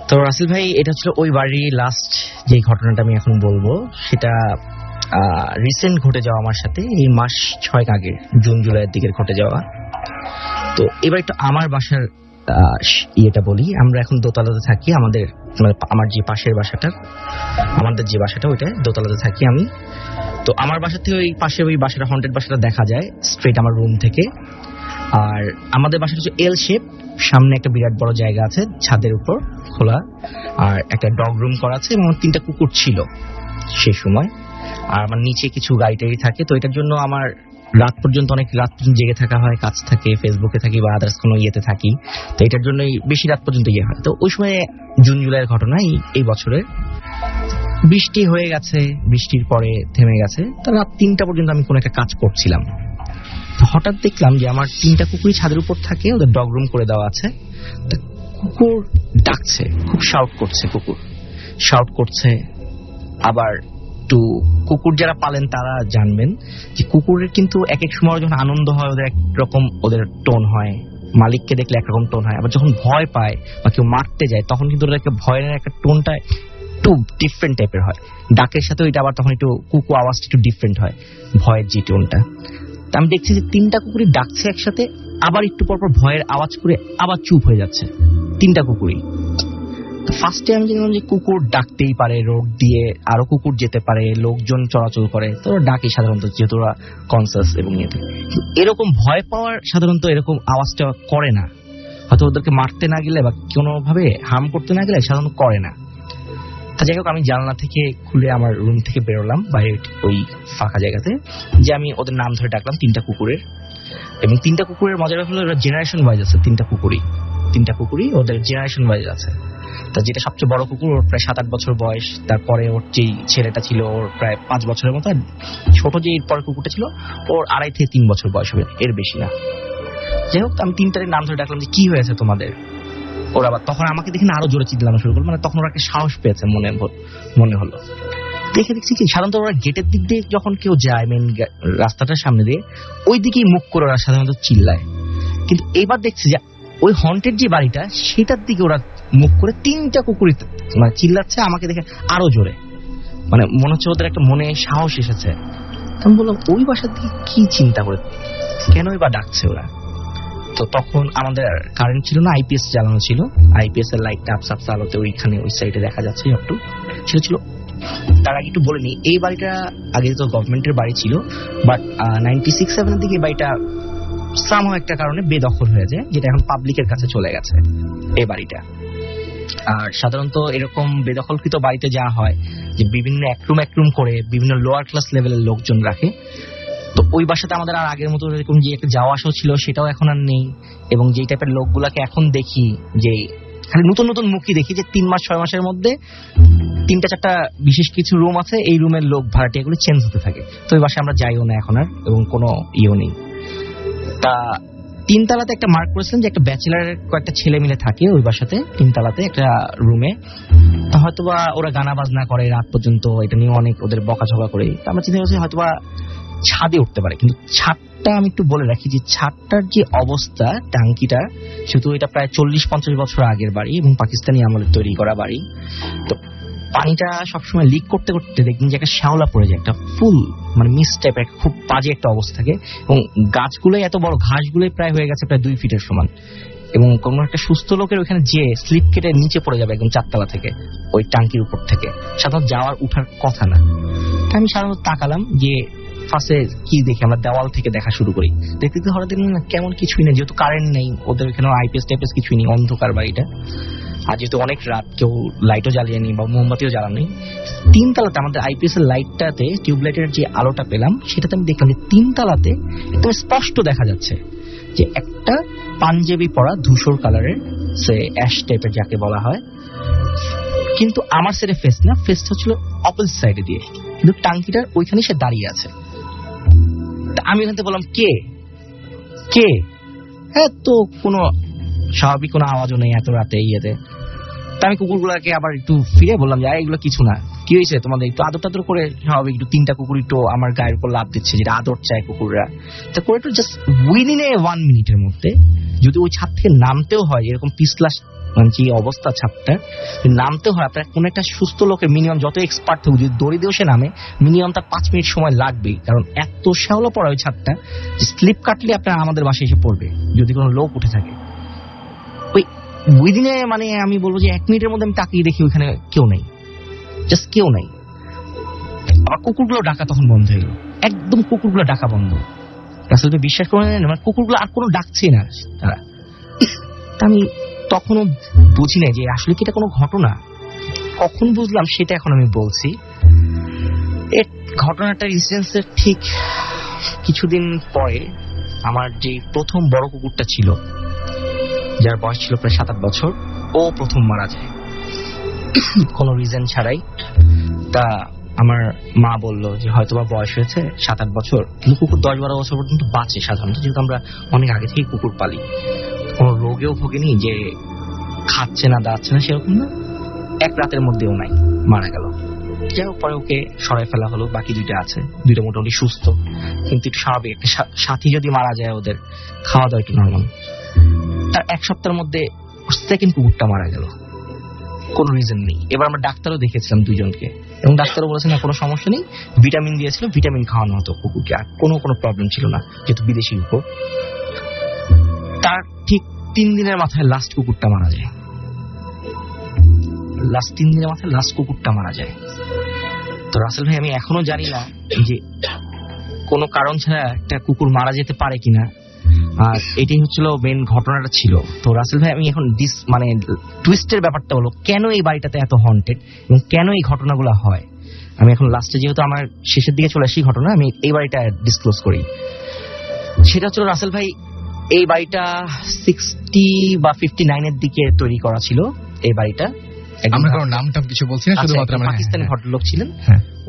তো রাসেল ভাই, এটা হচ্ছে ওই বাড়ির লাস্ট যে ঘটনাটা আমি এখন বলবো, সেটা রিসেন্ট ঘটে যাওয়া আমার সাথে, এই মাস 6 আগে, জুন জুলাইয়ের দিকে ঘটে যাওয়া। তো এবার একটু আমার বাসার ইয়েটা বলি। আমরা এখন দোতলাতে থাকি, আমাদের আমার যে পাশের বাসাটা, আমাদের যে বাসাটা ওইটা দোতলাতে থাকি আমি। তো আমার বাসা থেকে ওই পাশে ওই বাসাটা, হন্টেড বাসাটা দেখা যায় স্ট্রেট আমার রুম থেকে। আর আমাদের বাসাটা হচ্ছে এল শেপ, সামনে একটা বিরাট বড় জায়গা আছে ছাদের উপর খোলা, আর একটা ডগ রুম করা আছে, এবং 3টা কুকুর ছিল সেই সময়। আর আমার নিচে কিছু গাড়ি টাড়ি থাকে। তো এটার জন্য আমার রাত পর্যন্ত জেগে থাকা হয়, কাজ থাকে, ফেসবুকে থাকি বা আদার্স কোনো ইয়েতে থাকি। তো এটার জন্যই বেশি রাত পর্যন্ত ইয়ে হয়। তো ওই সময় জুন জুলাইয়ের ঘটনা, এই বছরের বৃষ্টি হয়ে গেছে, বৃষ্টির পরে থেমে গেছে। তো রাত 3টা পর্যন্ত আমি কোনো একটা কাজ করছিলাম। তো হঠাৎ দেখলাম যে আমার 3টা কুকুরই ছাদের উপর থাকে, ওদের ডগ রুম করে দেওয়া আছে। কুকুর ডাকছে, খুব শাউট করছে। আবার একটু কুকুর যারা পালেন তারা জানবেন যে কুকুরের কিন্তু এক এক সময় যখন আনন্দ হয় ওদের একরকম ওদের টোন হয়, মালিককে দেখলে একরকম টোন হয়। আবার যখন ভয় পায় বা কেউ মারতে যায় তখন কিন্তু ওদের একটা ভয়ের একটা টোনটা একটু ডিফারেন্ট টাইপের হয়। ডাকের সাথে ওইটা আবার তখন একটু কুকু আওয়াজটা একটু ডিফারেন্ট হয়, ভয়ের যে টোনটা। আমি দেখছি যে 3টা কুকুরই ডাকছে একসাথে, আবার একটু পরপর ভয়ের আওয়াজ করে আবার চুপ হয়ে যাচ্ছে 3টা কুকুরই। ফার্স্টে আমি জানলাম যে কুকুর ডাকতেই পারে, রোড দিয়ে আরো কুকুর যেতে পারে, লোকজন চলাচল করে, তো ওরা ডাকে সাধারণত, যেহেতু ওরা কনসাস এবং ইয়েতে। এরকম ভয় পাওয়ার সাধারণত এরকম আওয়াজটা করে না, হয়তো ওদেরকে মারতে না গেলে বা কোনোভাবে হার্ম করতে না গেলে সাধারণত করে না। তা যাই হোক, আমি জানলা থেকে খুলে আমার রুম থেকে বেরোলাম বাইরে ওই ফাঁকা জায়গাতে, যে আমি ওদের নাম ধরে ডাকলাম 3টা কুকুরের। এবং 3টা কুকুরের মজার হলো ওরা জেনারেশন ওয়াইজ আছে, 3টা কুকুরই ওদের জেনারেশন ওয়াইজ আছে। তা যেটা সবচেয়ে বড় কুকুর, ওর প্রায় 7-8 বছর বয়স, তারপরে ওর যেই ছেলেটা ছিল ওর প্রায় 5 বছরের মতো, ছোট যে এর পরের কুকুরটা ছিল ওর 2.5 থেকে 3 বছর বয়স হবে, এর বেশি না। যাই হোক, আমি 3টার নাম ধরে ডাকলাম যে কি হয়েছে তোমাদের। ওরা আবার তখন আমাকে দেখে আরো জোরে চিল্লানো শুরু করলো, মানে তখন ওরা একটা সাহস পেয়েছে মনে হলো। দেখছি কি সাধারণত ওরা গেটের দিক দিয়ে যখন কেউ যায়, মেন রাস্তাটার সামনে দিয়ে, ওই দিকেই মুখ করে ওরা সাধারণত চিল্লায়। কিন্তু এবার দেখছি যে ওই হন্টেড যে বাড়িটা সেটার দিকে ওরা মুখ করে 3টা কুকুরই মানে চিল্লাচ্ছে আমাকে দেখে আরো জোরে, মানে মনে হচ্ছে ওদের একটা মনে সাহস এসেছে। আমি বললাম ওই বাসার দিকে কি চিন্তা করে, কেনই বা ডাকছে ওরা। তো তখন আমাদের কারেন্ট ছিল না, আইপিএস জ্বালানো ছিল, আইপিএস এর লাইটটা আপসাপসা আলোতে ওইখানে ওই সাইডে দেখা যাচ্ছে একটু ছিল। তার আগে একটু বলে নিই, এই বাড়িটা আগে তো গভর্নমেন্টের বাড়ি ছিল, বাট 96-7 দিকে বাড়িটা সামহাও একটা কারণে বেদখল হয়ে যায়, যেটা এখন পাবলিকের কাছে চলে গেছে এই বাড়িটা। আর সাধারণত এরকম বেদখলকৃত বাড়িতে যা হয় যে বিভিন্ন একরুম করে বিভিন্ন লোয়ার ক্লাস লেভেলের লোকজন রাখে। তো ওই বাসাতে আমাদের আর আগের মতো এরকম যে একটা যাওয়া আসা ছিল সেটাও এখন আর নেই। এবং যেই টাইপের লোকগুলাকে এখন দেখি, যে খালি নতুন নতুন মুখই দেখি, যে 3-6 মাসের মধ্যে 3-4টা বিশেষ কিছু রুম আছে, এই রুমের লোক ভাড়াটিয়াগুলো চেঞ্জ হতে থাকে। তো ওই বাসায় আমরা যাইও না এখন আর, এবং কোনো ইয়েও নেই। তা 3 তলাতে একটা মার্ক করেছিলেন যে একটা ব্যাচেলারের কয়েকটা ছেলে মিলে থাকে ওই বাসাতে, 3 তলাতে একটা রুমে। তা হয়তোবা ওরা গানা বাজনা করে রাত পর্যন্ত, এটা নিয়ে অনেক ওদের বকাঝকা করে। তা আমরা চিন্তা করছি হয়তোবা ছাদে উঠতে পারে। কিন্তু ছাদটা আমি একটু বলে রাখি যে ছাদটার যে অবস্থা, টাঙ্কিটা, সেহেতু এটা প্রায় 40-50 বছর আগের বাড়ি এবং পাকিস্তানি আমলের তৈরি করা বাড়ি। তো পানিটা সবসময় লিক করতে করতে দেখবেন যে একটা শ্যাওলা পড়ে যায়, একটা ফুল মানে মিস টাইপের খুব বাজে একটা অবস্থা থাকে। এবং গাছগুলোই এত বড়, ঘাসগুলোই প্রায় হয়ে গেছে প্রায় 2 ফিটের সমান। এবং কোনো একটা সুস্থ লোকের ওখানে যে স্লিপ কেটে নিচে পড়ে যাবে একদম 4 তলা থেকে, ওই টাঙ্কির উপর থেকে, সাধারণত যাওয়ার উঠার কথা না। আমি সাধারণত তাকালাম যে ফার্স্টে কি দেখি, আমরা দেওয়াল থেকে দেখা শুরু করি। দেখতে হঠাৎ দেখলাম না কেমন কিছুই নেই, যেহেতু কারেন্ট নেই, ওদের এখানে আইপিএস টাইপিএস কিছুই নেই, অন্ধকার বাড়িটা। আর যেহেতু অনেক রাত, কেউ লাইটও জ্বালিয়ে নি বা মোমবাতিও জ্বালানি। 3 তলাতে আমাদের আইপিএস এর লাইটটাতে, টিউবলাইটের যে আলোটা পেলাম সেটাতে আমি দেখলাম যে 3 তলাতে একদম স্পষ্ট দেখা যাচ্ছে যে একটা পাঞ্জাবি পরা ধূসর কালারের, সে অ্যাশ টাইপের যাকে বলা হয়, কিন্তু আমার সাইডে ফেস না, ফেসটা ছিল অপোজিট সাইডে দিয়ে, কিন্তু টাঙ্কিটার ওইখানে সে দাঁড়িয়ে আছে। আমি ওখান থেকে বললাম কে কে, হ্যাঁ তো কোনো স্বাভাবিক কোনো আওয়াজও নেই এত রাতে ইয়েতে। তা আমি কুকুরগুলোকে আবার একটু ফিরে বললাম যে এগুলো কিছু না, কি হয়েছে তোমাদের, একটু আদর টাদর করে স্বাভাবিক। একটু 3টা কুকুর একটু আমার গায়ের উপর লাভ দিচ্ছে, যেটা আদর চায় কুকুররা, তা করে একটু জাস্ট উইদিন এ 1 মিনিটের মধ্যে যদি ওই ছাদ থেকে নামতেও হয়, এরকম পিছলা মানে যে অবস্থা ছাদটা, নামতে হয় আপনার কোন একটা সুস্থ লোকের মিনিমাম যত এক্সপার্ট থাকুক, যদি দড়ি দিয়েও সে নামে মিনিমাম তার 5 মিনিট সময় লাগবেই, কারণ এত শ্যাওলা পড়া ওই ছাদটা যে স্লিপ কাটলে আপনার আমাদের বাসায় এসে পড়বে যদি কোনো লোক উঠে থাকে। ওই উইদিনে মানে আমি বলবো যে 1 মিনিটের মধ্যে আমি তাকিয়ে দেখি ওইখানে কেউ নেই, জাস্ট কেউ নাই। আবার কুকুরগুলো ডাকা তখন বন্ধ হয়ে গেল, একদম কুকুরগুলো ডাকা বন্ধ। আসলে বিশ্বাস করে নেন মানে কুকুরগুলো আর কোনো ডাকছে না তারা। আমি তখনও বুঝি না যে আসলে কি এটা কোনো ঘটনা। কখন বুঝলাম সেটা এখন আমি বলছি। এই ঘটনাটার ইনসিডেন্সের ঠিক কিছুদিন পরে আমার যে প্রথম বড় কুকুরটা ছিল, যার বয়স ছিল প্রায় 7-8 বছর, ও প্রথম মারা যায় কোনো রিজন ছাড়াই। তা আমার মা বলল যে হয়তোবা বয়স হয়েছে 7-8 বছর, কিন্তু কুকুর 10-12 বছর পর্যন্ত বাঁচে সাধারণত, যেহেতু আমরা অনেক আগে থেকেই কুকুর পালি। কোনো রোগেও ভোগেনি যে খাচ্ছে না দাঁড়াচ্ছে না সেরকম না, 1 রাতের মধ্যেও নাই, মারা গেল। যাই হোক পরে ওকে সরাই ফেলা হলো, বাকি 2টা আছে, 2টা মোটামুটি সুস্থ, কিন্তু একটু স্বাভাবিক। একটা সাথী যদি মারা যায় ওদের খাওয়া দাওয়া একটু নর্মাল। তার 1 সপ্তাহের মধ্যে সেকেন্ড কুকুরটা মারা গেল, কোনো রিজন নেই। এবার আমরা ডাক্তারও দেখেছিলাম 2জনকে, এবং ডাক্তারও বলেছে না কোনো সমস্যা নেই, ভিটামিন দিয়েছিল, ভিটামিন খাওয়ানো হতো কুকুরকে, আর কোনো প্রবলেম ছিল না যেহেতু বিদেশি কুকুর। তার ঠিক 3 দিনের মাথায় লাস্ট কুকুরটা মারা যায়। লাস্ট 3 দিনের মাথায় লাস্ট কুকুরটা মারা যায়। তো রাসেল ভাই আমি এখনো জানি না যে কোনো কারণ ছাড়া একটা কুকুর মারা যেতে পারে কিনা, আর এটাই হচ্ছিল মেন ঘটনাটা ছিল। তো রাসেল ভাই আমি এখন মানে টুইস্টের ব্যাপারটা হলো কেন এই বাড়িটাতে এত হন্টেড এবং কেন এই ঘটনাগুলো হয়। আমি এখন লাস্টে যেহেতু আমার শেষের দিকে চলে আসি ঘটনা, আমি এই বাড়িটা ডিসক্লোজ করি। সেটা হচ্ছিল রাসেল ভাই এই বাড়িটা 60 বা 59-এর দিকে তৈরি করা ছিল। এই বাড়িটা আমরা কারো নামটা কিছু বলছি না, শুধুমাত্র পাকিস্তানি ভদ্রলোক ছিলেন,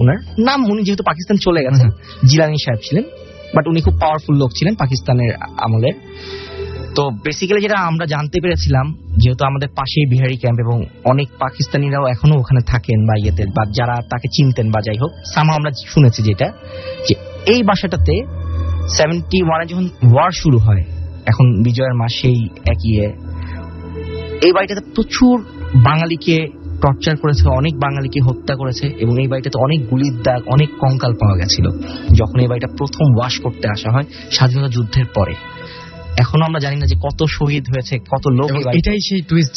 ওনার নাম, উনি যেহেতু পাকিস্তান চলে গেছেন, জিলানি সাহেব ছিলেন, বাট উনি খুব পাওয়ারফুল লোক ছিলেন পাকিস্তানের আমলের। তো বেসিক্যালি যেটা আমরা জানতে পেরেছিলাম, যেহেতু আমাদের পাশেই বিহারি ক্যাম্প এবং অনেক পাকিস্তানিরাও এখনো ওখানে থাকেন বা ইয়েতে, বা যারা তাকে চিনতেন বা যাই হোক, সামহাও আমরা শুনেছি যেটা যে এই বাসাটাতে 71-এ যখন ওয়ার শুরু হয়, এখন বিজয়ের মাস, সেই একই এই বাড়িটাতে প্রচুর বাঙালিকে টর্চার করেছে, অনেক বাঙালিকে হত্যা করেছে, এবং এই বাড়িটাতে অনেক গুলির দাগ, অনেক কঙ্কাল পাওয়া গেছিল যখন এই বাড়িটা প্রথম ওয়াশ করতে আসা হয় স্বাধীনতা যুদ্ধের পরে। এখনো আমরা জানি না যে কত শহীদ হয়েছে, কত লোক। এটাই সেই টুইস্ট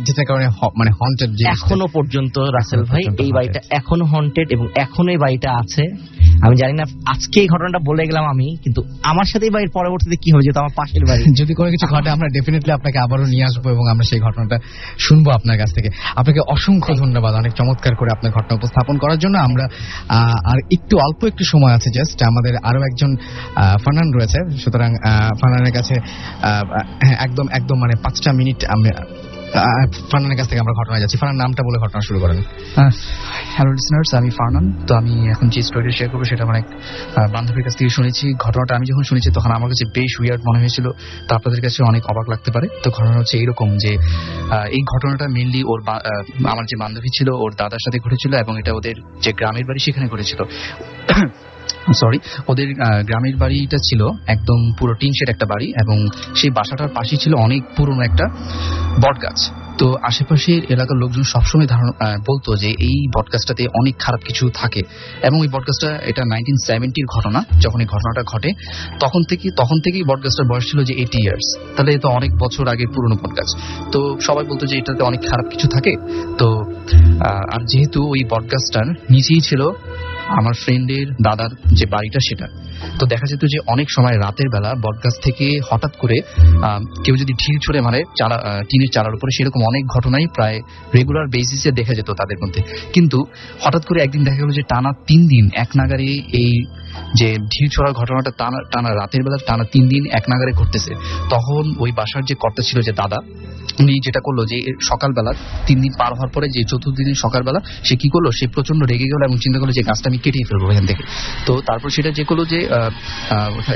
যেটা কারণে মানে হন্টেড। এখনো পর্যন্ত রাসেল ভাই এই বাড়িটা এখনো হন্টেড, এবং এখনো এই বাড়িটা আছে। আমি জানি না আজকে এই ঘটনাটা বলে গেলাম আমি, কিন্তু আমার সাথে এই বাড়ির পরবর্তীতে কি হবে, যেহেতু আমার পাশের বাড়ি, যদি কোনো কিছু ঘটে আমরা ডেফিনেটলি আপনাকে আবারও নিয়ে আসবো এবং আমরা সেই ঘটনাটা শুনবো আপনার কাছ থেকে। আপনাকে অসংখ্য ধন্যবাদ অনেক চমৎকার করে আপনার ঘটনা উপস্থাপন করার জন্য। আমরা আর অল্প একটু সময় আছে, জাস্ট আমাদের আরো একজন ফারহান রয়েছে, সুতরাং ফারহানের কাছে একদম মানে 5টা মিনিট আমরা ফারহানের কাছ থেকে আমরা ঘটনা যাচ্ছি। ফারহান নামটা বলে ঘটনা শুরু করেন। হ্যালো লিসনার্স, আমি ফারহান। তো আমি এখন যে স্টোরিটা শেয়ার করবো সেটা আমার এক বান্ধবীর কাছ থেকে শুনেছি। ঘটনাটা আমি যখন শুনেছি তখন আমার কাছে বেশ উইয়ার্ড মনে হয়েছিল, তো আপনাদের কাছে অনেক অবাক লাগতে পারে। তো ঘটনা হচ্ছে এরকম যে এই ঘটনাটা মেনলি আমার যে বান্ধবী ছিল ওর দাদার সাথে ঘটেছিল, এবং এটা ওদের যে গ্রামের বাড়ি সেখানে ঘটেছিল। ওদের গ্রামের বাড়িটা ছিল একদম পুরো টিন শেড একটা বাড়ি, এবং সেই বাসাটার পাশেই ছিল অনেক পুরনো একটা বট গাছ। তো আশেপাশের এলাকার লোকজন সবসময় বলতো যে এই বটগাছটাতে অনেক খারাপ কিছু থাকে, এবং এই বটগাছটা এটা 1970-র ঘটনা। যখন এই ঘটনাটা ঘটে তখন থেকেই বটগাছটার বয়স ছিল যে 80 ইয়ার্স। তাহলে এটা অনেক বছর আগে পুরনো বটগাছ। তো সবাই বলতো যে এটাতে অনেক খারাপ কিছু থাকে। তো আর যেহেতু ওই বটগাছটার নিচেই ছিল আমার ফ্রেন্ডের দাদার যে বাড়িটা সেটা, তো দেখা যেত যে অনেক সময় রাতের বেলা বটগাছ থেকে হঠাৎ করে কেউ যদি ঢিল ছুড়ে মারে টিনের চালার উপরে, সেরকম অনেক ঘটনাই প্রায় রেগুলার বেসিসে দেখা যেত তাদের মধ্যে। কিন্তু হঠাৎ করে একদিন দেখা গেল যে টানা 3 দিন এক নাগারে এই যে ঢিল ছোড়ার ঘটনাটা টানা রাতের বেলা টানা 3 দিন এক নাগারে ঘটতেছে। তখন ওই বাসার যে কর্তা ছিল, যে দাদা, উনি যেটা করলো যে সকালবেলা 3 দিন পার হওয়ার পরে যে 4th দিনের সকালবেলা সে কি করলো, সে প্রচন্ড রেগে গেল এবং চিন্তা করলো যে গাছটা আমি আমি কেটেই ফেলবো এখান থেকে। তো তারপর সেটা যে করলো যে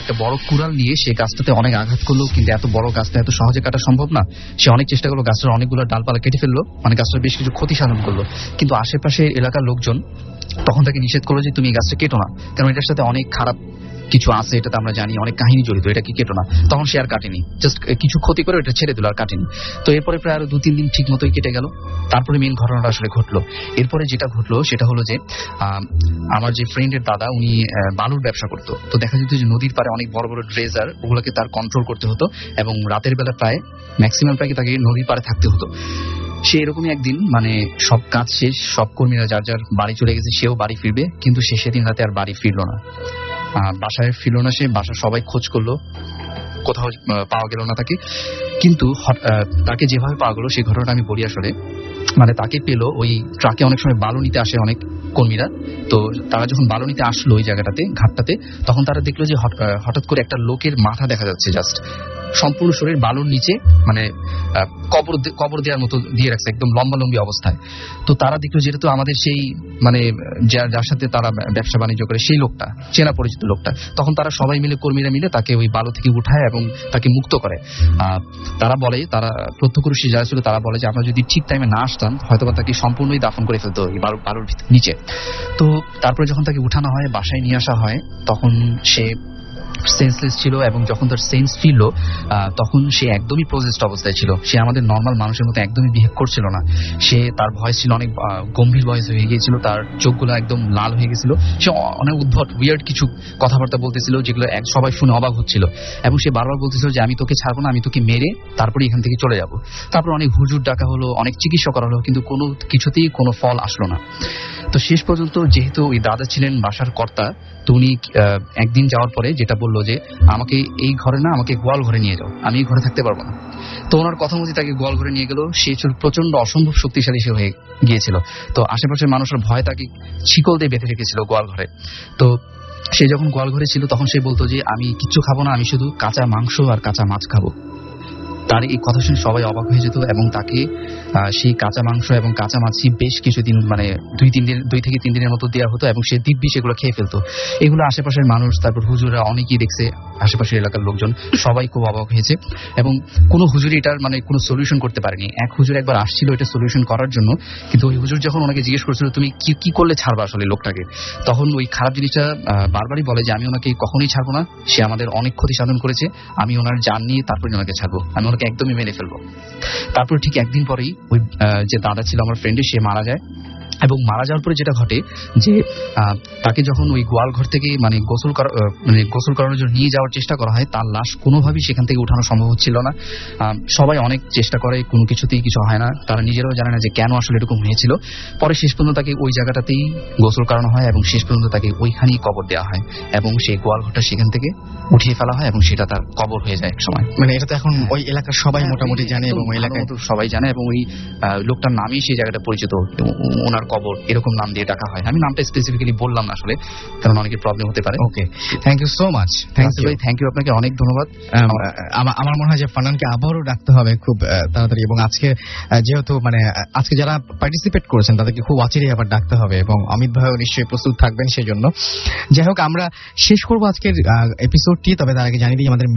একটা বড় কুড়াল নিয়ে সে গাছটাতে অনেক আঘাত করলো, কিন্তু এত বড় গাছটা এত সহজে কাটা সম্ভব না। সে অনেক চেষ্টা করলো, গাছটার অনেকগুলো ডালপালা কেটে ফেললো, মানে গাছটার বেশ কিছু ক্ষতি সাধন করলো। কিন্তু আশেপাশে এলাকার লোকজন তখন তাকে নিষেধ করলো যে তুমি এই গাছটা কেটো না, কারণ এটার সাথে অনেক খারাপ কিছু আছে, এটা তো আমরা জানি, অনেক কাহিনী জড়িত, এটা কি কেটো না। তখন সে আর কাটেনি, জাস্ট কিছু ক্ষতি করে এটা ছেড়ে দিল, আর কাটেনি। তো এরপরে প্রায় আরো 2-3 দিন ঠিক মতোই কেটে গেল। তারপরে মেন ঘটনাটা আসলে ঘটলো। এরপরে যেটা ঘটলো সেটা হলো যে আমার যে ফ্রেন্ডের দাদা উনি বালুর ব্যবসা করতো। তো দেখা যেত যে নদীর পাড়ে অনেক বড় বড় ড্রেজার, ওগুলোকে তার কন্ট্রোল করতে হতো, এবং রাতের বেলা প্রায় ম্যাক্সিমাম প্রায় তাকে নদীর পাড়ে থাকতে হতো। সে এরকমই একদিন মানে সব কাজ শেষ, সব কর্মীরা যার যার বাড়ি চলে গেছে, সেও বাড়ি ফিরবে, কিন্তু সে সেদিন রাতে আর বাড়ি ফিরলো না, বাসায় ফিরল না। সে বাসা সবাই খোঁজ করলো, কোথাও পাওয়া গেল না তাকে। কিন্তু তাকে যেভাবে পাওয়া গেল সেই ঘটনাটা আমি বলি আসলে। মানে তাকে পেলো ওই ট্রাকে অনেক সময় বালু নিতে আসে অনেক কর্মীরা। তো তারা যখন বালু নিতে আসলো ওই জায়গাটাতে, ঘাটটাতে, তখন তারা দেখলো যে হঠাৎ করে একটা লোকের মাথা দেখা যাচ্ছে, জাস্ট সম্পূর্ণ শরীর বালুর নিচে, মানে কবর দেওয়ার মতো দিয়ে রাখছে, একদম লম্বালম্বি অবস্থায়। তো তারা দেখলো যেটা তো আমাদের সেই মানে যার সাথে তারা ব্যবসা বাণিজ্য করে সেই লোকটা, চেনা পরিচিত লোকটা। তখন তারা সবাই মিলে, কর্মীরা মিলে তাকে ওই বালু থেকে উঠায় এবং তাকে মুক্ত করে। তারা বলে, তারা প্রত্যক্ষদর্শী যারা ছিল তারা বলে যে আমরা যদি ঠিক টাইমে না আসতাম হয়তোবা তাকে সম্পূর্ণই দাফন করে ফেলতো এই বালুর নিচে। তো তারপরে যখন তাকে উঠানো হয়, বাসায় নিয়ে আসা হয়, তখন সে সেন্সলেস ছিল, এবং যখন তার সেন্স ফিরল তখন সে একদমই প্রজেস্ট অবস্থায় ছিল। সে আমাদের নর্মাল মানুষের মতো একদমই বিহেভ করছিল না। তার ভয়েস ছিল অনেক গম্ভীর ভয়েস হয়ে গিয়েছিল, তার চোখগুলো একদম লাল হয়ে গেছিল। সে অনেক উদ্ভট উইয়ার্ড কিছু কথাবার্তা বলতেছিল, যেগুলো সবাই শুনে অবাক হচ্ছিল। এবং সে বারবার বলতেছিল যে আমি তোকে ছাড়বো না, আমি তোকে মেরে তারপরে এখান থেকে চলে যাব। তারপর অনেক হুজুর ডাকা হলো, অনেক চিকিৎসা করা হলো, কিন্তু কোনো কিছুতেই কোনো ফল আসলো না। তো শেষ পর্যন্ত যেহেতু ওই দাদা ছিলেন বাসার কর্তা, তো উনি একদিন যাওয়ার পরে যেটা বললো যে আমাকে এই ঘরে না, আমাকে গোয়াল ঘরে নিয়ে যাও, আমি এই ঘরে থাকতে পারবো না। তো ওনার কথা মতো তাকে গোয়াল ঘরে নিয়ে গেল। সে প্রচন্ড অসম্ভব শক্তিশালী সে হয়ে গিয়েছিল। তো আশেপাশের মানুষের ভয় তাকে শিকল দিয়ে বেঁধে রেখেছিল গোয়াল ঘরে। তো সে যখন গোয়াল ঘরে ছিল তখন সে বলতো যে আমি কিচ্ছু খাবো না, আমি শুধু কাঁচা মাংস আর কাঁচা মাছ খাবো। তার এই কথা শুনে সবাই অবাক হয়ে যেত, এবং তাকে সেই কাঁচা মাংস এবং কাঁচা মাছই বেশ কিছুদিন, মানে 2 থেকে 3 দিনের মতো দেওয়া হতো, এবং সে দিব্যি সেগুলো খেয়ে ফেলতো। এগুলো আশেপাশের মানুষ, তারপর হুজুরা অনেকেই দেখছে, আশেপাশের এলাকার লোকজন সবাই খুব অবাক হয়েছে। এবং কোনো হুজুর এটার মানে কোনো সলিউশন করতে পারেনি। এক হুজুর একবার আসছিল এটা সলিউশন করার জন্য, কিন্তু ওই হুজুর যখন ওনাকে জিজ্ঞেস করছিল তুমি কি করলে ছাড়বা আসলে লোকটাকে, তখন ওই খারাপ জিনিসটা বারবারই বলে যে আমি ওনাকে কখনোই ছাড়বো না, সে আমাদের অনেক ক্ষতি সাধন করেছে, আমি ওনার জান নিয়ে তারপরে ওনাকে ছাড়বো, আমি ওনাকে একদমই মেরে ফেলবো। তারপর ঠিক একদিন পরেই ওই যে দাদা ছিল আমার ফ্রেন্ডের, সে মারা যায়। এবং মারা যাওয়ার পরে যেটা ঘটে যে তাকে যখন ওই গোয়াল ঘর থেকে মানে গোসল করানোর জন্য নিয়ে যাওয়ার চেষ্টা করা হয়, তার লাশ কোনোভাবেই সেখান থেকে উঠানো সম্ভব হচ্ছিল না। সবাই অনেক চেষ্টা করে, কোনো কিছুতেই কিছু হয় না। তারা নিজেরাও জানে না যে কেন আসলে এরকম হয়েছিল। পরে শেষ পর্যন্ত তাকে ওই জায়গাটাতেই গোসল করানো হয়, এবং শেষ পর্যন্ত তাকে ওইখানেই কবর দেওয়া হয়, এবং সেই গোয়াল ঘরটা সেখান থেকে উঠিয়ে ফেলা হয়, এবং সেটা তার কবর হয়ে যায় এক সময়। মানে এটা তো এখন ওই এলাকার সবাই মোটামুটি জানে, এবং ওই এলাকায় সবাই জানে, এবং ওই লোকটার নামেই সেই জায়গাটা পরিচিত, ওনার কবর এরকম নাম দিয়ে ডাকা হয়। আমি নামটা স্পেসিফিক্যালি বললাম না আসলে, কারণ অনেকের প্রবলেম হতে পারে। Okay, thank you so much. Thank you, আপনাকে অনেক ধন্যবাদ। আমার মনে হয় যে ফারহানকে আবারও ডাকতে হবে খুব তাড়াতাড়ি, এবং আজকে যেহেতু মানে আজকে যারা পার্টিসিপেট করেছেন তাদেরকে খুব অচিরেই আবার ডাকতে হবে, এবং অমিত ভাইও নিশ্চয়ই প্রস্তুত থাকবেন সেই জন্য। যাই হোক, আমরা শেষ করবো আজকের এপিসোডটি, তবে তার আগে জানিয়ে দিই আমাদের